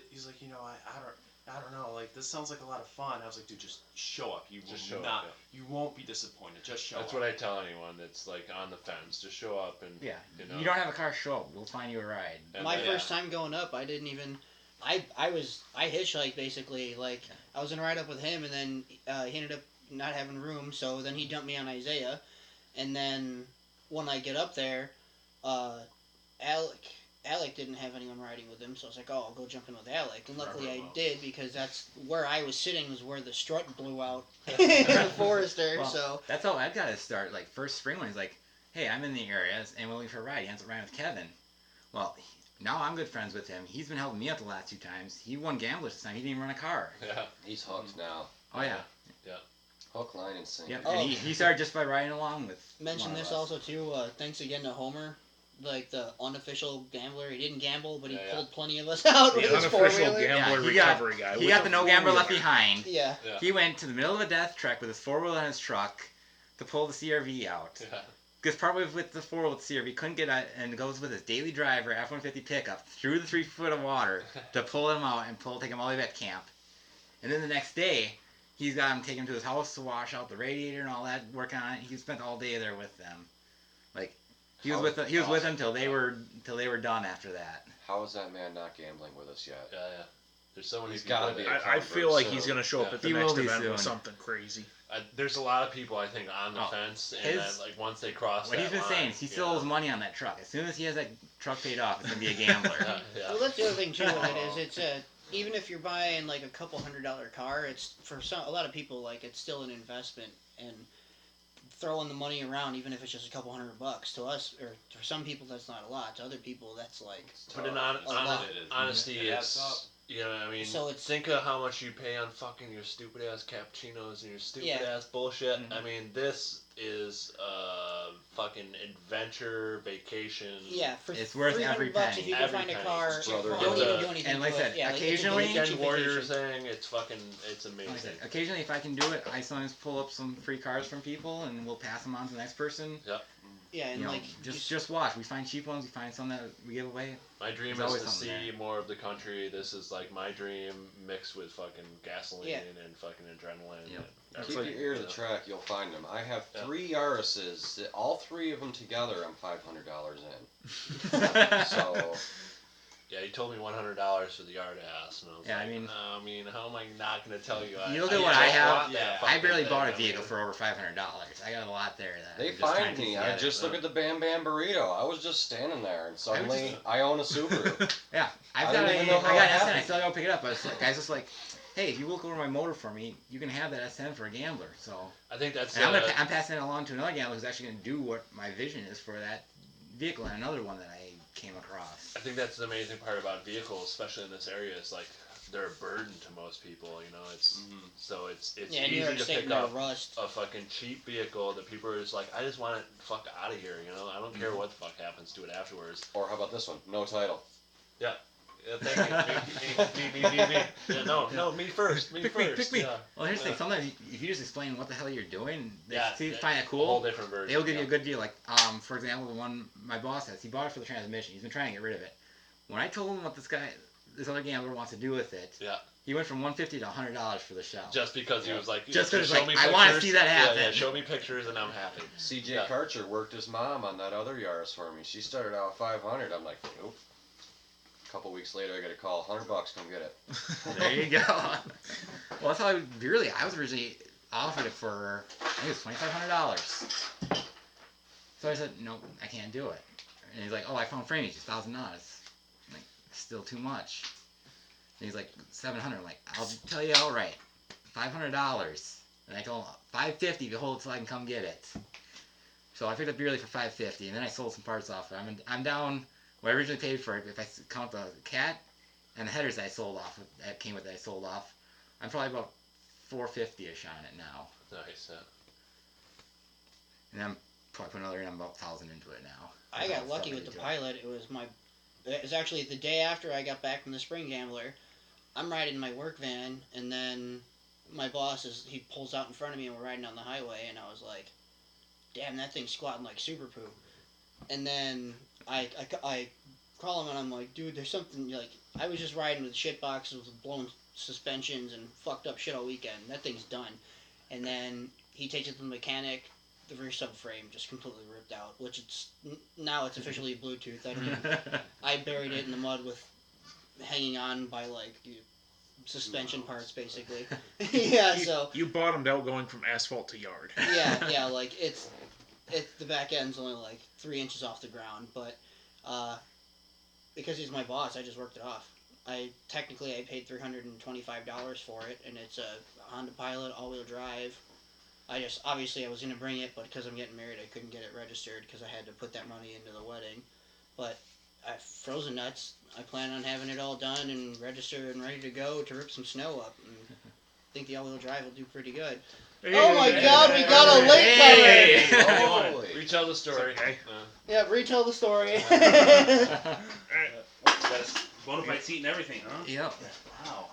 I don't know, like, this sounds like a lot of fun. I was like, dude, just show up. You
Just
will
show
not,
up,
you won't be disappointed. Just show
That's
up.
what I tell anyone that's like on the fence. Just show up and
Yeah.
You know.
You don't have a car, show up. We'll find you a ride.
and
My
then-
first time going up, I didn't even. I hitchhiked basically. Like I was gonna ride up with him, and then he ended up not having room, so then he dumped me on Isaiah, and then when I get up there, Alec didn't have anyone riding with him, so I was like, oh, I'll go jump in with Alec, and luckily I did because that's where I was sitting was where the strut blew out in the Forester.
Well,
So
that's how I've got to start. Like, first spring when he's like, hey, I'm in the area and we're looking for a ride. He ends up riding with Kevin. Well, now I'm good friends with him. He's been helping me out the last 2 times. He won Gamblers this time. He didn't even run a car.
Yeah.
He's hooked now.
Oh, yeah.
Hook, line, and sinker.
Yep.
Oh.
And he started just by riding along with
mention
one of
this
us.
also too. Thanks again to Homer. Like the unofficial gambler, he didn't gamble, but he
Yeah, yeah.
pulled plenty of us out with
The
his
unofficial
four-wheeler.
gambler
Yeah, he got-
recovery guy.
He
with
got the no gambler left behind.
Yeah.
Yeah.
He went to the middle of a death trek with his 4-wheeler in his truck to pull the CRV out.
Yeah.
Because probably with the 4-wheel CRV couldn't get out, and goes with his daily driver F-150 pickup through the 3 foot of water to pull him out and take him all the way back to camp. And then the next day, he's got him take him to his house to wash out the radiator and all that, working on it. He spent all day there with them. Like he was with them till they were done after that.
How is that man not gambling with us yet?
Yeah. There's so many
He's
people
gotta
that-
be.
I feel like he's
soon.
gonna show up
Yeah.
at the
He
next
will be
event with
soon.
something crazy.
There's a lot of people I think on the
Oh,
fence, and
his-
then like once they cross
What
that
he's been
line,
saying is he still owes money on that truck. As soon as he has that truck paid off, it's gonna be a gambler.
Yeah, yeah.
Well, that's the other thing too. With it is it's even if you're buying like a couple $100 car, it's for a lot of people like it's still an investment and throwing the money around, even if it's just a couple $100 to us or for some people that's not a lot. To other people that's like
But in
lot.
honesty,
It adds
it's I mean,
So it's-
think of how much you pay on fucking your stupid ass cappuccinos and your stupid
Yeah.
ass bullshit.
Mhm.
I mean, this is a fucking adventure vacation.
yeah for
It's worth
$300
every
if
penny.
you can
Every
find a
penny.
car.
Brother,
You don't
it's
need to
a-
do anything.
and like
to
I
it.
said,
Yeah, like, it's a
occasionally-
cheap
Weekend Warrior
vacation.
thing, it's fucking, it's
Like I
amazing.
said, occasionally, if I can do it, I sometimes pull up some free cars from people, and we'll pass them on to the next person.
Yeah, and
You know,
like
just watch. We find cheap ones. We find some that we give away.
My dream
There's
is
always
to
something
see
there.
more of the country. This is like my dream mixed with fucking gasoline
Yeah.
and fucking adrenaline.
Yep.
And
Keep
everything,
your ear to
you
the
know.
track, you'll find them. I have
Yeah.
3 Yaris's. All 3 of them together, I'm $500 in. So
Yeah, he told me $100 for the yard ass, and I was
Yeah, I
like,
mean-
how am I not gonna tell you?
You look at what I
don't
have,
want that
yeah.
I
fucking
barely
thing.
bought a
I
vehicle
mean,
for over $500. I got a lot there. That
they
I'm just trying
find
to
me.
piece
I
together.
just look at the Bam Bam Burrito. I was just standing there, and suddenly
just-
I own a Subaru.
Yeah,
I
I've
don't
got
even
I
know how
got
it
an SN. I
happened.
still gotta go pick it up. But it's like, guys, just like, hey, if you look over my motor for me, you can have that SN for a gambler. So,
I think that's
and I'm passing it along to another gambler who's actually gonna do what my vision is for that vehicle and another one that I came across.
I think that's the amazing part about vehicles, especially in this area. Is like they're a burden to most people. You know, it's so it's
yeah, New
easy
York
to
State
pick
and their
up
rust.
a fucking cheap vehicle that people are just like, I just want it fuck out of here. You know, I don't care what the fuck happens to it afterwards.
Or how about this one? No title.
Yeah, Thank you. Me. Yeah, no, me first. Me
Pick
first.
me.
Yeah.
Well, here's the thing. Sometimes if you just explain what the hell you're doing, they
Yeah,
find it
A whole
cool.
different version.
They'll give you a good deal. Like, for example, the one my boss has, he bought it for the transmission. He's been trying to get rid of it. When I told him what this other gambler wants to do with it,
Yeah.
he went from $150 to $100 for the shell.
Just because he was like,
Just 'cause,
show
like,
me
I wanna
pictures.
see that happen.
Yeah, show me pictures and I'm happy.
CJ
Yeah.
Karcher worked his mom on that other Yaris for me. She started out 500. I'm like, nope. A couple weeks later, I get a call, $100, come get it.
There you go. Well, that's how I was originally offered it for, I think it was $2,500. So I said, no, I can't do it. And he's like, oh, I found framing, it's $1,000. I'm like, still too much. And he's like, $700. I'm like, I'll tell you outright, $500. And I told him, $550 if you hold it till I can come get it. So I picked up Beerly for $550, and then I sold some parts off. I'm down what I originally paid for it. If I count the cat and the headers that I sold off, that came with that I sold off, I'm probably about $450-ish on it now.
Nice.
And I'm probably putting another about 1,000 into it now.
I got lucky with the pilot. It was actually the day after I got back from the Spring Gambler. I'm riding my work van, and then my boss he pulls out in front of me, and we're riding on the highway, and I was like, damn, that thing's squatting like super poop. And then I call him, and I'm like, dude, there's something, like, I was just riding with shit boxes with blown suspensions and fucked up shit all weekend. That thing's done. And then he takes it to the mechanic. The rear subframe just completely ripped out, which now it's officially Bluetooth. I buried it in the mud with hanging on by like suspension parts, basically. Yeah, so
You bottomed out going from asphalt to yard.
yeah, like it's the back end's only like 3 inches off the ground, but because he's my boss, I just worked it off. I paid $325 for it, and it's a Honda Pilot all-wheel drive. I was going to bring it, but because I'm getting married, I couldn't get it registered because I had to put that money into the wedding. But Frozen Nuts, I plan on having it all done and registered and ready to go to rip some snow up. And I think the all-wheel drive will do pretty good. Oh my God, we got a link
Hey!
cover!
Holy.
Retell the story.
It's okay.
Yeah, retell the story.
Bona fide seat and everything, huh?
Yep.
Wow.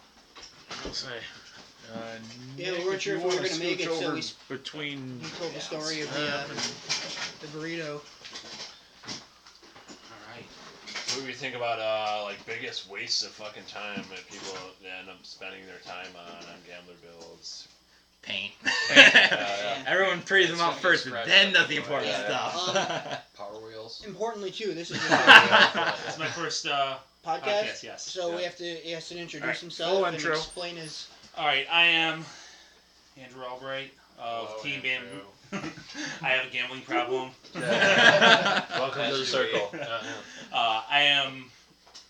I'll say.
Yeah, we
Nick,
weren't sure if we
you
were
wanna
gonna make
switch
it, so
over
we
between.
He told the story of the burrito.
Alright.
What do you think about like biggest wastes of fucking time that people end up spending their time on gambler builds?
Paint.
Yeah.
Everyone prays them
It's
out
gonna
first,
get
but
scratched
then
up
does the
before,
important
yeah.
stuff.
Power wheels.
Importantly, too, this is
It's my first
podcast.
podcast, yes.
So
Yeah.
he has to introduce
Alright,
himself
full
and
intro.
explain his.
Alright, I am Andrew Albright of
Hello,
Team
Andrew.
Bamboo. I have a gambling problem.
Welcome to the
As
circle.
you
Yeah.
I am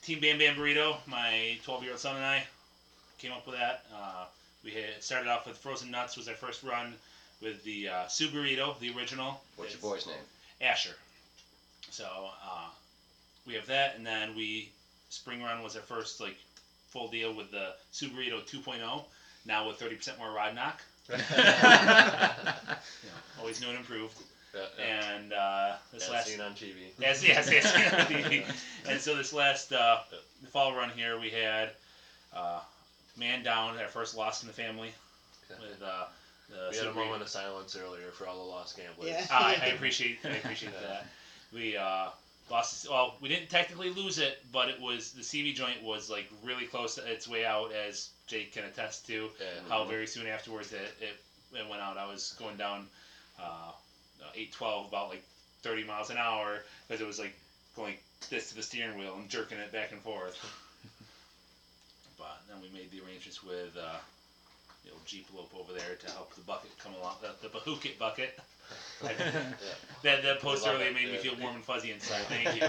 Team Bam Bam Burrito. My 12-year-old son and I came up with that. We had started off with Frozen Nuts was our first run with the Suburrito, the original.
What's your
It's
boy's name?
Asher. So we have that, and then Spring Run was our first like full deal with the Suburrito 2.0. Now with 30% more rod knock. Always new and improved. And this
As
last
seen on TV.
Yes, seen on TV. And so this last the fall run here, we had Man Down, our first loss in the family. With
We had a moment of silence earlier for all the lost gamblers.
Yeah.
I appreciate that. We lost. Well, we didn't technically lose it, but it was the CV joint was like really close to its way out, as Jake can attest to.
Yeah.
How very soon afterwards it went out. I was going down 812 about like 30 miles an hour because it was like going this to the steering wheel and jerking it back and forth. But then we made the arrangements with the old Jeep Lope over there to help the bucket come along, the Bahukit bucket. That post
We love
earlier
it,
made me
yeah.
feel warm and fuzzy inside. Thank you.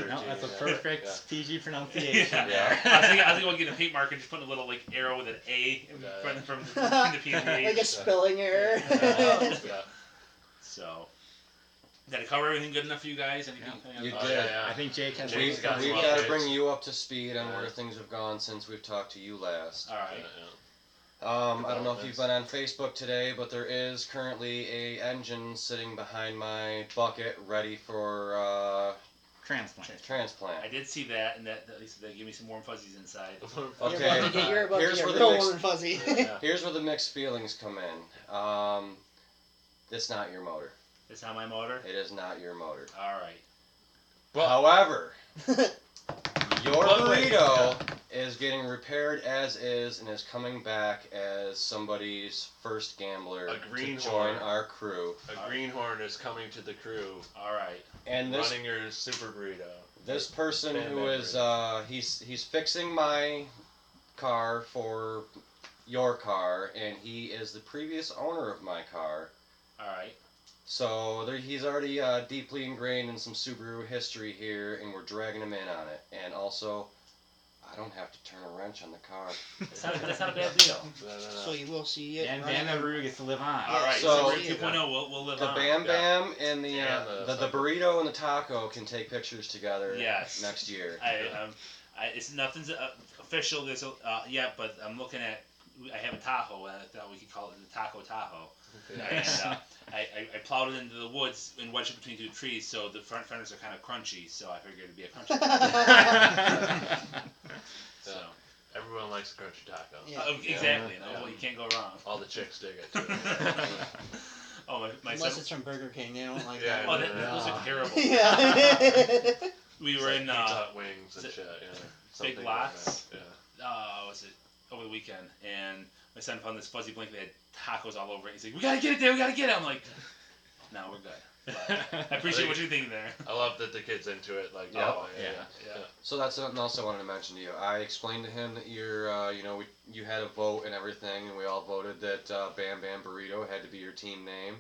No, that's a
Yeah.
perfect
Yeah.
PG pronunciation.
Yeah.
there.
I was thinking about getting a paint marker and just putting a little like arrow with an A in front from the PNG.
Like a spelling error.
Yeah.
So, did I cover everything good enough for you guys? Anything?
You
Oh,
did.
yeah.
I think Jake has.
Jake's got
We've
some
got to
updates.
bring you up to speed on where
Yeah.
things have gone since we've talked to you last.
All right.
I don't know if you've been on Facebook today, but there is currently a engine sitting behind my bucket ready for
Transplant.
Transplant.
I did see that, and that at least that gave me some warm fuzzies inside.
Okay.
You're about
Here's
to
where
get
the
real
mixed-
warm and fuzzy.
Yeah.
Here's where the mixed feelings come in. It's not your motor.
It's not my motor.
It is not your motor.
All right.
Well-
However, your
But wait,
burrito is getting repaired as is and is coming back as somebody's first gambler
A
to
greenhorn.
join our crew.
A greenhorn is coming to the crew,
All right.
And this
running your super burrito.
this person
Bam
who
Bam
is he's fixing my car for your car, and he is the previous owner of my car.
All right.
So he's already deeply ingrained in some Subaru history here, and we're dragging him in on it. And also, I don't have to turn a wrench on the car.
That's not a bad deal.
No.
So you will see it.
And
running.
Bam Baru gets to live on.
All right.
So-
So, 2.0, we'll live
The
on.
Bam Bam and the
And
the burrito and the taco can take pictures together
Yes.
next year.
It's nothing's official this yet, but I'm looking at. I have a Tahoe. I thought we could call it the Taco Tahoe.
Nice.
And, I plowed it into the woods and wedged it between two trees, so the front fenders are kind of crunchy. So I figured it'd be a crunchy. So
Everyone likes a crunchy taco.
Yeah.
exactly.
Yeah.
No, you can't go wrong.
All the chicks dig it too.
Oh my
Unless
son.
it's from Burger King, they don't like
Yeah,
that.
Oh,
one.
those are terrible.
Yeah.
We
It's
were
like
in
Pizza Hut wings and
is it
shit. Yeah.
Big
Something
Lots?
Like that.
was it over the weekend, and my son found this fuzzy blanket that had tacos all over it. He's like, "We gotta get it there. We gotta get it." I'm like, "No, we're good." But I appreciate what you're thinking there.
I love that the kid's into it. Like,
Yeah.
oh, yeah.
Yeah.
So that's something else I wanted to mention to you. I explained to him that you had a vote and everything, and we all voted that Bam Bam Burrito had to be your team name.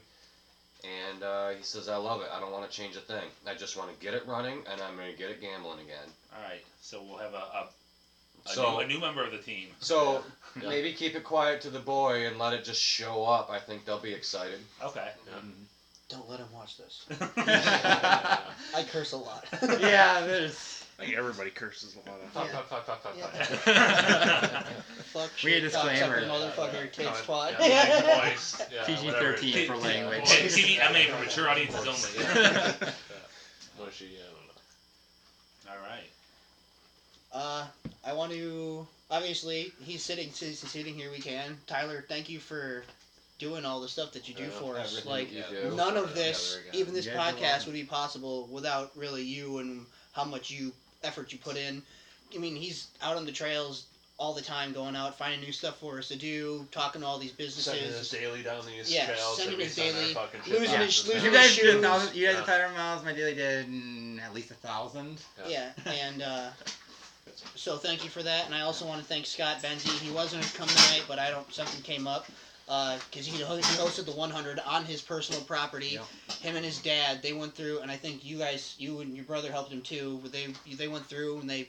And he says, I love it. I don't want to change a thing. I just want to get it running, and I'm going to get it gambling again.
All right, so we'll have
So
a new member of the team.
So
Yeah.
maybe keep it quiet to the boy and let it just show up. I think they'll be excited.
Okay.
Don't let him watch this.
Yeah.
I curse a lot.
Yeah, there's.
I think everybody curses a lot of
Fuck,
Yeah.
fuck, fuck, fuck, fuck,
Yeah.
fuck.
Fuck
Weird
shit,
disclaimer.
cocksucker, motherfucker, tits,
No,
twat.
yeah, big voice. Yeah, whatever.
PG-13 for language.
TVMA for mature audiences only.
Yeah. Mushy, I don't know.
All right.
I want to. Obviously, he's sitting here. We can. Tyler, thank you for doing all the stuff that you do
Yeah,
for us.
everything
Like,
you do.
none
Put
of
it
this,
together again.
even this
You guys are
podcast,
welcome.
would be possible without really you and how much effort you put in. I mean, he's out on the trails all the time, going out, finding new stuff for us to do, talking to all these
Sending us
businesses.
daily down these
Yeah,
trails.
sending
that we
us
send our
daily,
fucking shit
losing
boxes
his-
in.
losing
You
his
guys did
shoes.
1,000. You guys
Yeah.
did 500 miles. My daily did at least 1,000.
Yeah, and so thank you for that. And I also want to thank Scott Benzie. He wasn't going to come tonight, but something came up because he hosted the 100 on his personal property.
Yep.
Him and his dad, they went through, and I think you and your brother helped him too. But they went through and they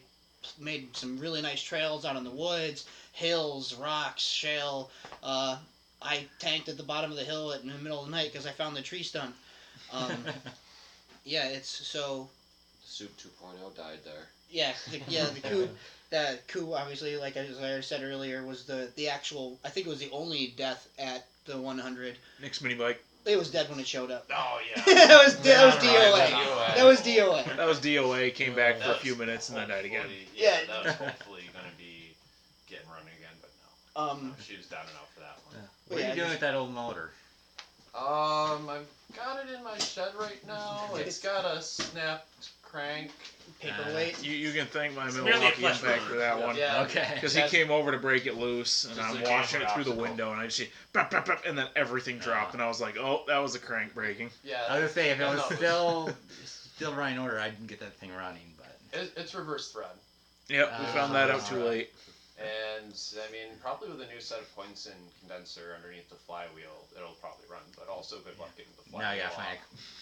made some really nice trails out in the woods, hills, rocks, shale. I tanked at the bottom of the hill in the middle of the night because I found the tree stump. Yeah, it's so.
Soup 2.0 died there.
Yeah, the coup obviously, like as I said earlier, was the actual. I think it was the only death at the 100.
Nick's mini bike.
It was dead when it showed up.
Oh, yeah.
that was DOA.
DOA.
That was DOA.
That was DOA. Came back for a
That's
few minutes and then died again.
hopefully-
Yeah.
that was hopefully going to be getting running again, but no. She was down enough for that one.
What are you doing with that old motor?
I've got it in my shed right now. It's got a snapped crank.
Paperweight.
You can thank my
It's merely a
Milwaukee
flesh
Impact
wound.
for that one.
Yeah.
Okay.
Because he came over to break it loose, and
Just
I'm
a
watching it
camper
through the
obstacle.
window, and I just see, bop, bop, bop, and then everything dropped, and I was like, oh, that was the crank breaking.
Yeah.
I was gonna say if it
Yeah,
was
no,
still running order, I'd get that thing running, but
It's reverse thread.
Yep, we found that out too late.
And, I mean, probably with a new set of points and condenser underneath the flywheel, it'll probably run. But also, good luck getting the flywheel
now you gotta
off.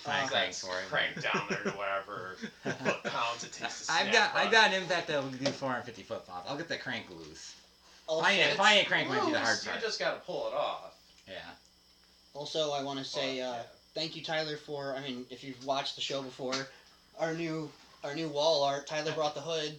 find a crank
That's
for it.
cranked down there to whatever foot-pounds it takes to snap
I've
on.
got an Impact that will do 450 foot pounds. I'll get that crank loose.
Also,
Finding a crank might be the hard
Loose,
part.
You just gotta pull it off.
Yeah.
also, I want to say
But, yeah.
thank you, Tyler, for. I mean, if you've watched the show before, our new wall art. Tyler brought the hood.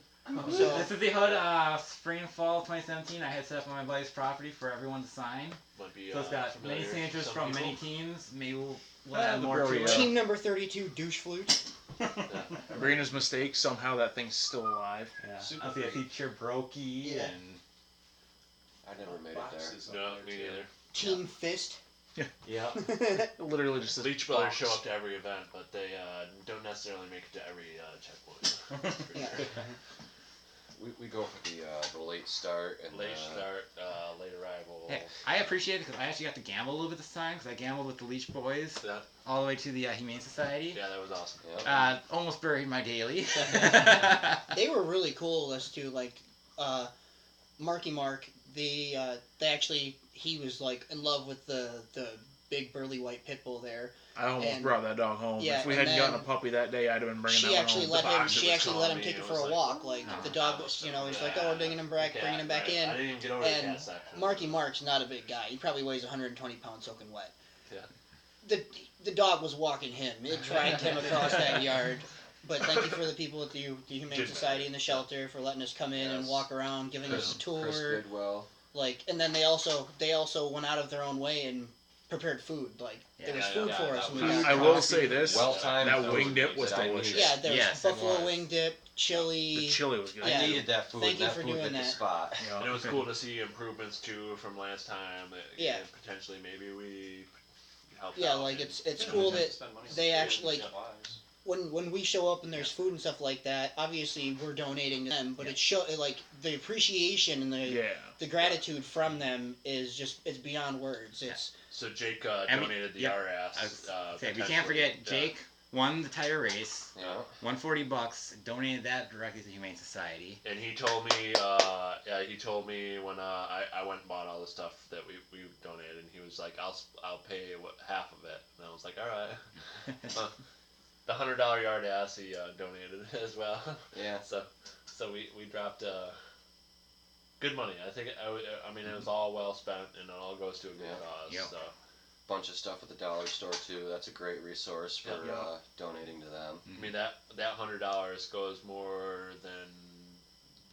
So
This is the hood, spring and fall 2017. I had set up on my buddy's property for everyone to sign.
Might be,
So it's got
familiar
many
to
signatures
some
from
people.
many teams. Maybe we'll
Ah,
add
the
more to
Brody,
it.
yeah.
team number 32, douche flute.
Brina's mistake. Somehow that thing's still alive.
Yeah.
Super
I see a
free.
feature Brokey
Yeah.
and
I never made it there.
Boxes up
No,
there,
me
too.
neither.
Team Fist.
yeah.
Literally just this
Leech Brothers
box.
show up to every event, but they don't necessarily make it to every checkpoint. That's for
Yeah.
sure.
We go for the late start and
Late start, late arrival.
Hey, I appreciate it because I actually got to gamble a little bit this time because I gambled with the Leech Boys
Yeah,
all the way to the Humane Society.
yeah, that was awesome.
Yeah.
Almost buried my daily.
They were really cool as to like Marky Mark. They actually he was like in love with the big burly white pit bull there.
I almost
And-
brought that dog home.
yeah,
If we
and
hadn't gotten a
then
puppy that day, I'd have been bringing
She
that one
actually
home.
let him.
boxer
She
was
actually
calling
let him
me,
take
it
it for
was
a
like,
walk. Like
oh,
the dog was, you know, he's like, oh, we're bringing him back, bringing him back in.
I didn't even get over the
And
cat section.
Marky Mark's not a big guy. He probably weighs 120 pounds soaking wet.
Yeah.
The dog was walking him. It dragged him across that yard. But thank you for the people at the Humane
Good
Society
man.
and the shelter for letting us come in and
Yes.
walk around, giving us a
Chris
tour.
Bidwell.
Like, and then they also went out of their own way and prepared food. Like there was
Yeah,
food
yeah,
for
that
us.
was-
when we got
I will
coffee.
say this:
Well-timed
that
food
wing dip was
that I needed.
delicious.
Yeah, there was
Yes, it
buffalo
was.
wing dip, chili.
The chili was good.
Yeah.
I needed that food.
Thank
and
you
that
for
food
doing
hit the
that.
spot.
Yeah.
And it was cool to see improvements too from last time. That,
Yeah.
Potentially, maybe we helped.
Yeah,
out
like
and-
it's
Yeah,
cool
we have to
that
spend money on
they
food,
actually,
we got lives.
when we show up and there's food and stuff like that, obviously we're donating to them, but it show like the appreciation and the
Yeah.
gratitude from them is just it's beyond words. It's
So Jake
And we-
donated the
yep.
RS.
Okay, we can't forget Jake won the tire race,
Yeah.
won $40, donated that directly to the Humane Society.
And he told me, when I went and bought all the stuff that we donated, and he was like, I'll pay half of it, and I was like, all right. The $100 yard ass he donated as well.
Yeah.
So we dropped good money. I think I mean it was all well spent, and it all goes to a good
Yeah.
cause.
Yep.
So
Bunch of stuff at the dollar store too. That's a great resource for
Yeah.
donating to them.
I mean that $100 goes more than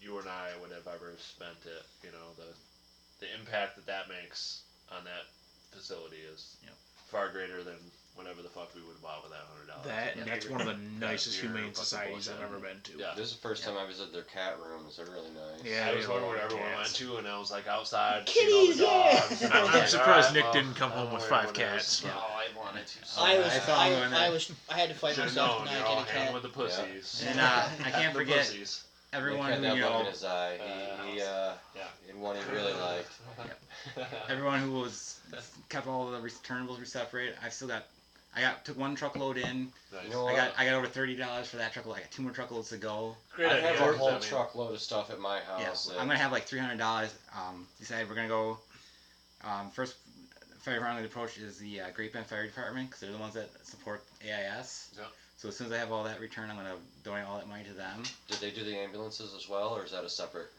you and I would have ever spent it. You know the impact that makes on that facility is
Yep.
far greater than whatever the fuck we would have bought with that $100.
That and that's one of the nicest
beer,
humane
fucking
societies I've
bullshit.
ever been to.
Yeah.
This is the first time I visited their cat rooms. They're really nice.
Yeah,
I
they
was
have a
wondering
lot
where
of
everyone
cats.
went to, and I was like outside
Kitties,
seeing all the
yeah.
dogs. and
I'm
I was like,
surprised
"Alright,
Nick
well,
didn't come
I
home
don't
with
know
5
what it is."
cats.
Oh, I wanted to. so
I was
bad.
saw him going there.
I had to fight
Should've
myself
known,
to
you're
not
all
get a
hanging
cat.
with the pussies.
And I can't
The
forget
pussies.
everyone
Nick
who
had
you
that look in
know,
his eye. He in one he really liked.
everyone who was kept all the returnables separated. Took one truckload in.
Nice.
You know what?
I got over $30 for that truckload. I got 2 more truckloads to go.
Great
I
idea.
have a whole
I mean,
truckload of stuff at my
Yeah,
house. that-
I'm gonna have like $300. Decided we're gonna go. First fire round of the approach is the Great Bend Fire Department because they're the ones that support AIS.
Yeah.
So as soon as I have all that returned, I'm gonna donate all that money to them.
Did they do the ambulances as well, or is that a separate?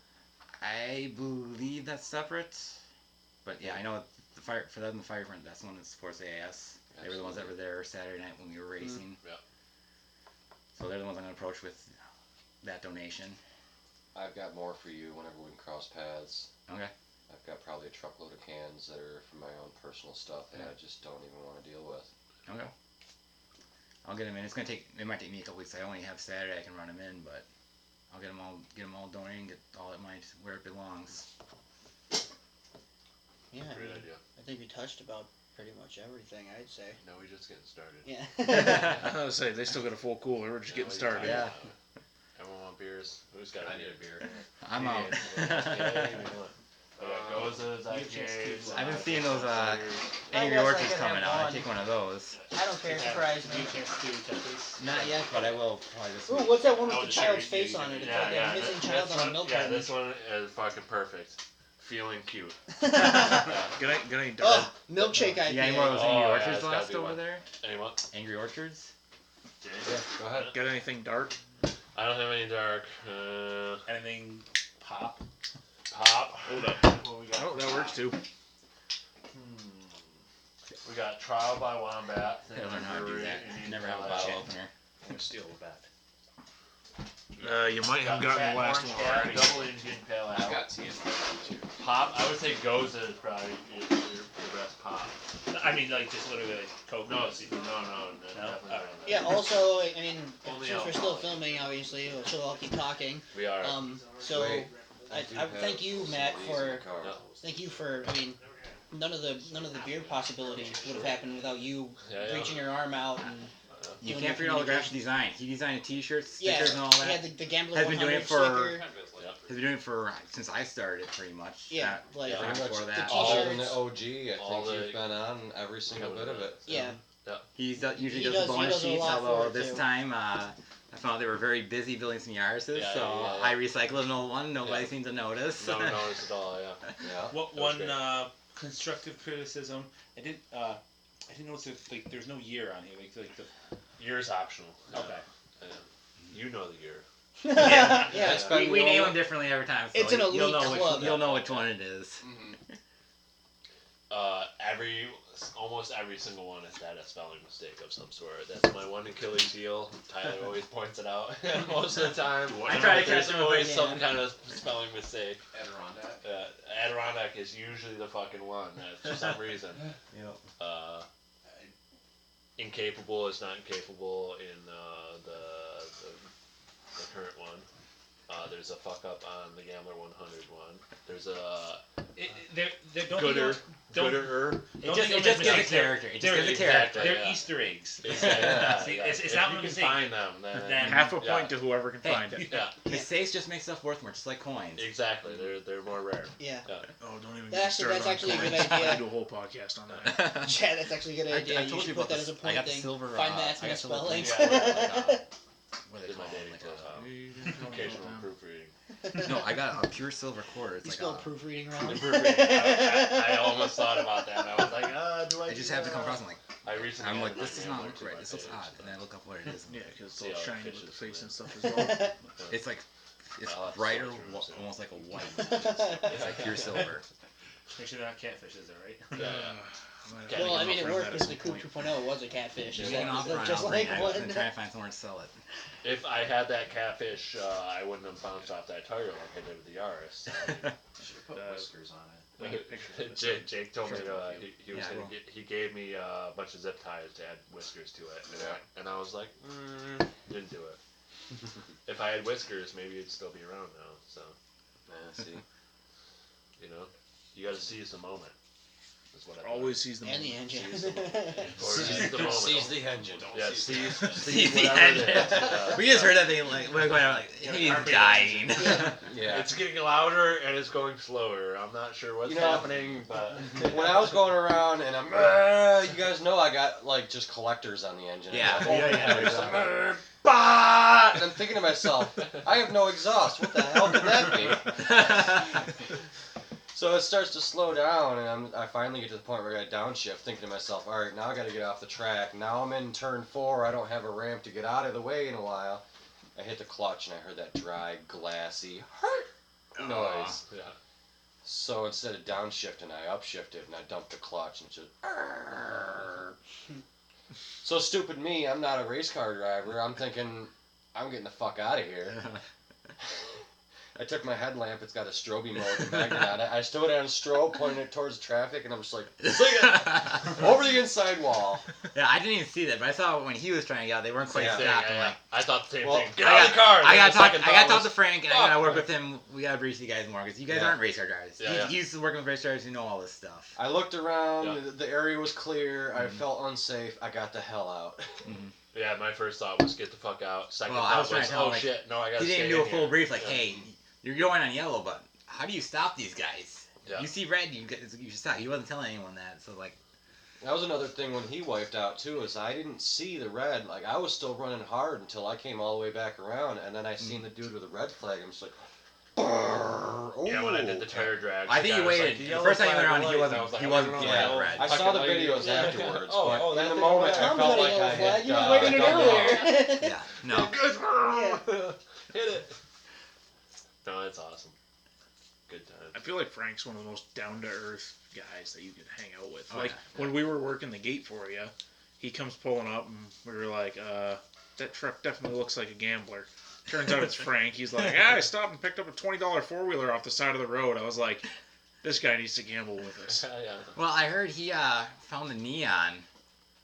I believe that's separate, but yeah, I know the fire for them. The fire department, that's the one that supports AIS. They were the ones that were there Saturday night when we were racing.
Yeah.
So they're the ones I'm gonna approach with that donation.
I've got more for you whenever we can cross paths.
Okay.
I've got probably a truckload of cans that are for my own personal stuff that I just don't even want to deal with.
Okay. I'll get them in. It might take me a couple weeks. I only have Saturday. I can run them in, but I'll get them all donated and get all that money to where it belongs.
Yeah, I,
Great
mean,
idea.
I think we touched about pretty much everything. I'd say.
No, we're just getting started.
Yeah.
I was gonna say they still got a full cooler. We're just getting started.
Yeah.
Everyone want beers? Who's got
I need a beer.
I'm out.
Gozas,
You just keep
IPAs.
I've been seeing those
I
Angry
guess I
Orchards
can
coming
have
out. I
one.
take one of those.
I don't care. Surprise me.
Not yet, but I will probably this
Ooh,
week.
what's that one
Oh,
with the
the
child's
cherry-
face on it? It's
Yeah,
like
yeah.
a missing
this
child on a
one-
milk
Yeah,
carton.
this one is fucking perfect. Feeling cute.
Good night, Dark.
Oh, milkshake IPA.
You got any more of those
Oh,
Angry
yeah,
Orchards
it's gotta
left
be
over
one.
there?
Anyone?
Angry Orchards?
Yeah, go ahead.
Got anything dark?
I don't have any dark.
Anything pop?
Pop.
Hold up.
What we got?
Oh, that works too.
We got Trial by Wombat.
I learn how to do that.
Indian
Never have a
Pale
bottle
Ale.
opener.
I'm gonna steal the bat.
You might have gotten
Fat
the last
Orange
one
Cat,
already.
Double Indian Pale
I
Ale.
got tea in there too.
Pop, I would say Goza is probably your best pop.
I mean, like just literally like Coke.
No,
and
no,
No?
definitely
Alright.
not.
Yeah. Also, I mean,
Only
since we're still
alcohol.
filming, obviously, so I'll keep talking.
We are.
So
Wait,
I
do
thank
have
you,
some
Matt,
of these in
for
the car.
Yeah.
thank you for. I mean, none of the beer possibilities would have happened without you
Yeah.
reaching your arm out and.
You
doing
can't
the
forget all the graphic
communication.
design. He designed t-shirts,
Yeah,
stickers, and all that.
yeah, the Gambler
Has been
100
doing it for-
sticker.
Has been doing it for since I started, pretty much.
Yeah,
Not
like
long
Pretty much
before that.
the
all
t-shirts.
in the OG. I
All
think
the-
you've been on every single bit of it.
Yeah.
Usually
He
does
does-
the
he
bonus
does a
sheets,
lot for
although
it,
this
too.
time I found they were very busy building some Yaris's,
Yeah,
so
yeah, yeah.
I recycled an old one. Nobody
Yeah.
seemed to notice.
No notice at all, yeah.
Yeah.
What
That was
one
great.
constructive criticism? I didn't notice if like there's no year on here. Like the
Year's optional.
okay.
You know the year.
Yeah.
That's
we
been
we
the
name
only-
them differently every time, so
It's an
you'll
elite
know
club.
you'll know which one it is.
Almost every single one has had a spelling mistake of some sort. That's my one Achilles heel. Tyler always points it out most of the time.
I try to
There's
catch them
always
if I
some
can.
kind of spelling mistake.
Adirondack.
Adirondack is usually the fucking one for some reason.
Yep.
Incapable is not incapable in the current one. There's a fuck up on the Gambler 100 one. There's a
Don't
gooder.
don't-
Gooder.
It
Don't
just,
think
it just
of
gives a
mistakes.
character. It just
They're-
gives a character.
exactly.
They're
Yeah.
Easter eggs.
Yeah,
See,
yeah.
it's
If
not
you
a
can
mistake.
find them, then
Half a point
yeah.
to whoever can
Hey.
find it.
yeah,
Mistakes just make stuff worth more, just like coins.
exactly. They're more rare.
Yeah.
Oh, don't even
That's-
get me
that's
started
actually a
on
good
coins.
idea.
I do a whole podcast on that.
Yeah, that's actually a good idea.
I
You
told
should
you
put
about
that
this.
as a
I
point
got the
thing.
silver.
Find Matt's
I got silver
misspellings.
coins. What are they
Did my
called?
dating
Like
profile. Occasional proofreading.
no, I got a pure silver quarter. It's
You
like
spelled
a,
proofreading wrong.
Proofreading. I almost thought about that. I was like, do I?
I just
do
have to come
that?
across and like,
I recently.
I'm like,
added my
this does
Gambler
not look
to
right.
my
This looks
page,
odd.
so-
And then I look up what it is.
Yeah, because it's
See
all
how it
shiny with
fishes
the face
from
and
it.
stuff as well.
It's like, it's
I'll have to
brighter,
sort through them soon.
almost like a white. It's like pure silver.
Make sure they're not catfishes, all right?
Yeah.
Yeah,
Well, I mean, it
I'll
worked
bring
because
that
the
at
Coupe
some
2.0 was a catfish.
Just
so
get an offer on
just
I'll
like
bring it.
one.
And try to find somewhere to sell it.
If I had that catfish, I wouldn't have bounced off that tire like I did with the Yaris.
Should have put whiskers on it.
We get pictures of it.
Jake told me
Sure.
to, he was
Yeah,
gonna
well.
he gave me a bunch of zip ties to add whiskers to it, and I was like, didn't do it. If I had whiskers, maybe it'd still be around now. So
Yeah, see.
you know, you got to seize the moment. Is what I
Always sees the
And the
moment.
engine.
Or seize the moment.
Seize the engine.
Yeah, seize
Seize the
whatever it is.
engine. We just heard that thing like we're going like he's dying.
Yeah.
It's getting louder and it's going slower. I'm not sure what's
You know-
happening, but
When I was going around and I'm, you guys know I got like just collectors on the engine.
Yeah.
I'm just like, bah! And I'm thinking to myself, I have no exhaust. What the hell could that be? So it starts to slow down, and I finally get to the point where I got to downshift, thinking to myself, all right, now I got to get off the track. Now I'm in turn 4. I don't have a ramp to get out of the way in a while. I hit the clutch, and I heard that dry, glassy noise.
yeah.
So instead of downshifting, I upshifted, and I dumped the clutch, and it just... So stupid me, I'm not a race car driver. I'm thinking, I'm getting the fuck out of here. I took my headlamp, it's got a strobe mode with a magnet on it. I stood on strobe, pointing it towards traffic, and I'm just like, over the inside wall.
Yeah, I didn't even see that, but I saw when he was trying to get out, they weren't quite
Yeah.
stopped. I'm like,
I thought the same
Well,
thing. Get
I
out of the car.
I
Then
gotta
the
talk.
second
I gotta
thought
talk to
was,
Frank, and I
fuck.
gotta work with him. We gotta brief you guys more because you guys
Yeah.
aren't race car drivers.
Yeah,
He's working with race drivers who know all this stuff.
I looked around,
Yeah.
the area was clear, I felt unsafe, I got the hell out.
Yeah, my first thought was get the fuck out. Second
Well, I was
thought
trying
was,
to tell him,
oh
like,
shit, no, I gotta
He
stay
didn't do a
in
full
here.
brief like,
Yeah.
hey, you're going on yellow, but how do you stop these guys?
Yeah.
You see red, you should stop. He wasn't telling anyone that, so like,
That was another thing when he wiped out too, is I didn't see the red. Like, I was still running hard until I came all the way back around, and then I seen the dude with the red flag, I'm just like,
Yeah, when I did the
"Ooh."
tire drag.
I think
the
he
guy was
waited.
like,
The
yellow
first time he went
flag,
around,
red
he
light.
wasn't-
I was like,
he
I
wasn't
don't
feeling
know.
red.
I saw the
Fucking
videos
like-
afterwards,
Oh,
but
oh, that
in the
thing-
moment I
Tom's
felt
got a
like
yellow
I
flag.
had
He was waiting it
done
earlier.
yeah, no.
Hit it. No, that's awesome. Good time.
I feel like Frank's one of the most down to earth guys that you could hang out with.
Oh,
Like
yeah.
when we were working the gate for you, he comes pulling up and we were like, that truck definitely looks like a gambler. Turns out it's Frank. He's like, I stopped and picked up a $20 4-wheeler off the side of the road. I was like, This guy needs to gamble with us.
Yeah.
Well, I heard he found the neon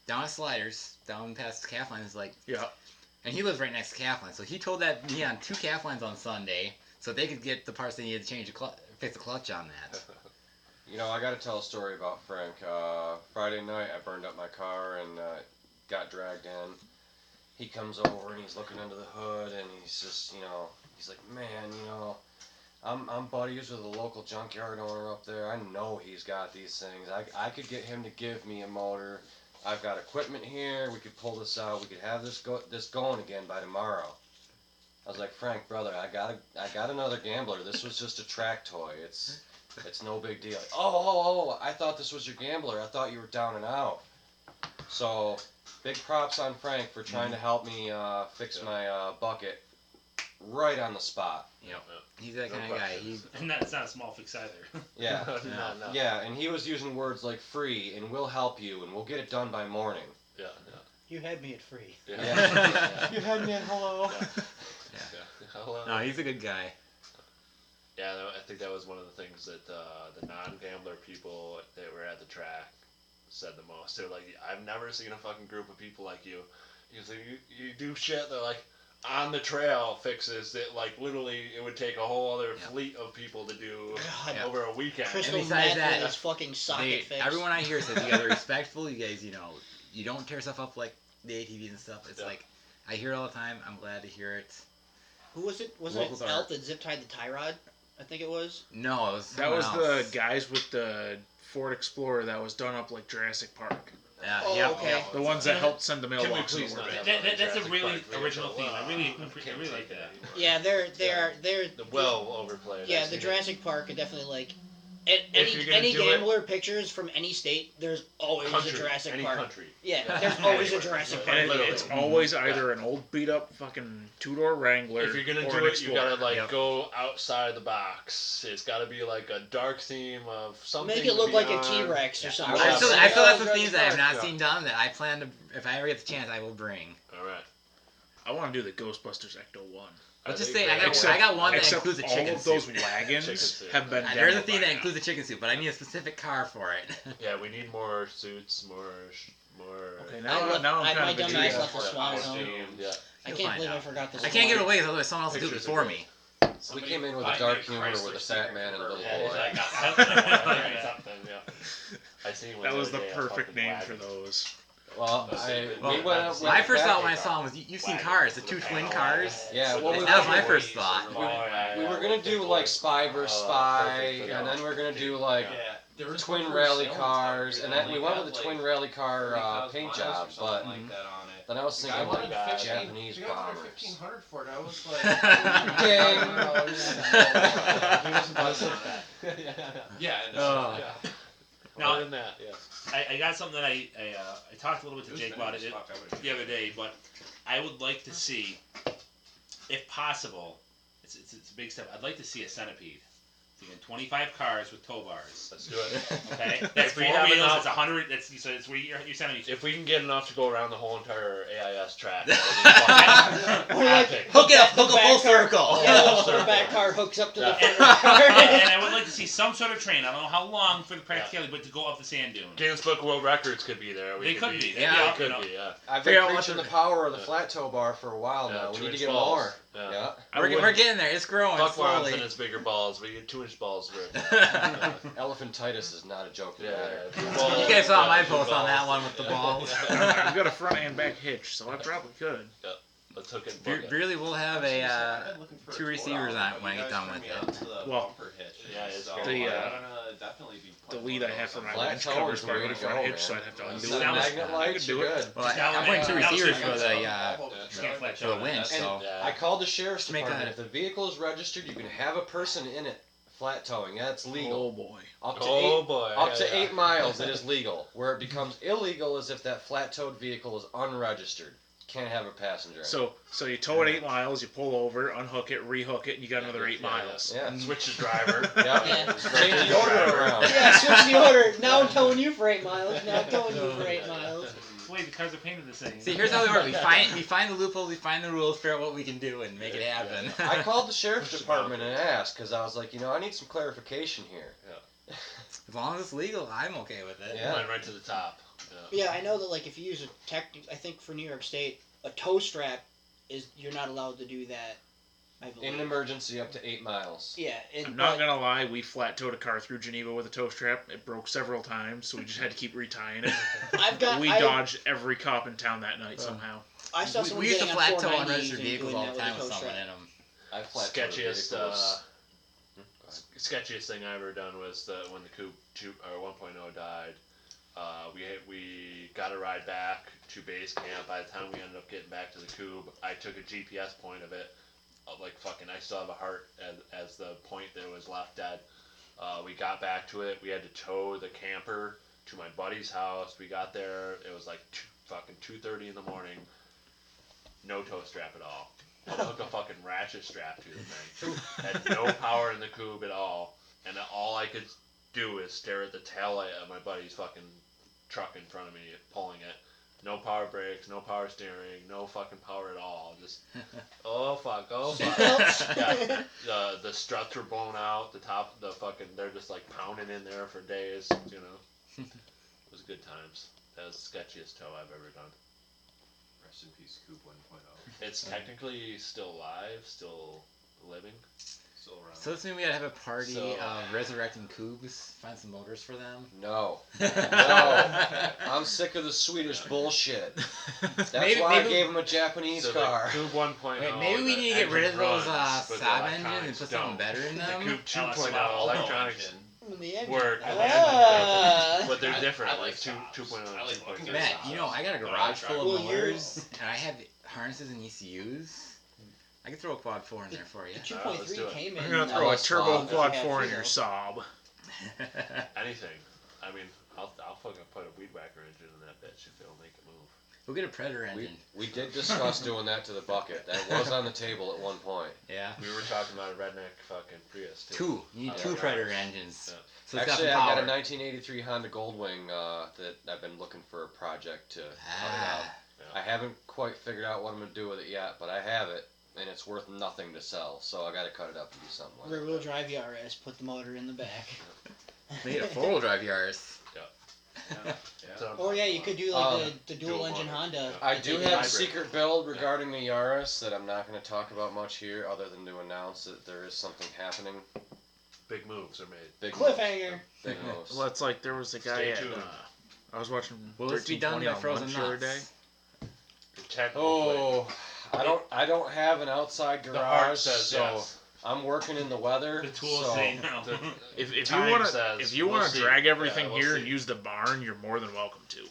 down at Sliders, down past the calf lines, like,
Yeah.
and he lives right next to calf lines, so he told that neon 2 calf lines on Sunday, so they could get the parts they needed to change fix the clutch on that.
You know, I got to tell a story about Frank. Friday night, I burned up my car and got dragged in. He comes over and he's looking under the hood and he's just, he's like, man, I'm buddies with a local junkyard owner up there. I know he's got these things. I could get him to give me a motor. I've got equipment here. We could pull this out. We could have this going again by tomorrow. I was like, Frank, brother, I got another gambler. This was just a track toy. It's no big deal. Oh, I thought this was your gambler. I thought you were down and out. So, big props on Frank for trying to help me fix my bucket right on the spot.
Yep. He's that kind of guy.
And that's not a small fix either.
Yeah.
No.
Yeah, and he was using words like free and we'll help you and we'll get it done by morning.
Yeah.
You had me at free.
Yeah.
You had me at hello.
Hello.
No, he's a good guy.
Yeah, I think that was one of the things that the non-gambler people that were at the track said the most. They're like, I've never seen a fucking group of people like you. You do shit. They're like, on the trail fixes that, like, literally it would take a whole other fleet of people to do
God.
over a weekend.
Crystal
And besides
meth
that,
with his fucking socket fix.
everyone I hear says you guys are respectful. You guys, you don't tear stuff up like the ATVs and stuff. It's like, I hear it all the time. I'm glad to hear it.
Who was it? Was
Locals
it
are-
Elf that zip tied the tie rod? I think it was.
No, it was
That
someone
was
else.
the guys with the Ford Explorer that was done up like Jurassic Park.
Yeah,
Oh,
yep.
okay.
The ones that helped send the
Can we
mailbox
please
over.
not have
That's a
Jurassic
really
Park
original
vehicle?
theme. I really like that.
Yeah, they're
Well overplayed.
yeah,
I've
the
seen it.
Jurassic Park are definitely like
If you're gonna
any
do it-
gambler pictures from any state. There's always
Country,
a Jurassic
any
Park.
country.
Yeah, there's always a
Anywhere.
Jurassic
And
Park.
And
Literally.
it's always either an old beat up fucking 2-door Wrangler
If you're gonna
or
do
an
it, you
Explorer.
gotta like
Yep.
go outside the box. It's gotta be like a dark theme of something.
Make it look like a
beyond-
T-Rex or something.
I still have some
Jurassic
things that I have not
yeah.
seen done that I plan to, if I ever get the chance, I will bring.
All right.
I want to do the Ghostbusters Ecto 1.
Let's just
think
say
that-
I got one that
except
includes a
all
chicken
of those
soup.
wagons
Chicken soup.
have been
There's a
demoed
theme
by
that
now.
includes a chicken soup, but I need a specific car for it.
Yeah, we need more suits, more.
Okay,
I
now,
left-
now I'm
my
kind of
dumb
intrigued.
ass left the swan zone.
Yeah.
I
You'll
can't
find
believe I
out.
forgot this.
I can't get
one.
away because otherwise someone else will do it
Pictures
before
are
me.
We came in with a
Buy
dark
me
humor
Chrysler
with a fat
secret
man and a little
convertible.
boy.
I got something. Something, yeah. I seen one
That
the
was
other
the
day, a
perfect
fucking
name for
wagon.
those.
Well,
Well,
we went up with
My
a
first
fat
thought when I
guy.
saw him was, you've seen Cars, the 2 twin cars?
Yeah, well,
That was my first thought.
We were gonna do like Spy vs Spy, and then we were gonna do like
There was
twin
one for
rally
sale
cars,
and
and
stuff,
then we
like
went
that,
with the
like,
twin rally car
30,000
paint
miles
job,
or something
but
like that on it.
then I was
I
thinking
wanted
like
15,
Japanese
the guy wanted
bombers.
1500 for it. I was like,
Ding.
He wasn't buzzing on that. Yeah, and
Oh.
Yeah.
Now-
Other than that, yeah.
I got something that I talked a little bit to Jake about it the other day, but I would like to see, if possible, it's a big step. I'd like to see a centipede. Thinking 25 cars with tow bars.
Let's do it.
Okay, that's
If we
4
have
wheels.
enough-
It's 100. That's you said it's where you centipede.
If we can get enough to go around the whole entire AIS track,
Or like,
epic.
Hook it up,
the
hook a
back
full
car-
circle.
Yeah, the back car hooks up to the
Yeah.
front of the car.
And I would like to see some sort of train. I don't know how long for the practicality, but to go up the sand dune.
Guinness Book of World Records could be there.
They could be.
Yeah,
They
you
could
know.
be. Yeah.
I've
Figure
been
out what
preaching
the-
the power of the
Yeah.
flat tow bar for a while
Yeah,
now. We need to
2-inch
get
balls.
more.
Yeah.
Yeah.
We're getting there. It's growing
Fuck
slowly.
Ronson, it's bigger balls. We get 2-inch balls.
Elephantitis is not a joke.
Yeah.
You guys saw my post on that one with the balls.
I've got a front and back hitch, so I probably could.
Let's hook it. and book it.
Really, we'll have a 2 receivers on it when I get done with it.
Well,
yeah, it's
so
the,
I'm gonna definitely be
The
playing
lead
one
I
of
have for
those
my
Flat
winch
tow
covers
is
by
the way
my
to
front
go,
hitch,
man.
so I'd have to
With
undo
the
it.
Sounds-
magnet lights, you're good.
Well,
Now
I'm putting 2
now
receivers
it's-
for the
Can't flat
for the
tow.
winch, so
Yeah.
I called the sheriff's
To make
department.
a-
If the vehicle is registered, you can have a person in it flat towing. Yeah, it's legal.
Oh boy.
Up to
Oh
eight,
boy.
up to
yeah.
8 miles, it is legal. Where it becomes illegal is if that flat towed vehicle is unregistered. Can't have a passenger. in it.
So you tow it 8 miles, you pull over, unhook it, rehook it, and you got another 8
Yeah,
miles.
yeah.
Switch the driver.
Yeah.
Yeah.
Change the order around.
Yeah, switch the order. Now I'm towing you for 8 miles. Now I'm towing you for 8 miles.
Wait, the cars are painted the same.
see, here's how we work. We find the loopholes, we find the rules, figure out what we can do, and make it happen.
I called the sheriff's department and asked because I was like, I need some clarification here.
Yeah.
As long as it's legal, I'm okay with it.
Yeah.
Went right to the top. Yeah.
Yeah, I know that like if you use I think for New York State, a toe strap you're not allowed to do that. I believe.
In an emergency, up to 8 miles.
Yeah,
I'm not gonna lie, we flat towed a car through Geneva with a toe strap. It broke several times, so we just had to keep retying it. We dodged every cop in town that night somehow.
I saw someone
We used to
getting
flat
on
toe
490s
unregistered
and
vehicles
doing
all the
that
time
with a
with
toe
someone
strap.
in them.
I flat
Sketchiest,
vehicles.
sketchiest thing I ever done was when the Coupe 1.0 died. We got a ride back to base camp. By the time we ended up getting back to the Coupe, I took a GPS point of it. I still have a heart as the point that was left dead. We got back to it. We had to tow the camper to my buddy's house. We got there. It was like 2:30 in the morning. No toe strap at all. I took a fucking ratchet strap to the thing. Had no power in the Coupe at all. And all I could do is stare at the tail light of my buddy's fucking truck in front of me, pulling it. No power brakes, no power steering, no fucking power at all. Just, oh fuck. Yeah, the struts were blown out. They're just like pounding in there for days. You know, it was good times. That was the sketchiest tow I've ever done.
Rest in peace, Coupe 1.0.
It's technically still alive, still living.
Still around.
So this means we gotta have a party
So-
resurrecting Cougs, find some motors for them.
No. I'm sick of the Swedish bullshit. That's
Maybe-
why I
maybe-
gave him a Japanese
So
car.
the Coupe 1.0.
Wait, maybe we
the
need to get rid of
engine
those
runs, but the
Saab engines and
electronics
put something
don't.
better in
The
them.
Coupe
Tell us
2.0
about Almo
electronics
engine.
The engine.
work, and the
Ah.
engine, but they're different.
I like
Like
Saabs.
2.0
I like
and
looking
2.0.
at
Matt,
Saabs.
you know, I got a
But
garage
I
full of
Well, you're-
motors, and I have harnesses and ECUs. I could throw a quad 4 in there for you.
The
let's
2.3
do it.
came in.
I'm gonna throw a
that's
turbo
fine.
quad
Yeah,
4 in
too,
your
though.
Saab.
Anything. I mean, I'll fucking put a weed whacker engine in that bitch if it'll make it move.
We'll get a Predator
We,
engine.
we did discuss doing that to the bucket. That was on the table at one point.
Yeah.
We were talking about a redneck fucking Prius too.
Two. You need
Oh,
two
yeah.
Predator engines.
Yeah.
So it's
Actually,
got
I
some
got
power.
a 1983 Honda Goldwing that I've been looking for a project to cut it out.
Ah.
I haven't quite figured out what I'm going to do with it yet, but I have it, and it's worth nothing to sell, so I got to cut it up and do something with
Rear wheel
it.
drive Yaris, put the motor in the back.
Made a 4-wheel drive Yaris.
So,
Or yeah, you could do like
Um,
the dual engine
motor,
Honda.
yeah.
I do
Take it
have a
hybrid.
secret build regarding the Yaris that I'm not going to talk about much here, other than to announce that there is something happening.
big moves are made.
Big
Cliffhanger.
moves. Big moves.
Well, it's like there was a guy
Stay
at.
tuned.
I was watching
Will this be done
1320
by
on
Frozen
lunch the other day.
Nuts?
Oh, I don't have an outside
The heart
garage,
says
so
yes.
I'm working in the weather.
The tools
so
say no.
The-
If you
Time
wanna
says
if you
we'll
wanna
see.
drag everything
Yeah, we'll
here and
see.
use the barn, you're more than welcome to.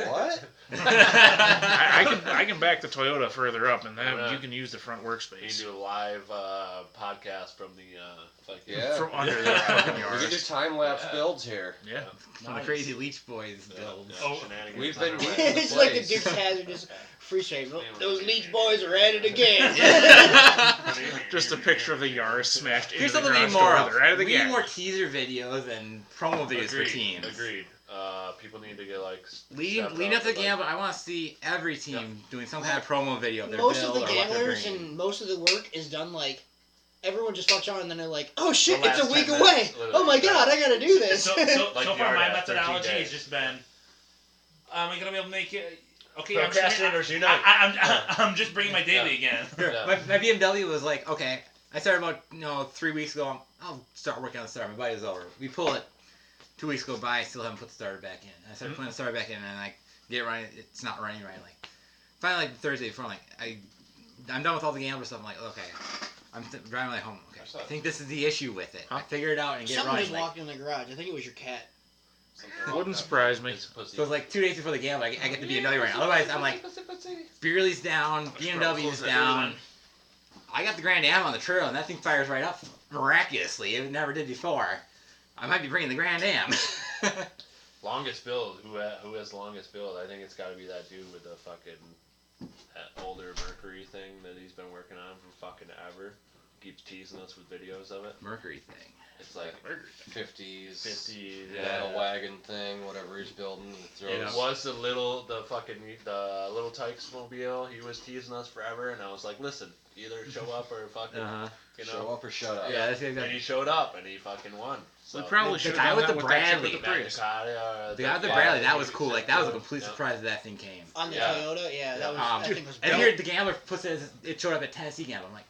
What?
I can back the Toyota further up, and then
Yeah.
you can use the front
You can
workspace
do a live podcast from the
Yeah.
from under the fucking
We can do
yard.
time lapse
Yeah.
builds here.
Yeah.
From the Crazy Leech Boys build.
Oh,
shenanigans.
we've been
underway.
getting-
It's like a
place.
Dukes Hazzard just free straight. Those Leech boys are at it again.
Just a picture of the Yaris smashed
Here's
into the
something we
garage
need more
door.
of.
They're out of the
We need
gap.
more teaser videos and promo videos for teams.
Agreed. People need to get like
Leading up to the gamble, I want to see every team doing some kind of promo video of their
Most
build
of the
or what they're
gamblers
bringing.
and most of the work is done like everyone just fucks on and then they're like, oh shit,
The
it's a
last
week
10
away.
minutes,
Oh my
literally.
god, I gotta do this.
So
Like
so
the
far, my
Yard after 13
methodology has
days.
just been, am I gonna be able to make it? Okay, I'm
Procrastinators unite.
I'm just bringing my daily again.
Yeah.
My BMW was like, okay, I started about 3 weeks ago. I'll start working on the starter. My buddy's over. We pull it. 2 weeks go by. I still haven't put the starter back in. I started putting the starter back in, and I get it running. It's not running right. Like finally, like Thursday before, I'm like I'm done with all the gambler stuff. I'm like, okay, I'm driving like home. Okay, I think this is the issue with it. I figure it out and get it
Someone
running.
just
Like,
walked in the garage. I think it was your cat.
Wouldn't surprise me.
It's pussy.
so it's like 2 days before the gamble. I get the BMW running. Otherwise, I'm like, Beerley's down, BMW's down. I got the Grand Am on the trail, and that thing fires right up miraculously. It never did before. I might be bringing the Grand Am.
Longest build. Who has the longest build? I think it's got to be that dude with the fucking that older Mercury thing that he's been working on for fucking ever. Keeps teasing us with videos of it.
Mercury thing.
It's like
50s.
50.
Battle wagon thing, whatever he's building. He throws.
It was the little Tykes mobile. He was teasing us forever, and I was like, listen, either show up or fucking, you know.
Show up or shut up.
Yeah, that's
And he
exactly.
showed up and he fucking won. So
We probably
The
should
guy
have
with
done
the
that with that chip
Bradley.
with the Prius.
The guy with the
Yeah,
Bradley, that was
he
cool.
said
Like that was a
so.
complete
Yeah.
surprise that thing came.
On the
Yeah.
Toyota, yeah, that was
Um,
that thing was.
And
dope.
here the gambler puts it showed up at Tennessee Gamble. I'm like,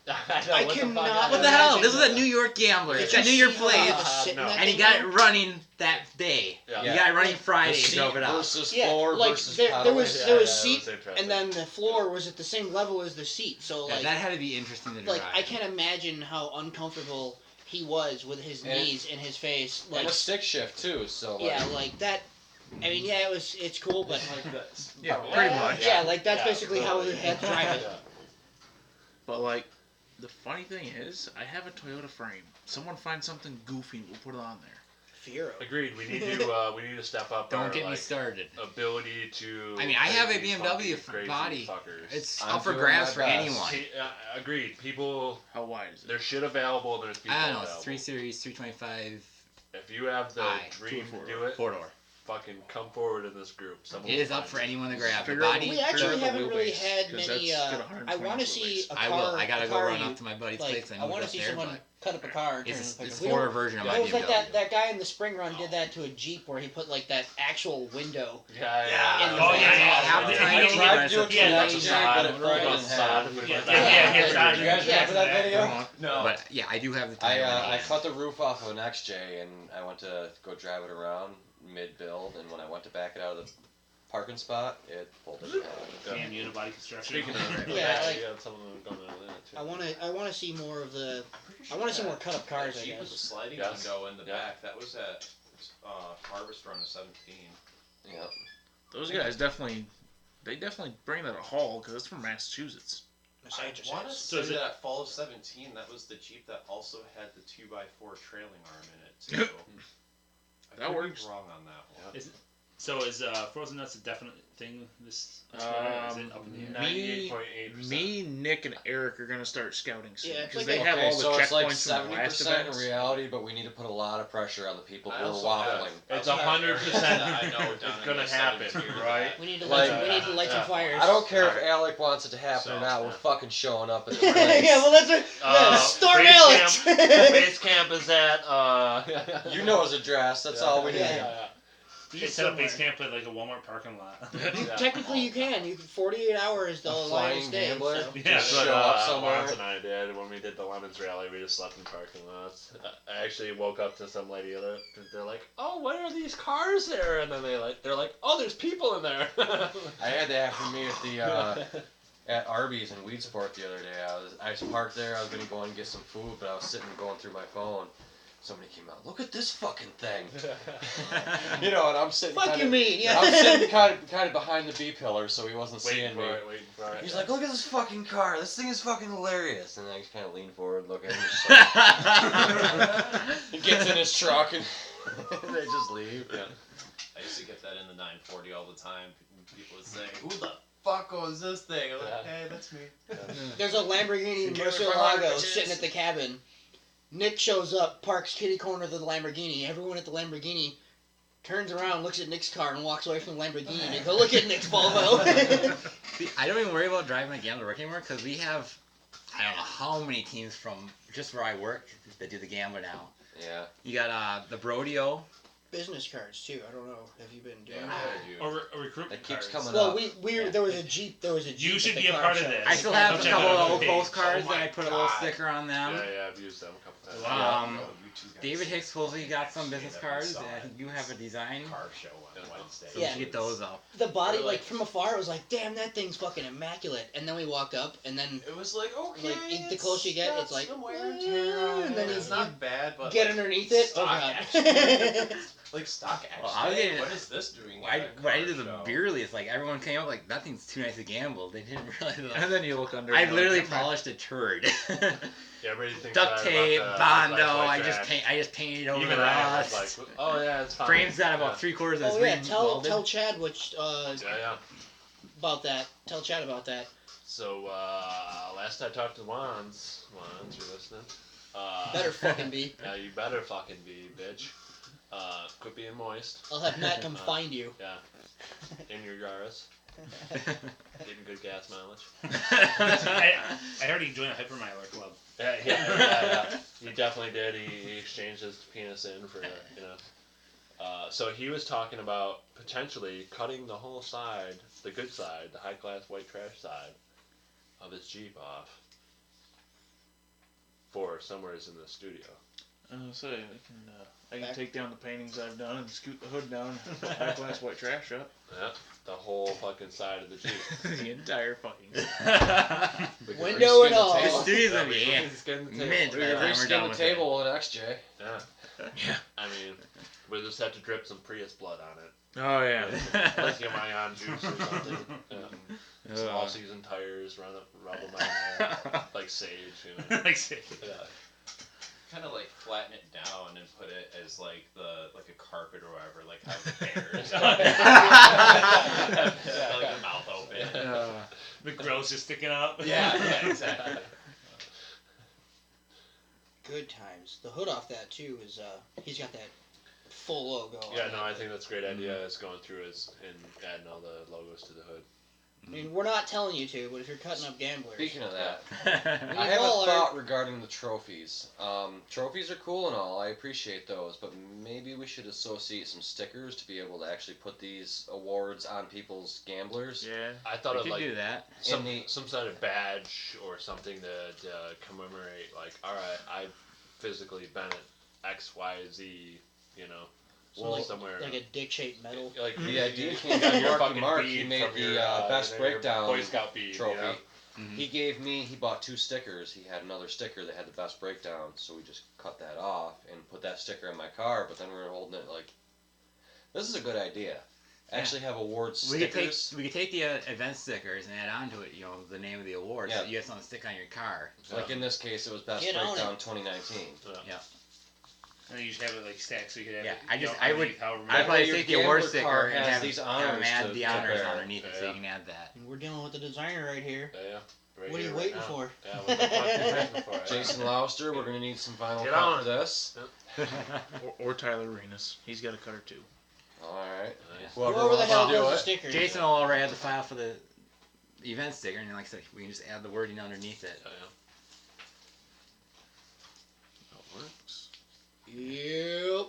I
what the
cannot-
fuck?
what the hell?
Imagine
This was a
that.
New York Gambler.
Did
It's
you
got New
see
York
how he
plates,
was sitting
no.
that
and he
thing
got
though?
it running that day.
Yeah.
He got it running Friday
The
and
seat
drove it out.
versus
Yeah,
floor
like
versus
there
pedal.
was
Yeah,
there was
that was
seat,
interesting.
and then the floor was at the same level as the seat. So
Yeah,
like,
that had to be interesting to drive.
like I can't imagine how uncomfortable he was with his
And-
knees and his face. Like,
And a stick shift too. So like,
yeah, like that. I mean, yeah, it's cool, but
Yeah, pretty much.
yeah, like that's
Yeah,
basically how we had to drive it.
Yeah.
But like, the funny thing is, I have a Toyota frame. Someone find something goofy, we'll put it on there.
Fiero.
Agreed. We need to step up
Don't
our
get me
like,
started.
ability to.
I mean, I have a
take these
BMW
fucking crazy
body.
Fuckers.
It's
I'm
up for
doing
grabs
my
for
best.
anyone.
Agreed. People,
How wide is it?
there's shit available and there's people
I don't know.
available.
It's 3 Series, 325.
If you have the
Aye,
dream
two or
to do it,
4-door.
fucking come forward in this group. Someone
It
will
is up
find
for
you.
anyone to grab. The
Figure out
body.
We
figure
actually
out the
haven't really
wheelbase,
had
'cause
many.
that's got
I
120
want to see
wheelbase.
a car.
I will. I gotta
a
go
car
run
you-
up to my buddy's
like,
place. And
I
move
want to
up
see
there,
someone
but
cut up a car. And turn
It's
it like
this
a wheel.
forward version of my
It was like that,
BMW.
that guy in the spring run did that to a Jeep where he put like that actual window.
Yeah.
Yeah.
Oh, yeah, yeah.
Half the
Yeah,
time
yeah,
you
yeah,
need
tried
to
to do it
Yeah,
to
that's
AJ,
a
but it
We're
broke
going
in
sod.
half.
We put
Yeah,
that
yeah,
on.
yeah,
You guys remember that video?
No.
But yeah, I do have the
I
time.
I cut the roof off of an XJ and I went to go drive it around mid build, and when I went to back it out of the parking spot, it pulled it down.
Damn unibody construction.
Speaking of,
Yeah, like-
you got some of them going on there too.
I want to see more of the. I want to see more cut up cars.
That
I
Jeep with a
guess.
sliding
Yes.
window in the
Yeah.
back. That was at Harvest Run of 17.
Yeah.
Those guys definitely bring that a haul because it's from Massachusetts.
I want to
So
say
is it-
that fall of 17, that was the Jeep that also had the 2x4 trailing arm in it, too. I
That
could
works.
be wrong on that one.
Is So is Frozen Nuts a definite thing this year? Is it up in the air?
98.8%.
Me, Nick, and Eric are gonna start scouting soon
Yeah, it's
because
like
they
a-
have all the
so it's like
checkpoints from the last
70% in
events.
reality, but we need to put a lot of pressure on the people
I
who are
also
waffling.
have-
It's
I also have
100%.
areas that I know
It's
down in
gonna
the
happen,
17
right?
We need to
Like-
light. We need to light some
Yeah.
fires.
I don't care if
Alright.
Alec wants it to happen or
So,
not. We're
yeah.
fucking showing up at the place.
Yeah, well that's it. Yeah, start
base
Alex.
Base camp is at.
You know his address. That's all we need.
Yeah.
You can set up base camp at like a Walmart parking lot.
Technically, you can. You 48 hours they'll allow you to
flying
stay.
gambler?
So.
Yeah,
Just
That's
show
what
up somewhere.
Lawrence and I did when we did the Lemons rally. We just slept in parking lots. I actually woke up to some lady. They're like, "Oh, what are these cars there?" And then they're like, "Oh, there's people in there."
I had that happen to me at the at Arby's in Weedsport the other day. I was parked there. I was gonna go and get some food, but I was sitting going through my phone. Somebody came out. Look at this fucking thing. You know, and I'm sitting.
Fuck
kind
you
of,
mean? Yeah.
I'm sitting kind of behind the B pillar, so he wasn't
waiting
seeing
for
me.
it, waiting for it.
He's like, look at this fucking car. This thing is fucking hilarious. And I just kind of lean forward, look at him. Just like, he gets in his truck and they just leave.
Yeah. I used to get that in the 940 all the time. People would say, "Who the fuck owns this thing?" I'm like,
Yeah.
"Hey, that's me."
There's a Lamborghini
Give it
Murcielago
500 bitches.
sitting at the cabin. Nick shows up, parks kitty corner of the Lamborghini. Everyone at the Lamborghini turns around, looks at Nick's car, and walks away from the Lamborghini to go look at Nick's Volvo.
See, I don't even worry about driving my Gambler work anymore because we have, I don't know how many teams from just where I work that do the Gambler now.
Yeah.
You got the Brodeo.
Business cards too. I don't know. Have you been doing
Yeah,
that?
I do.
Or a recruitment
It keeps
cards.
coming
Well,
up.
we there was a Jeep. There was a Jeep.
You should
at the
be a
car
part of
show.
this.
I still have a
Check
couple
out
of
the
old
page.
postcards
Oh
that
my
I put a little
God.
sticker on them.
Yeah, I've used them a couple times.
Um,
Oh, you two guys
David
see
Hicks supposedly got some business
that we
cards.
saw
I think you have a design.
car show on Wednesday.
So we should get those up.
The body,
Really?
like from afar, it was like, damn, that thing's fucking immaculate. And then we walk up, and then
It was like, okay,
Like, the closer you get,
got
it's like,
some wear and tear on
and
it.
then
It's
you
not bad, but
get
like,
underneath it. Oh
stock
god.
action. Like stock action.
Well, I was getting-
What is this doing?
What I
at a
what I
car
did the
show?
beerly is like everyone came up like that thing's too nice to gamble. They didn't realize.
And then you look under.
I
and you're
literally
like, "Never mind."
polished a turd.
Yeah, everybody thinks
Duct
bad
tape,
about
bondo.
the
I
black
just painted over
Even
the
I was
rust.
like, oh yeah, it's fine.
Frames that about
Yeah.
3/4 of the
Oh yeah,
screen
tell
welded.
Chad which
Yeah.
about that. Tell Chad about that.
So last I talked to Wands, you're listening.
Better fucking be.
Yeah, you better fucking be, bitch. Quit being moist.
I'll have Matt come find you.
Yeah. In your Yaris. Getting good gas mileage.
I heard he joined a hypermiler club.
Yeah. He definitely did. He exchanged his penis in for, you know. So he was talking about potentially cutting the whole side, the good side, the high-class white trash side of his Jeep off for somewheres in the studio.
So I can take down the paintings I've done and scoot the hood down, high class white trash up.
Yeah, the whole fucking side of the Jeep.
The entire fucking.
We can
Window
reskin
and
the
all.
table.
The studio's gonna
we
be
can skin the table.
mint
We
by the
can
time we're
reskin
done
the
with
table with XJ.
Yeah. I mean, we just have to drip some Prius blood on it.
Oh yeah.
Lithium ion juice or something. Yeah. Some all-season tires, rub them on like sage, you know.
Like, say,
Yeah.
Kind of like flatten it down and put it as like a carpet or whatever, like how the bears have like the mouth open.
the grill's just sticking up.
Yeah, exactly.
Good times. The hood off that too is he's got that full logo. on
Yeah,
it.
no, I think that's a great idea. Is going through and adding all the logos to the hood.
I mean, we're not telling you to, but if you're cutting up gamblers,
Speaking of that,
We
I have
all
a
are-
thought regarding the trophies. Trophies are cool and all. I appreciate those, but maybe we should associate some stickers to be able to actually put these awards on people's gamblers.
Yeah.
I thought
We
of
could
like
do that.
some
In the-
some sort of badge or something to commemorate. Like, all right, I've physically been at X, Y, Z. You know,
Well,
somewhere.
like a dick-shaped medal.
Like
The idea came
you got
from
your
Marky
fucking
Mark. He
bead
made
from
the
your,
best
your
breakdown
Boy Scout bead,
trophy.
You know?
He bought 2 stickers. He had another sticker that had the best breakdown, so we just cut that off and put that sticker in my car, but then we were holding it like, this is a good idea. Actually have awards
We could take
stickers.
the event stickers and add on to it, the name of the award,
Yeah.
so you have something to stick on your car.
Like in this case, it was best
Get on
breakdown
it.
2019.
And then you should have it like stacked so you could have
Yeah,
it.
I
you know,
just- I would-
underneath however
I'd
many-
probably
your
take the award
gambler
sticker
car
and
has
have
these
them
honors
add
to
the
put
honors
there.
underneath it, so
Yeah.
you can add that.
And we're dealing with the designer right here.
Yeah. Right
What are
here,
you
right
waiting
now.
for?
Yeah, what the fuck are you waiting for?
Jason Lauster, we're gonna need some final
Get
cut
on.
for this.
Or Tyler Arenas. He's got a cutter too.
All right.
Nice.
Whoever the
wants to
hell
do
does the
it.
stickers.
Jason will already have the file for the event sticker, and like I said, we can just add the wording underneath it.
Yeah, yeah. That works.
Yep.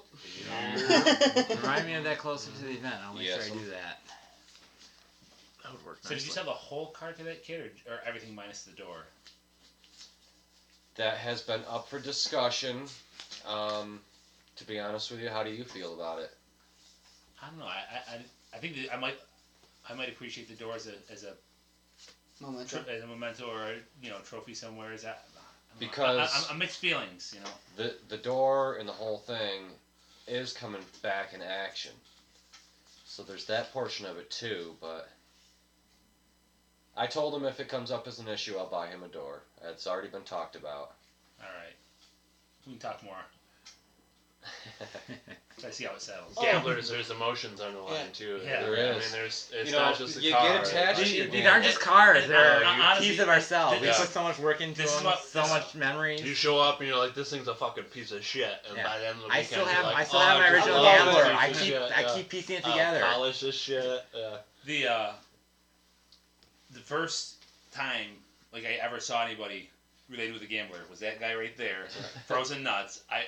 Remind me of that closer to the event. I'll make
Yes.
sure I do that.
That would work
So did you
nicely.
sell the whole car to that kid or everything minus the door?
That has been up for discussion. To be honest with you, how do you feel about it?
I don't know. I think that I might appreciate the door as a
Momentum.
memento or trophy somewhere. Is that I don't know.
Because-
I'm mixed feelings.
The door and the whole thing is coming back in action. So there's that portion of it too, but I told him if it comes up as an issue, I'll buy him a door. It's already been talked about.
All right, we can talk more. I see how it settles.
Oh.
Gamblers, there's emotions on the line
Yeah.
too.
Yeah.
There
I
is.
mean, it's
You know,
not just a
you
car.
get attached
Like,
to your
These aren't just cars; they're
Honestly,
a piece of ourselves. We
yeah.
put so much work into
This is
them,
what-
so much memories.
You show up and you're like, this thing's a fucking piece of shit, and
Yeah.
by the end of the
I
weekend,
still
you're
have
like,
my
I just
original
love this
gambler.
piece
I
of
keep
shit,
keep piecing it
I'll
together.
polish this shit. Yeah.
The first time I ever saw anybody related with a gambler was that guy right there, frozen nuts. I'd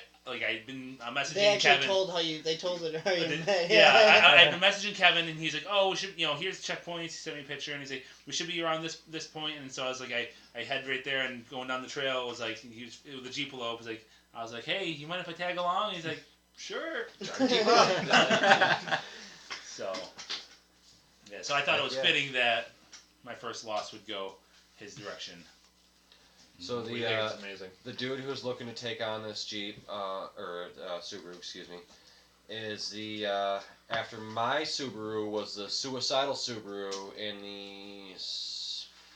been messaging
They actually
Kevin.
told how you met.
Yeah, I've been messaging Kevin, and he's like, "Oh, we should, here's checkpoints." He sent me a picture, and he's like, "We should be around this point." And so I was like, I head right there, and going down the trail was like, it was the Jeep Jeepalope. Was like, I was like, "Hey, you mind if I tag along?" And he's like, "Sure."
Keep up.
So, yeah. So I thought it was
Yeah.
fitting that my first loss would go his direction.
So
We think it's amazing.
the dude who was looking to take on this Jeep, or Subaru, excuse me, is the after my Subaru was the suicidal Subaru in the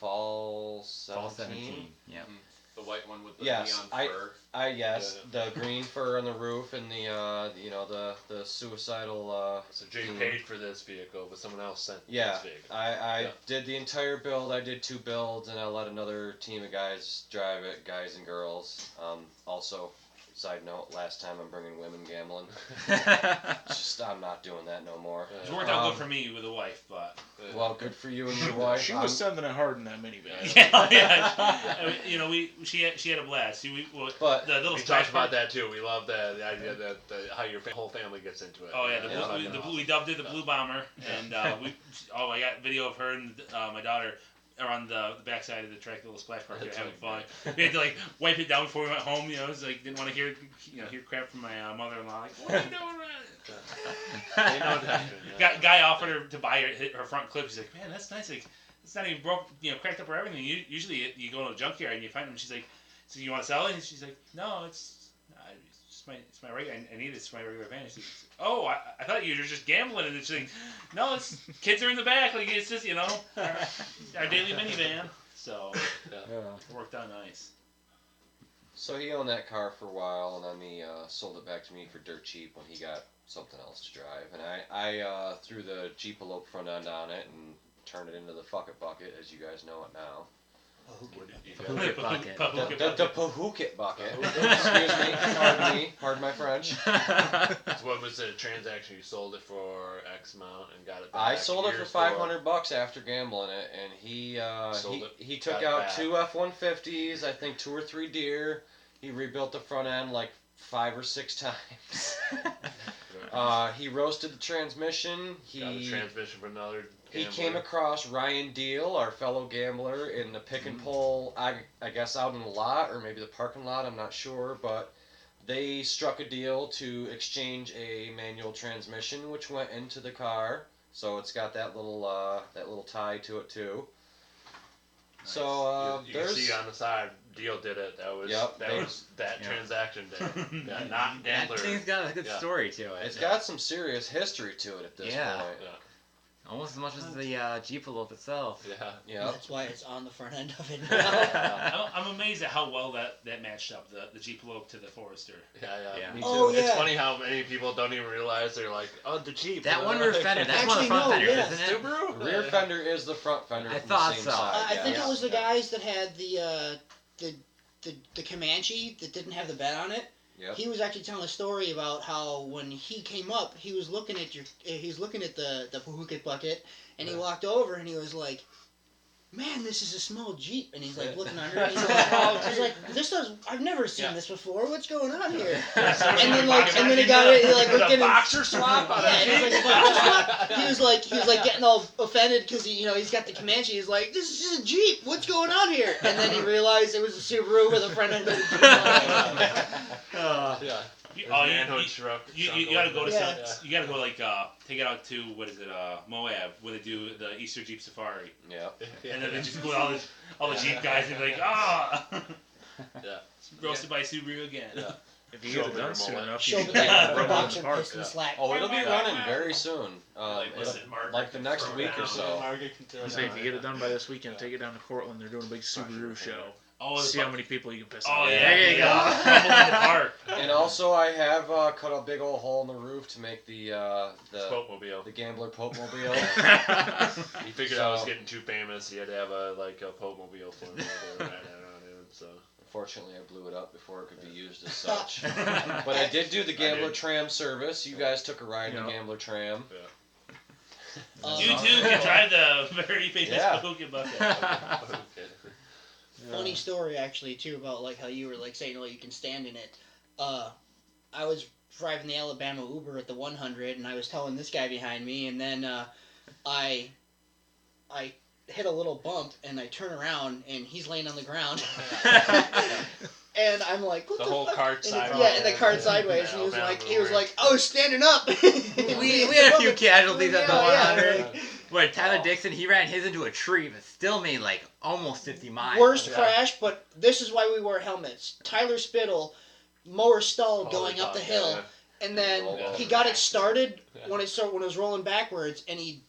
fall 17.
Fall 17. Yep.
The white one with the
Yes,
neon fur.
Yes, the green fur on the roof and the suicidal.
So Jake
Hmm.
paid for this vehicle, but someone else sent
Yeah,
this vehicle.
I
Yeah.
did the entire build. I did 2 builds, and I let another team of guys drive it, guys and girls. Also, Side note, last time I'm bringing women gambling. I'm not doing that no more.
It's worked out good for me with a wife, but
Well, good for you and your wife.
She was sending it hard in that minivan.
yeah. I mean, you know, she had a blast.
But
the little
We
splash
talked about
party-
that too. We love the idea that how your whole family gets into it.
Oh yeah, we dubbed it the Blue Bomber, and I got video of her and my daughter are on the backside of the track, the little splash park, they're having fun. We had to like wipe it down before we went home. You know, it's like didn't want to hear crap from my mother-in-law. Like, what are you doing?
They know that.
Guy offered her to buy her front clip. She's like, man, that's nice. Like, it's not even broke, cracked up or everything. Usually you go to a junkyard and you find them. She's like, so you want to sell it? And she's like, no, it's my regular. I need it. It's my regular van. She's like, oh, I thought you were just gambling. And she's like, no, it's kids are in the back. Like it's just our daily minivan. So it worked out nice.
So he owned that car for a while, and then he sold it back to me for dirt cheap when he got something else to drive. And I threw the Jeepelope front end on it and turned it into the Fuck It bucket, as you guys know it now.
Pahukit bucket.
The Pahukit bucket. Excuse me. Pardon my French.
So what was the transaction? You sold it for X amount and got it back?
I sold it for $500 after gambling it, and he took out two F-150s, I think 2 or 3 deer. He rebuilt the front end like 5 or 6 times. He roasted the transmission.
Got the transmission for another
He
gambler.
came across Ryan Deal, our fellow gambler, in the pick and pull, I guess out in the lot, or maybe the parking lot, I'm not sure, but they struck a deal to exchange a manual transmission, which went into the car, so it's got that little tie to it too.
Nice.
So
you can see on the side, Deal did it. That was that transaction day. Yeah, not
That
Dandler.
thing's got a good story to it.
It's got some serious history to it at this
Yeah.
point.
Almost as much as the Jeepelope itself.
Yeah.
That's why it's on the front end of it now.
I'm amazed at how well that matched up, the Jeepelope to the Forester.
Yeah.
Me
Oh,
too.
yeah.
It's funny how many people don't even realize they're like, oh, the Jeep.
That one rear fender, that's one of the front
Actually, no,
fenders,
yeah.
isn't it?
Subaru?
The rear fender is the front fender
I
from
thought
the same
so.
side.
I think
yeah.
it was the guys that had the Comanche that didn't have the bed on it.
Yep.
He was actually telling a story about how when he came up, he was looking at the Pahukit bucket, and he walked over and he was like, "Man, this is a small Jeep." And he's like looking under it. He's like, I've never seen this before. What's going on here? And then he got it. He like looked in
boxer swap on
yeah,
a
he was
Jeep?
like, "Boxer swap?" He was like getting all offended because he's got the Comanche. He's like, "This is just a Jeep. What's going on here?" And then he realized it was a Subaru with a front end of a Jeep on it.
Yeah.
You gotta go to you gotta go take it out to Moab when they do the Easter Jeep Safari,
Yeah.
and then they just go with all the Jeep guys and be like,
Yeah.
roasted by Subaru again.
Yeah.
If you get it done soon enough,
Show
you
the
can run it in
boxer
the park.
piston slack.
Oh, it'll be running very soon.
listen, Mark,
Like the next week or so.
I say if you get it done by this weekend, take it down to Portland. They're doing a big Subaru show.
Oh,
See how many people you can piss
Oh
off.
yeah,
There you go.
Rumble in the park.
And also, I have cut a big old hole in the roof to make the
Spoke-mobile.
Gambler Pope Mobile.
He figured I was getting too famous. He had to have a Pope-mobile for me to ride around in. So.
Unfortunately, I blew it up before it could be used as such. But I did do the Gambler Tram service. You guys took a ride in the Gambler Tram.
You too can drive the very famous
Yeah.
Pahukit bucket.
Funny story actually too about like how you were like saying, "Oh, you can stand in it." I was driving the Alabama Uber at the 100, and I was telling this guy behind me, and then I hit a little bump, and I turn around, and he's laying on the ground, and I'm like, "What
The
the
whole
fuck?"
cart
And
sideways.
yeah, and the cart sideways. And he was like, "I was standing up."
We had a few casualties at the
Yeah,
100. Where Tyler Dixon, he ran his into a tree, but still made like almost 50 miles.
Worst crash, but this is why we wear helmets. Tyler Spittle, mower stalled
Holy
going up the
fuck,
hill,
yeah.
and then
Yeah.
he got it started when it was rolling backwards, and he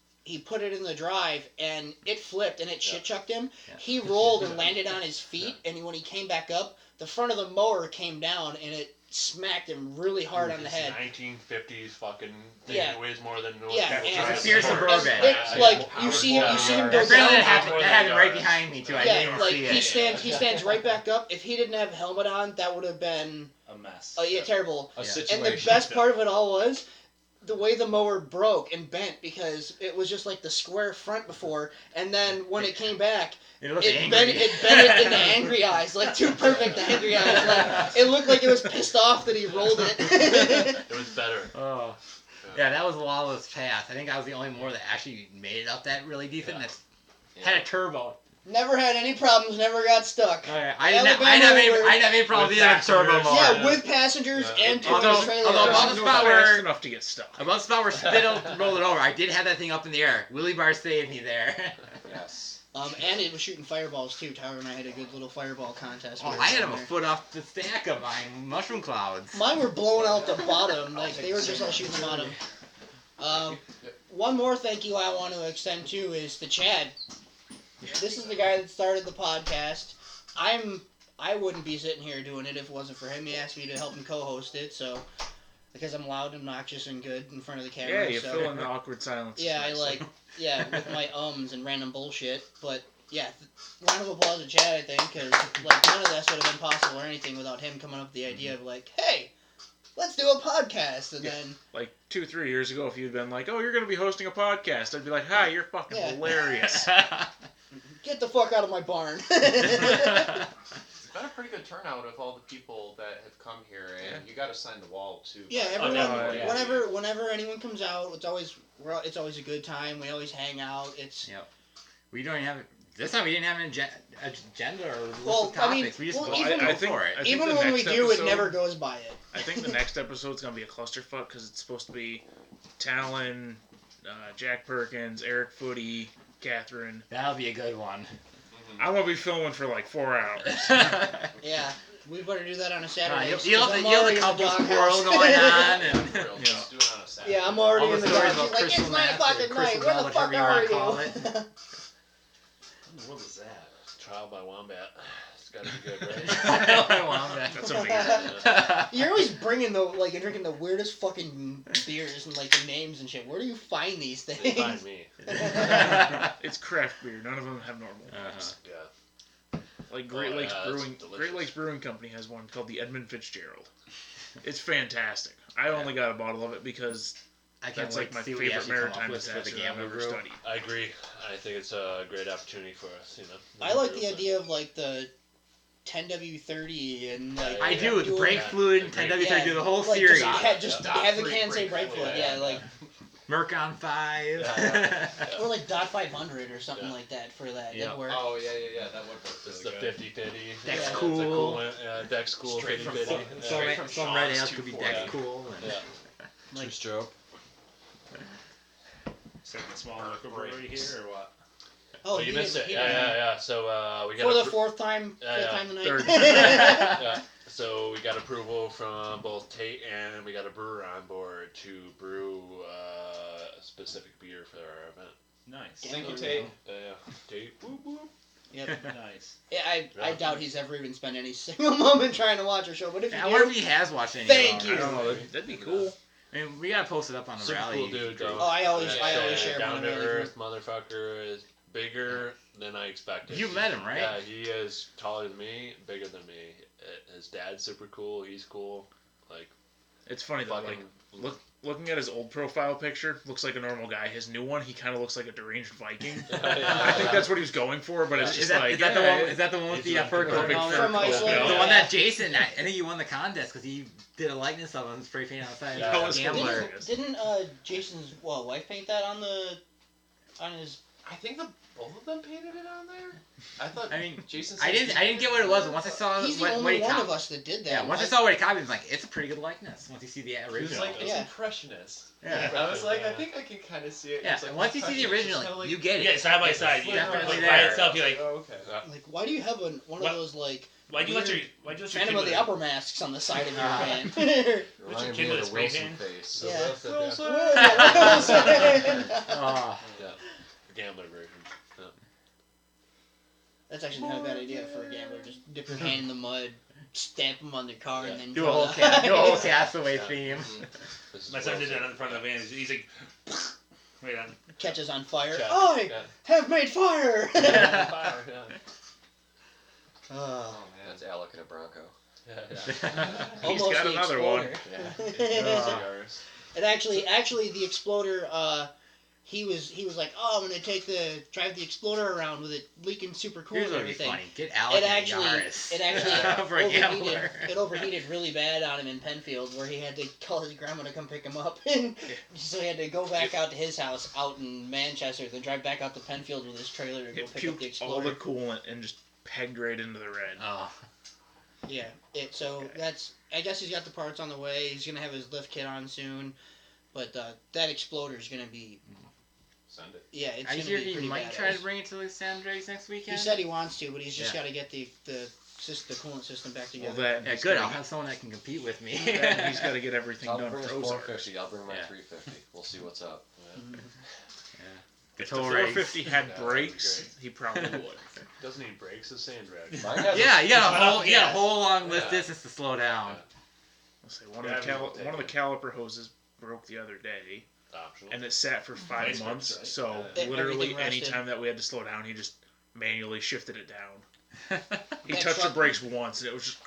put it in the drive, and it flipped, and it shit chucked him.
Yeah.
He rolled and landed on his feet, and when he came back up, the front of the mower came down, and it smacked him really hard on the head.
1950s fucking thing.
Yeah.
It weighs more than
Yeah,
people
and
drive.
it's a Fierce Suburban.
It's like you see him go
Apparently
down.
that happened right behind me too. I didn't
Yeah,
even
like
see
he
it.
stands right back up. If he didn't have a helmet on, that would have been
a mess.
Oh yeah, terrible.
A
Yeah.
situation.
And the best part of it all was the way the mower broke and bent because it was just like the square front before, and then when it came back,
It looked
it
angry.
bent it in the angry eyes, like two perfect angry eyes. Like it looked like it was pissed off that he rolled it.
It was better.
Oh. Yeah, that was Lawless Path. I think I was the only mower that actually made it up that really decent.
Yeah.
That had a turbo.
Never had any problems. Never got stuck.
I
Alabama
didn't have any.
mower.
I didn't have any problems
With
either with turbo
passengers.
mower.
Yeah, with passengers
Yeah.
and two
Although-
trailer.
although
on.
about the
Go
spot
fast
where-
enough to get stuck.
About the spot where Spittle rolled it over, I did have that thing up in the air. Willie Bar saved me there.
Yes.
And it was shooting fireballs too. Tyler and I had a good little fireball contest.
Oh,
where
I had him a
there.
foot off the stack of mine. Mushroom clouds.
Mine were blowing out the bottom. Like they were just all shooting the bottom. One more thank you I want to extend to is to Chad. This is the guy that started the podcast. I wouldn't be sitting here doing it if it wasn't for him. He asked me to help him co-host it, so because I'm loud, obnoxious, and good in front of the camera.
Yeah, you
so.
fill in the awkward silence.
Yeah, I like with my ums and random bullshit. But yeah, round of applause to Chad, I think, because like none of this would have been possible or anything without him coming up with the idea of like, hey, let's do a podcast, and
Yeah.
then
Like 2-3 years ago, if you'd been like, "Oh, you're gonna be hosting a podcast," I'd be like, "Hi, you're fucking
Yeah.
hilarious."
get the fuck out of my barn.
It's been a pretty good turnout of all the people that have come here, and you got to sign the wall too.
Yeah,
by-
everyone.
yeah.
Whenever anyone comes out, it's always a good time. We always hang out. It's
We don't even have. This time we didn't have an agenda or list
Well,
of
I mean,
topics. We just
well,
go
even-
I
for
think-
it.
I think
even
the
when we
next
do, it
episode-
never goes by it.
I think the next episode's gonna be a clusterfuck because it's supposed to be Talon, Jack Perkins, Eric Footy, Catherine.
That'll be a good one.
I'm gonna be filming for like 4 hours.
Yeah, we better do that on a Saturday.
You'll have
I'm
the
already in the
couple
doghouse.
squirrel going on. And
For real, just do it on a Saturday.
Yeah, I'm already
All
in
the
the
stories
doghouse.
about
Like, it's
Crystal
9
Meth
o'clock
or
at night.
Crystal
Where the
Bell,
fuck
whatever
are
you wanna call
you?
What was that?
Trial by Wombat. It's gotta be good, right?
That's amazing.
You're always bringing you're drinking the weirdest fucking beers and like the names and shit. Where do you find these
They
things?
find me.
It's craft beer. None of them have normal names.
Yeah.
Like Great
Oh,
Lakes
yeah, it's
Brewing.
delicious.
Great Lakes Brewing Company has one called the Edmund Fitzgerald. It's fantastic. I only got a bottle of it because
I can't
that's
wait
like my
to see what you
favorite
actually come up
maritime
with for the
disaster I've
Gambler
ever
Brew.
studied.
I agree. I think it's a great opportunity for us, you know.
I like the idea of like the 10W30 and like
I do. The
doing-
brake
Yeah,
fluid and
agreed.
10W30 do the whole
like,
series.
Just
Yeah.
have the
Dot
can say
free
brake fluid. Yeah, like
Mercon 5.
Yeah.
or like Dot 500 or something
Yeah.
like that for that.
Yeah.
That'd work.
Oh yeah, that would work.
It's
really
the
good.
50-50.
Dex
It's a
Cool.
one. Yeah, Dex Cool
Straight from
50-50.
Some,
Straight from
some red
Sean's
ales could be
240.
Dex Cool. And
Yeah.
Juice Joe.
Is a small liquor brewery here or what?
Oh,
you
he
missed
didn't-
it.
he
Yeah,
didn't.
yeah. So we got
For the
appro-
fourth time,
Yeah,
fifth
yeah.
time tonight.
Third.
yeah. So we got approval from both Tate and we got a brewer on board to brew a specific beer for our event.
Nice.
Thank you, Tate.
Yeah. Tate. Whoop, whoop.
Yep.
Nice.
Yeah, I
Yeah.
doubt he's ever even spent any single moment trying to watch our show. But if you
I wonder
do,
if he has watched any.
Thank
of
you.
our-
I don't know. That'd be cool.
I mean, we gotta post it up on the
Super
rally.
cool dude, though.
Oh, I always share
down to
one of
earth motherfucker is bigger than I expected.
You met him, right?
Yeah, he is taller than me, bigger than me. His dad's super cool. He's cool. Like
It's funny though.
fucking.
Like looking at his old profile picture, looks like a normal guy. His new one, he kind of looks like a deranged Viking. I think that's what he was going for, but it's
Is
just
that,
like
is that the
yeah,
one? Is that the one with
He's
the
like
fur
the
coat and
big
all
fur
that?
From Iceland,
coat.
The
yeah.
one that Jason, I think you won the contest because he did a likeness of him, spray paint outside.
Yeah,
Yeah,
that was
Gambler.
Didn't Jason's wife paint that on his?
I think both of them painted it on there. I thought.
I mean,
Jason.
I didn't get what it was, but once I saw
He's the
what
only
he
one
copied,
of us that did that.
yeah, once I saw what he copied, I was like, it's a pretty good likeness. Once you see the
It
original,
was like it's
Yeah.
impressionist.
yeah,
I was like, I think I can kind of see it.
yeah.
It's like
And once you see the
impressionist,
original,
it's kinda like,
you get
You get
it.
side by side. You
Definitely
like,
there.
by itself, you're like,
Oh, okay.
Like, why do you have one of
What?
those like
why'd you let your
Phantom of the
kid
Upper masks on the side of your
Ah.
van?
Remind
kid
me
with
of
a
the
spray
Wilson
can?
face.
Yeah.
Wilson,
Oh,
yeah. Gambler version.
That's actually not a bad idea for a gambler. Just dip your hand in the mud, stamp them on their car, and then
do a
draw
whole
the
do a whole
eyes.
Castaway
Yeah.
theme.
This is
My son did
Wilson.
that on the front of the van. He's like, wait on.
Catches on fire.
Yeah.
I
Yeah.
have made fire.
Fire, yeah.
Oh.
man.
That's Alec in a Bronco.
He's
Almost
got
the
another one.
Exploder. And actually, the Exploder, he was like, oh, I'm gonna drive the Exploder around with it leaking super cool
Here's
and
what would be
everything.
funny. Get Alex
It
in a
actually,
Yaris.
it actually
For a
overheated.
gambler.
It overheated really bad on him in Penfield, where he had to call his grandma to come pick him up, and so he had to go back out to his house out in Manchester, then drive back out to Penfield with his trailer to go
It
pick up the
puked all
Exploder.
the coolant and just pegged right into the red.
Oh.
Yeah, that's. I guess he's got the parts on the way. He's gonna have his lift kit on soon, but that Exploder is gonna be.
Send it.
Yeah, it's
I
gonna
hear
be
he
pretty
might
badass.
try to bring it to the San Andreas next
He
weekend.
said he wants to, but he's just
Yeah.
got to get the coolant system back
Well,
together.
Yeah, good. I'll have someone that can compete with me.
He's got to get everything
I'll
done
bring his
for Ozark.
450. I'll bring my
Yeah.
350. We'll see what's up.
The
If the
tow race.
450 had
Yeah, that'd be
brakes, he probably would.
Doesn't need brakes, a sand drag.
Mine has
Yeah, you got a
Well,
whole, you got a
yes.
whole long list
Yeah.
distance to slow down.
I'll say one
Yeah,
of the
I mean, we'll take
one of the
it.
caliper hoses broke the other day,
Optional.
and it sat for 5
Nice
months.
works, right?
So
Yeah.
literally,
Everything rusted.
anytime that we had to slow down, he just manually shifted it down. He
That
touched the
truck-
brakes once, and it was just.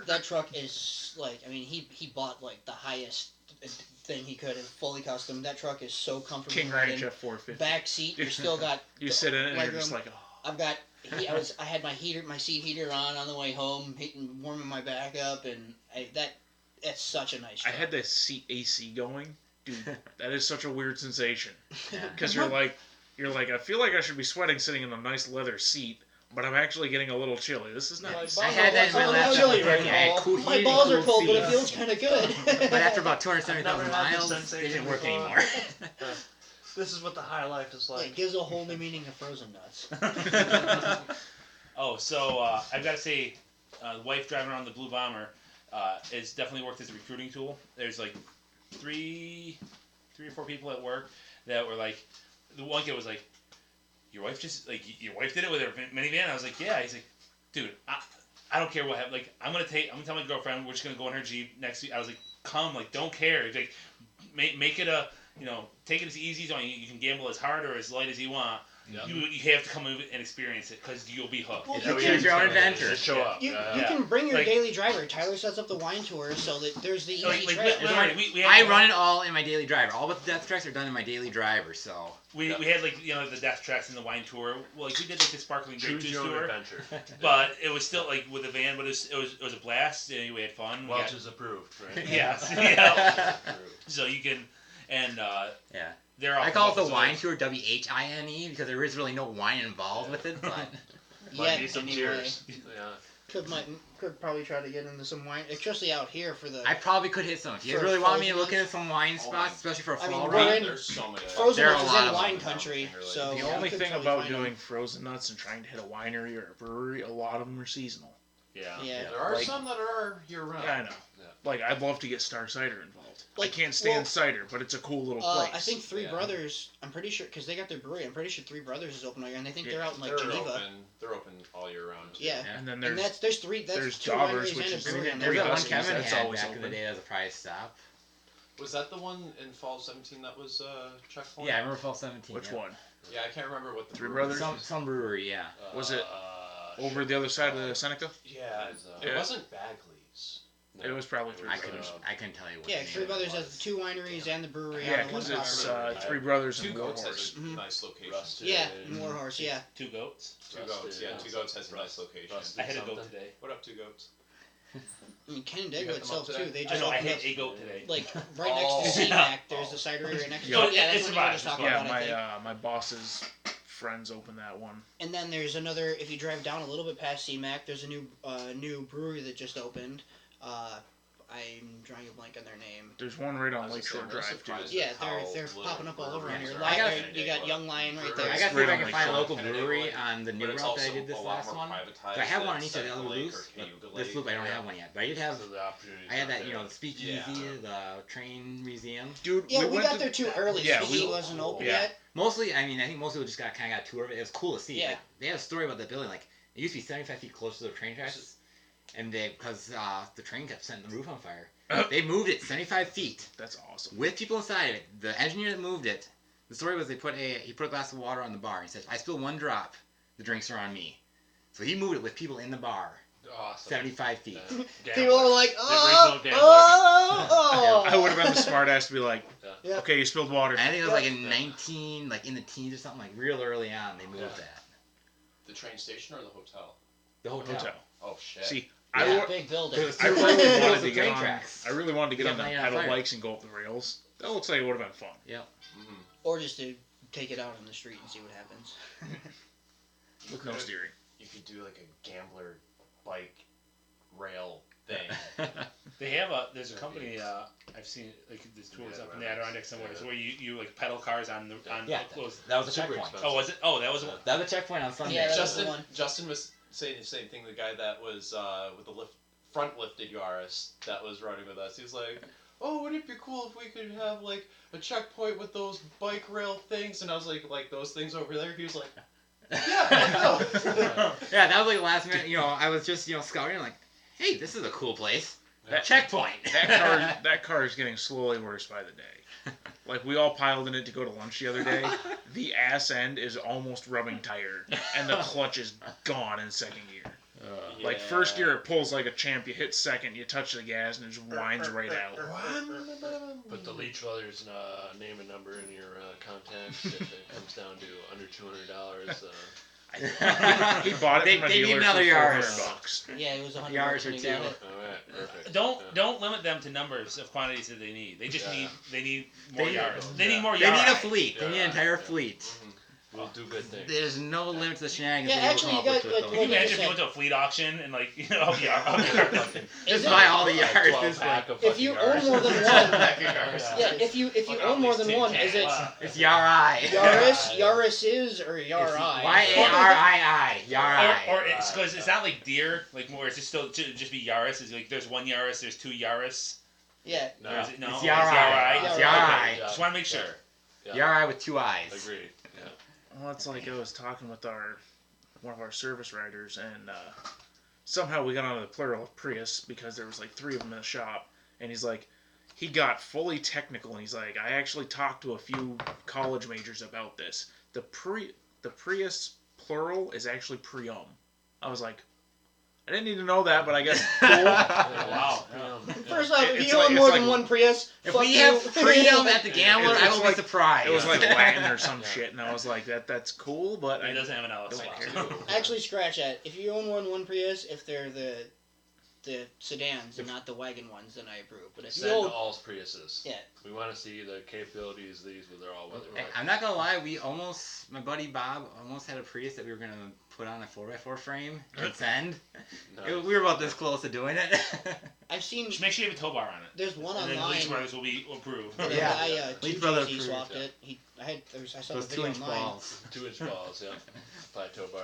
That truck is like, I mean, he bought like the highest thing he could and fully custom. That truck is so comfortable.
King
riding.
Ranch F450.
Back seat, you still got.
You sit in it, and you're
legroom.
just like, oh.
I've got. I had my seat heater on the way home, warming my back up, and that's such a nice
I
truck.
had the seat AC going, dude. That is such a weird sensation
Yeah.
because you're like, I feel like I should be sweating sitting in a nice leather seat, but I'm actually getting a little chilly. This is nice.
I had that in my
Oh,
last
no, really,
truck.
right
I had
now.
cool
My
heated,
balls are
cool
cold, but it
seats.
feels kind of good.
But after about
I've
270,000
never had
miles,
this
it
sensation
didn't work
before.
anymore.
This is what the high life is
Yeah,
like.
it gives a whole new meaning to frozen nuts.
Oh, so I've got to say, the wife driving around the Blue Bomber it's definitely worked as a recruiting tool. There's like three or four people at work that were like, the one kid was like, your wife your wife did it with her minivan? I was like, yeah. He's like, dude, I don't care what happened. Like, I'm gonna tell my girlfriend we're just gonna go in her Jeep next week. I was like, come, like, don't care. He's like, make it a, take it as easy as you want. You can gamble as hard or as light as you want.
Yeah.
You have to come and experience it because you'll be hooked.
Well,
It's
you
really
can-
Choose your own adventure.
Just show up.
You
Yeah.
can bring your
Like-
daily driver. Tyler sets up the wine tour so that there's the easy
like,
trail.
literally, we had,
I run it all in my daily driver. All but the death tracks are done in my daily driver, so.
We had like the death tracks in the wine tour. Well, like we did like the sparkling grape
Choose
juice
your own
tour,
adventure.
but it was still like with a van. But it was a blast. We had fun. We got-
Welch is approved, right?
Yes,
Welch
yeah.
is approved.
So you can, and
Yeah.
they're all.
I call it the
so-
wine tour, WHINE, because there is really no wine involved with it, but.
Might
Yet,
be some
anyway.
cheers. Yeah.
Could probably try to get into some wine, especially out here for the.
I probably could hit some. If you guys
For
really want me to
frozen
look into some wine spots, especially for a
I mean,
fall
we're
run.
in-
There's so many.
Frozen
There are
nuts
a
is
lot
in
of
wine
them.
country, so
The
we
only
could
thing
probably
about
find 'em.
doing frozen nuts and trying to hit a winery or a brewery, a lot of them are seasonal.
Yeah.
Yeah.
There are
Like-
some that are year round.
Yeah, I know.
Yeah.
Like, I'd love to get Star Cider involved.
Like,
I can't stand
well,
cider, but it's a cool little place.
I think Three
Yeah.
Brothers. I'm pretty sure because they got their brewery. I'm pretty sure Three Brothers is open all year, and I think
Yeah,
they're out in like
They're
Geneva.
open. They're open all year round. Too.
Yeah.
And then
And
there's
there's three. That's
there's
two
Daubers,
wineries
which
and a
is
brewery. on
There's
Three
that one
Huskies,
Kevin
that's
had
always
back in the
open.
day as a prize stop.
Was that the one in fall 17 that was checkpoint?
Yeah, I remember fall 17.
which
yeah.
one?
Yeah, I can't remember what the
Three
brewery
Brothers?
was.
Some brewery, yeah.
Was it Over the other side of the Seneca?
Yeah,
Yeah.
it wasn't Bagley's.
It was probably Three
I
Brothers.
couldn't tell you what.
Yeah,
the name
Three
of it
Brothers has
was.
the two wineries and the brewery
Yeah,
on one
because it's
property.
Three Brothers
Two
and
Goats
Warhorse.
has a
Mhm.
nice location.
Rusted.
Yeah, Warhorse. Yeah.
Two goats.
Two Goats, yeah. Two Goats has a nice location.
I had a goat
Something.
today.
What up, Two Goats?
I mean,
You
Canandaigua
had them up
itself
today?
too. They
I
just
know I
opened
had
up
a goat today.
like right next to
Oh.
CMAC. There's the cidery right next to
Yeah.
it. Yeah,
It
that's what you were just
survived.
talking
Yeah,
about. I think.
my boss's friends opened that one.
And then there's another. If you drive down a little bit past CMAC, there's a new brewery that just opened. I'm drawing a blank on their name.
There's one right
I
on
was
Lakeshore
gonna say,
Drive too.
I'm surprised.
Yeah,
How
they're
little
popping up all over on
breweries
here.
are
I got-
You got Young Lion right there.
I
It's
got to see
right
if I
on
can
Lake
find a
Shore.
local brewery on the
But
new
it's
route that I
also
did this
a lot
last
more
one.
privatized
So I have one on
than
each of the
Silver
other
Lake
routes,
or
but
Cayuga
this
Lake.
loop I don't
Yeah.
have one yet. But I did have.
So the opportunities
I had
out
that,
there.
the speakeasy,
Yeah.
the train museum.
Dude,
Yeah, we
went
got
to-
there too early.
Yeah,
Speakeasy
we-
wasn't open
yeah.
yet.
Mostly, I mean, I think most people just got kind of got a tour of it. It was cool to see.
Yeah.
Like, they had a story about the building. Like, it used to be 75 feet close to the train tracks, and because the train kept setting the roof on fire, they moved it 75 feet
That's awesome.
with people inside of it. The engineer that moved it, the story was he put a glass of water on the bar. He said, "If I spill one drop, the drinks are on me." So he moved it with people in the bar.
Awesome.
75 feet.
People are like,
original gambler.
oh.
I would have been the smart ass to be like,
Yeah.
okay, you spilled water.
I think it was like in 19, like in the teens or something, like real early on, they moved that.
The train station or the hotel?
The hotel.
Oh shit.
See,
Yeah.
Big building.
It was
I
too
really
close to
wanted
the
to get
train
on.
tracks.
I really wanted to get
You
on the
got light on
pedal
fire.
bikes and go up the rails. That looks like it would have been fun.
Mm-hmm.
Or just to take it out on the street and see what happens.
With no steering.
You could do like a gambler bike rail thing.
They have there's a company I've seen like there's tours up in the Adirondacks somewhere where you like pedal cars on
Yeah,
close.
that was a
Super
checkpoint.
expensive.
Oh, was it? Oh, that was.
That was a checkpoint on Sunday.
Yeah, that was the
Justin
one.
Justin was saying the same thing. The guy that was with the front lifted Yaris that was running with us. He was like, "Oh, wouldn't it be cool if we could have like a checkpoint with those bike rail things?" And I was like those things over there. He was like, "Yeah, I know."
Yeah, that was like last minute. I was just scouting like, hey, this is a cool place.
That-
Checkpoint.
That car is getting slowly worse by the day. Like, we all piled in it to go to lunch the other day. The ass end is almost rubbing tire, and the clutch is gone in second gear. Like, first gear, it pulls like a champ. You hit second, you touch the gas, and it just winds right out.
Put the Leach Brothers name and number in your contacts if it comes down to under $200.
He bought it
They-
from a
they need
dealer
another
for
Yaris.
$400.
Yeah, it was 100
Yards
bucks
or
when he
two.
got it.
All right, perfect.
Don't limit them to numbers of quantities that they need. They just
Yeah.
need more
They-
yards. They need more
They need a
yards.
fleet. They need an entire fleet.
We'll do good things.
There's no limit to the shenanigans.
Yeah,
that we'll
actually,
come
you
up
got,
with
like,
those.
Can you
Like I
imagine if you
said-
went to a fleet auction and like
Is
Just
it-
buy all the
Like
yards.
12
This
pack
like,
of
If you
fucking
own
Yaris.
more than one,
Yeah.
yeah, if you own more than one, is it
it's Yarai.
Yaris is or Yarai?
Yarii. Yarai.
or it's because it's not like deer, like more. It's just still just be Yaris. It's like there's one Yaris, there's two Yaris.
Yeah.
Or
No,
is it, no,
It's
it's
Yarai.
Yarai.
It's
Yarai.
Yarai.
Just want to make sure.
Yeah.
Yarai with two eyes.
Agreed. Yeah.
Well, it's like I was talking with one of our service riders, and somehow we got onto the plural of Prius because there was like 3 of them in the shop, and he's like, he got fully technical, and he's like, I actually talked to a few college majors about this. The Prius plural is actually Prium. I was like, I didn't need to know that, but I guess cool.
Wow.
First off, if
It's
you
like-
own
it's
more
like-
than one Prius,
If
fuck
we
you.
have freedom at the Gambler,
It's
I will
like-
be surprised.
It was like Latin or some shit, and I was like, that's cool, but
He
I
doesn't have an LS
don't
slot.
care.
Actually, scratch that. If you own one Prius, if they're the sedans and not the wagon ones, then I approve. But if you
Send
own,
all Priuses.
Yeah.
We want to see the capabilities of these with their all-weather
Hey,
bikes.
I'm not gonna lie, my buddy Bob almost had a Prius that we were gonna put on a 4x4 frame and send.
No.
We were about this close to doing it.
I've seen
Just make sure you have a tow bar on it.
there's one
And then
online.
Leach Brothers will be approved.
The
Yeah.
guy,
Leach
2
Brother
he
approved,
swapped
yeah.
it. I saw
Those
the video
2-inch
online.
balls.
2-inch balls, yeah. Plateau bar.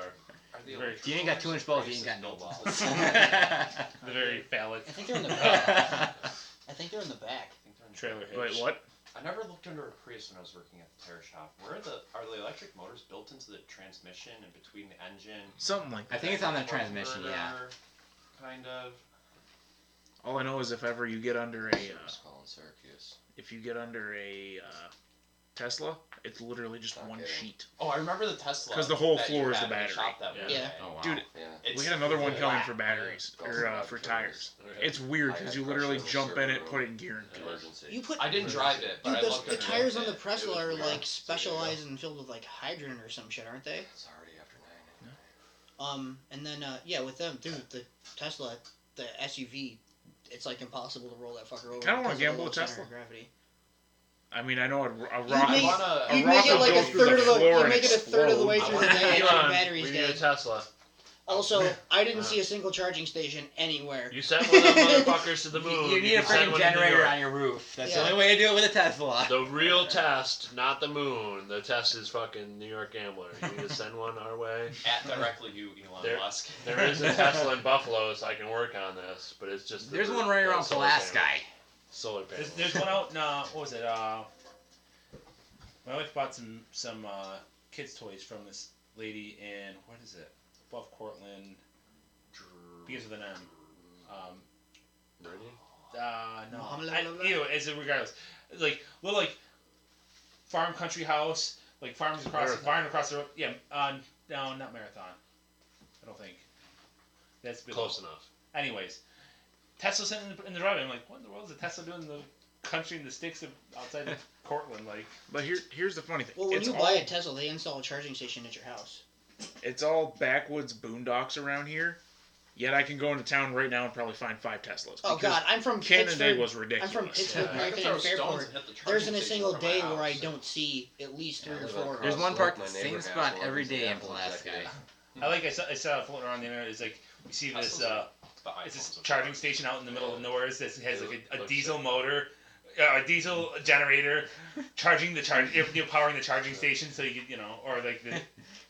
Are the
Very-
If you ain't got 2-inch balls, you ain't got no balls.
The very phallic
I think they're in the back. I think they're in the back.
trailer hitch.
Wait, what?
I never looked under a Prius when I was working at the tire shop. Are the electric motors built into the transmission and between the engine?
Something like
I
that.
think it's on the
Torque
transmission, yeah.
converter, Kind of.
All I know is if ever you get under
Service call in Syracuse.
if you get under a Tesla, it's literally just one
Okay.
sheet.
Oh, I remember the Tesla.
'Cause the whole
that
floor
you
is the
had in
battery.
shop that
Yeah.
one
Yeah.
day.
Oh wow.
Dude,
Yeah.
It's
We had another one coming
flat.
for batteries
Yeah.
or for tires.
Okay.
It's weird
I
because
had
you literally
crushed
jump in
servo
it, put it in gear, and go.
Emergency.
You put
I didn't drive it, but
dude,
I
those,
looked
the
under
tires
it.
on the
It
Pressla
was
are
weird.
like specialized and filled with like hydrogen or some shit, aren't they?
It's already after 9.
And then yeah, with them, dude, the Tesla, the SUV, it's like impossible to roll that fucker over.
Kinda wanna
because of the
gamble
low
with
center
Tesla.
of gravity.
I mean, I know a
You'd
rocket.
make-
wanna-
You'd
a
make it
rocket
like
go
a
through the
third of the.
floor
You
and
make it a third of the way
explode.
through the day.
Elon,
Your battery's
we need a
dead.
Tesla.
Also, I didn't see a single charging station anywhere.
You sent one of them motherfuckers to the moon.
You need a
can send
freaking
one to New
generator
York.
on your roof. That's
Yeah.
the only way to do it with a Tesla.
The real test, not the moon. The test is fucking New York Gambler. You need to send one our way.
At directly you, Elon
There-
Musk.
There is a Tesla in Buffalo, so I can work on this, but it's just
There's one right around
solar
Pulaski.
panel. Solar panel.
There's one out in what was it? My wife bought some kids toys from this lady in what is it? Above Cortland. Begins with an M. No. It's regardless. Like little like farm country house, like farms across
Marathon.
barn across the road. Yeah. No, not Marathon. I don't think. That's below.
Close enough.
Anyways, Tesla's sitting in the driveway. I'm like, what in the world is a Tesla doing in the country in the sticks outside of Cortland? Like,
But here's the funny thing.
Well, when
it's
you
all,
buy a Tesla, they install a charging station at your house.
it's all backwoods boondocks around here. Yet I can go into town right now and probably find 5 Teslas.
Oh
because
God, I'm from
Canada
Pittsburgh.
was
I'm
ridiculous.
from Pittsburgh,
Yeah, I could
Connecticut,
throw
and
stones
Fairport.
and hit the
There
charging
isn't a
station
single
from my
day where I
house.
don't see at least 3
I
or
live
4.
across
There's one
the
park,
road. My
same
neighbor has
spot
one.
every
He's
day
an
in
Apple
Pulaski.
executive.
I saw it floating around the internet. It's like you see this
The
it's this
iPhones are
charging
fine.
station out in the middle of nowhere that has like a
Looks
diesel
sick.
motor, a diesel generator, charging the powering the charging station so you could, or like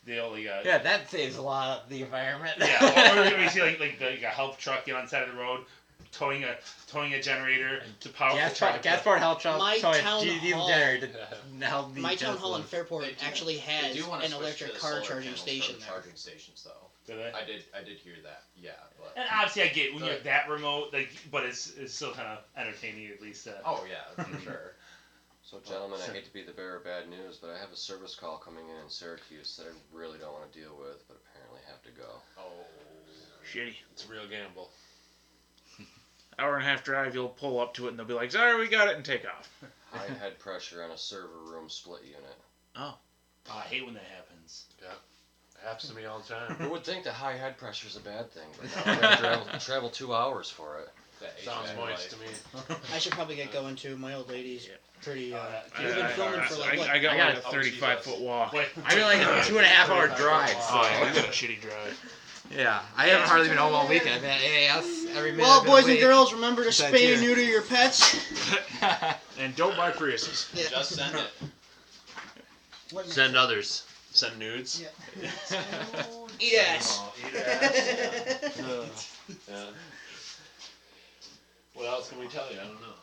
the only
Yeah, that saves a lot of the environment.
yeah, or you see like a help truck on the side of the road towing a generator to power
gas powered help truck.
My
so
town
diesel
hall-
generator to help the
My town hall in
Teslas.
Fairport
They do-
actually
They
has
do wanna
an
switch
electric
to
car
solar
charging
panels for
station
the
there.
charging stations, though.
Do they?
I did hear that. Yeah, but
And obviously I get when you're
Good.
that remote, but it's still kind of entertaining at least.
oh yeah, for sure.
So, gentlemen, I hate to be the bearer of bad news, but I have a service call coming in Syracuse that I really don't want to deal with, but apparently have to go.
Oh,
Shitty.
It's a real gamble.
Hour and a half drive, you'll pull up to it and they'll be like, sorry, we got it, and take off.
High head pressure on a server room split unit.
Oh, I hate when that happens.
It happens to me all the time.
Who would think that high head pressure is a bad thing? But now I gotta travel 2 hours for it.
that
Sounds
HVAC
moist
life.
to me.
I should probably get going too. My old lady's pretty.
Yeah.
We've been filming for like what?
I got
I
like a
got-
35-foot walk.
Wait,
I mean, like a 2.5 hour drive.
Oh, yeah,
So.
we got a shitty drive.
Yeah, I haven't hardly been home all weekend. I've been at AAS every minute.
Well,
of the
boys and
week.
girls, remember to
Besides
spay
here.
and neuter your pets.
And don't buy Priuses.
Yeah.
Just send it.
What-
Send others. Send nudes.
Yeah. Eat ass.
Oh, eat ass.
Yeah. What else can we tell you? I don't know.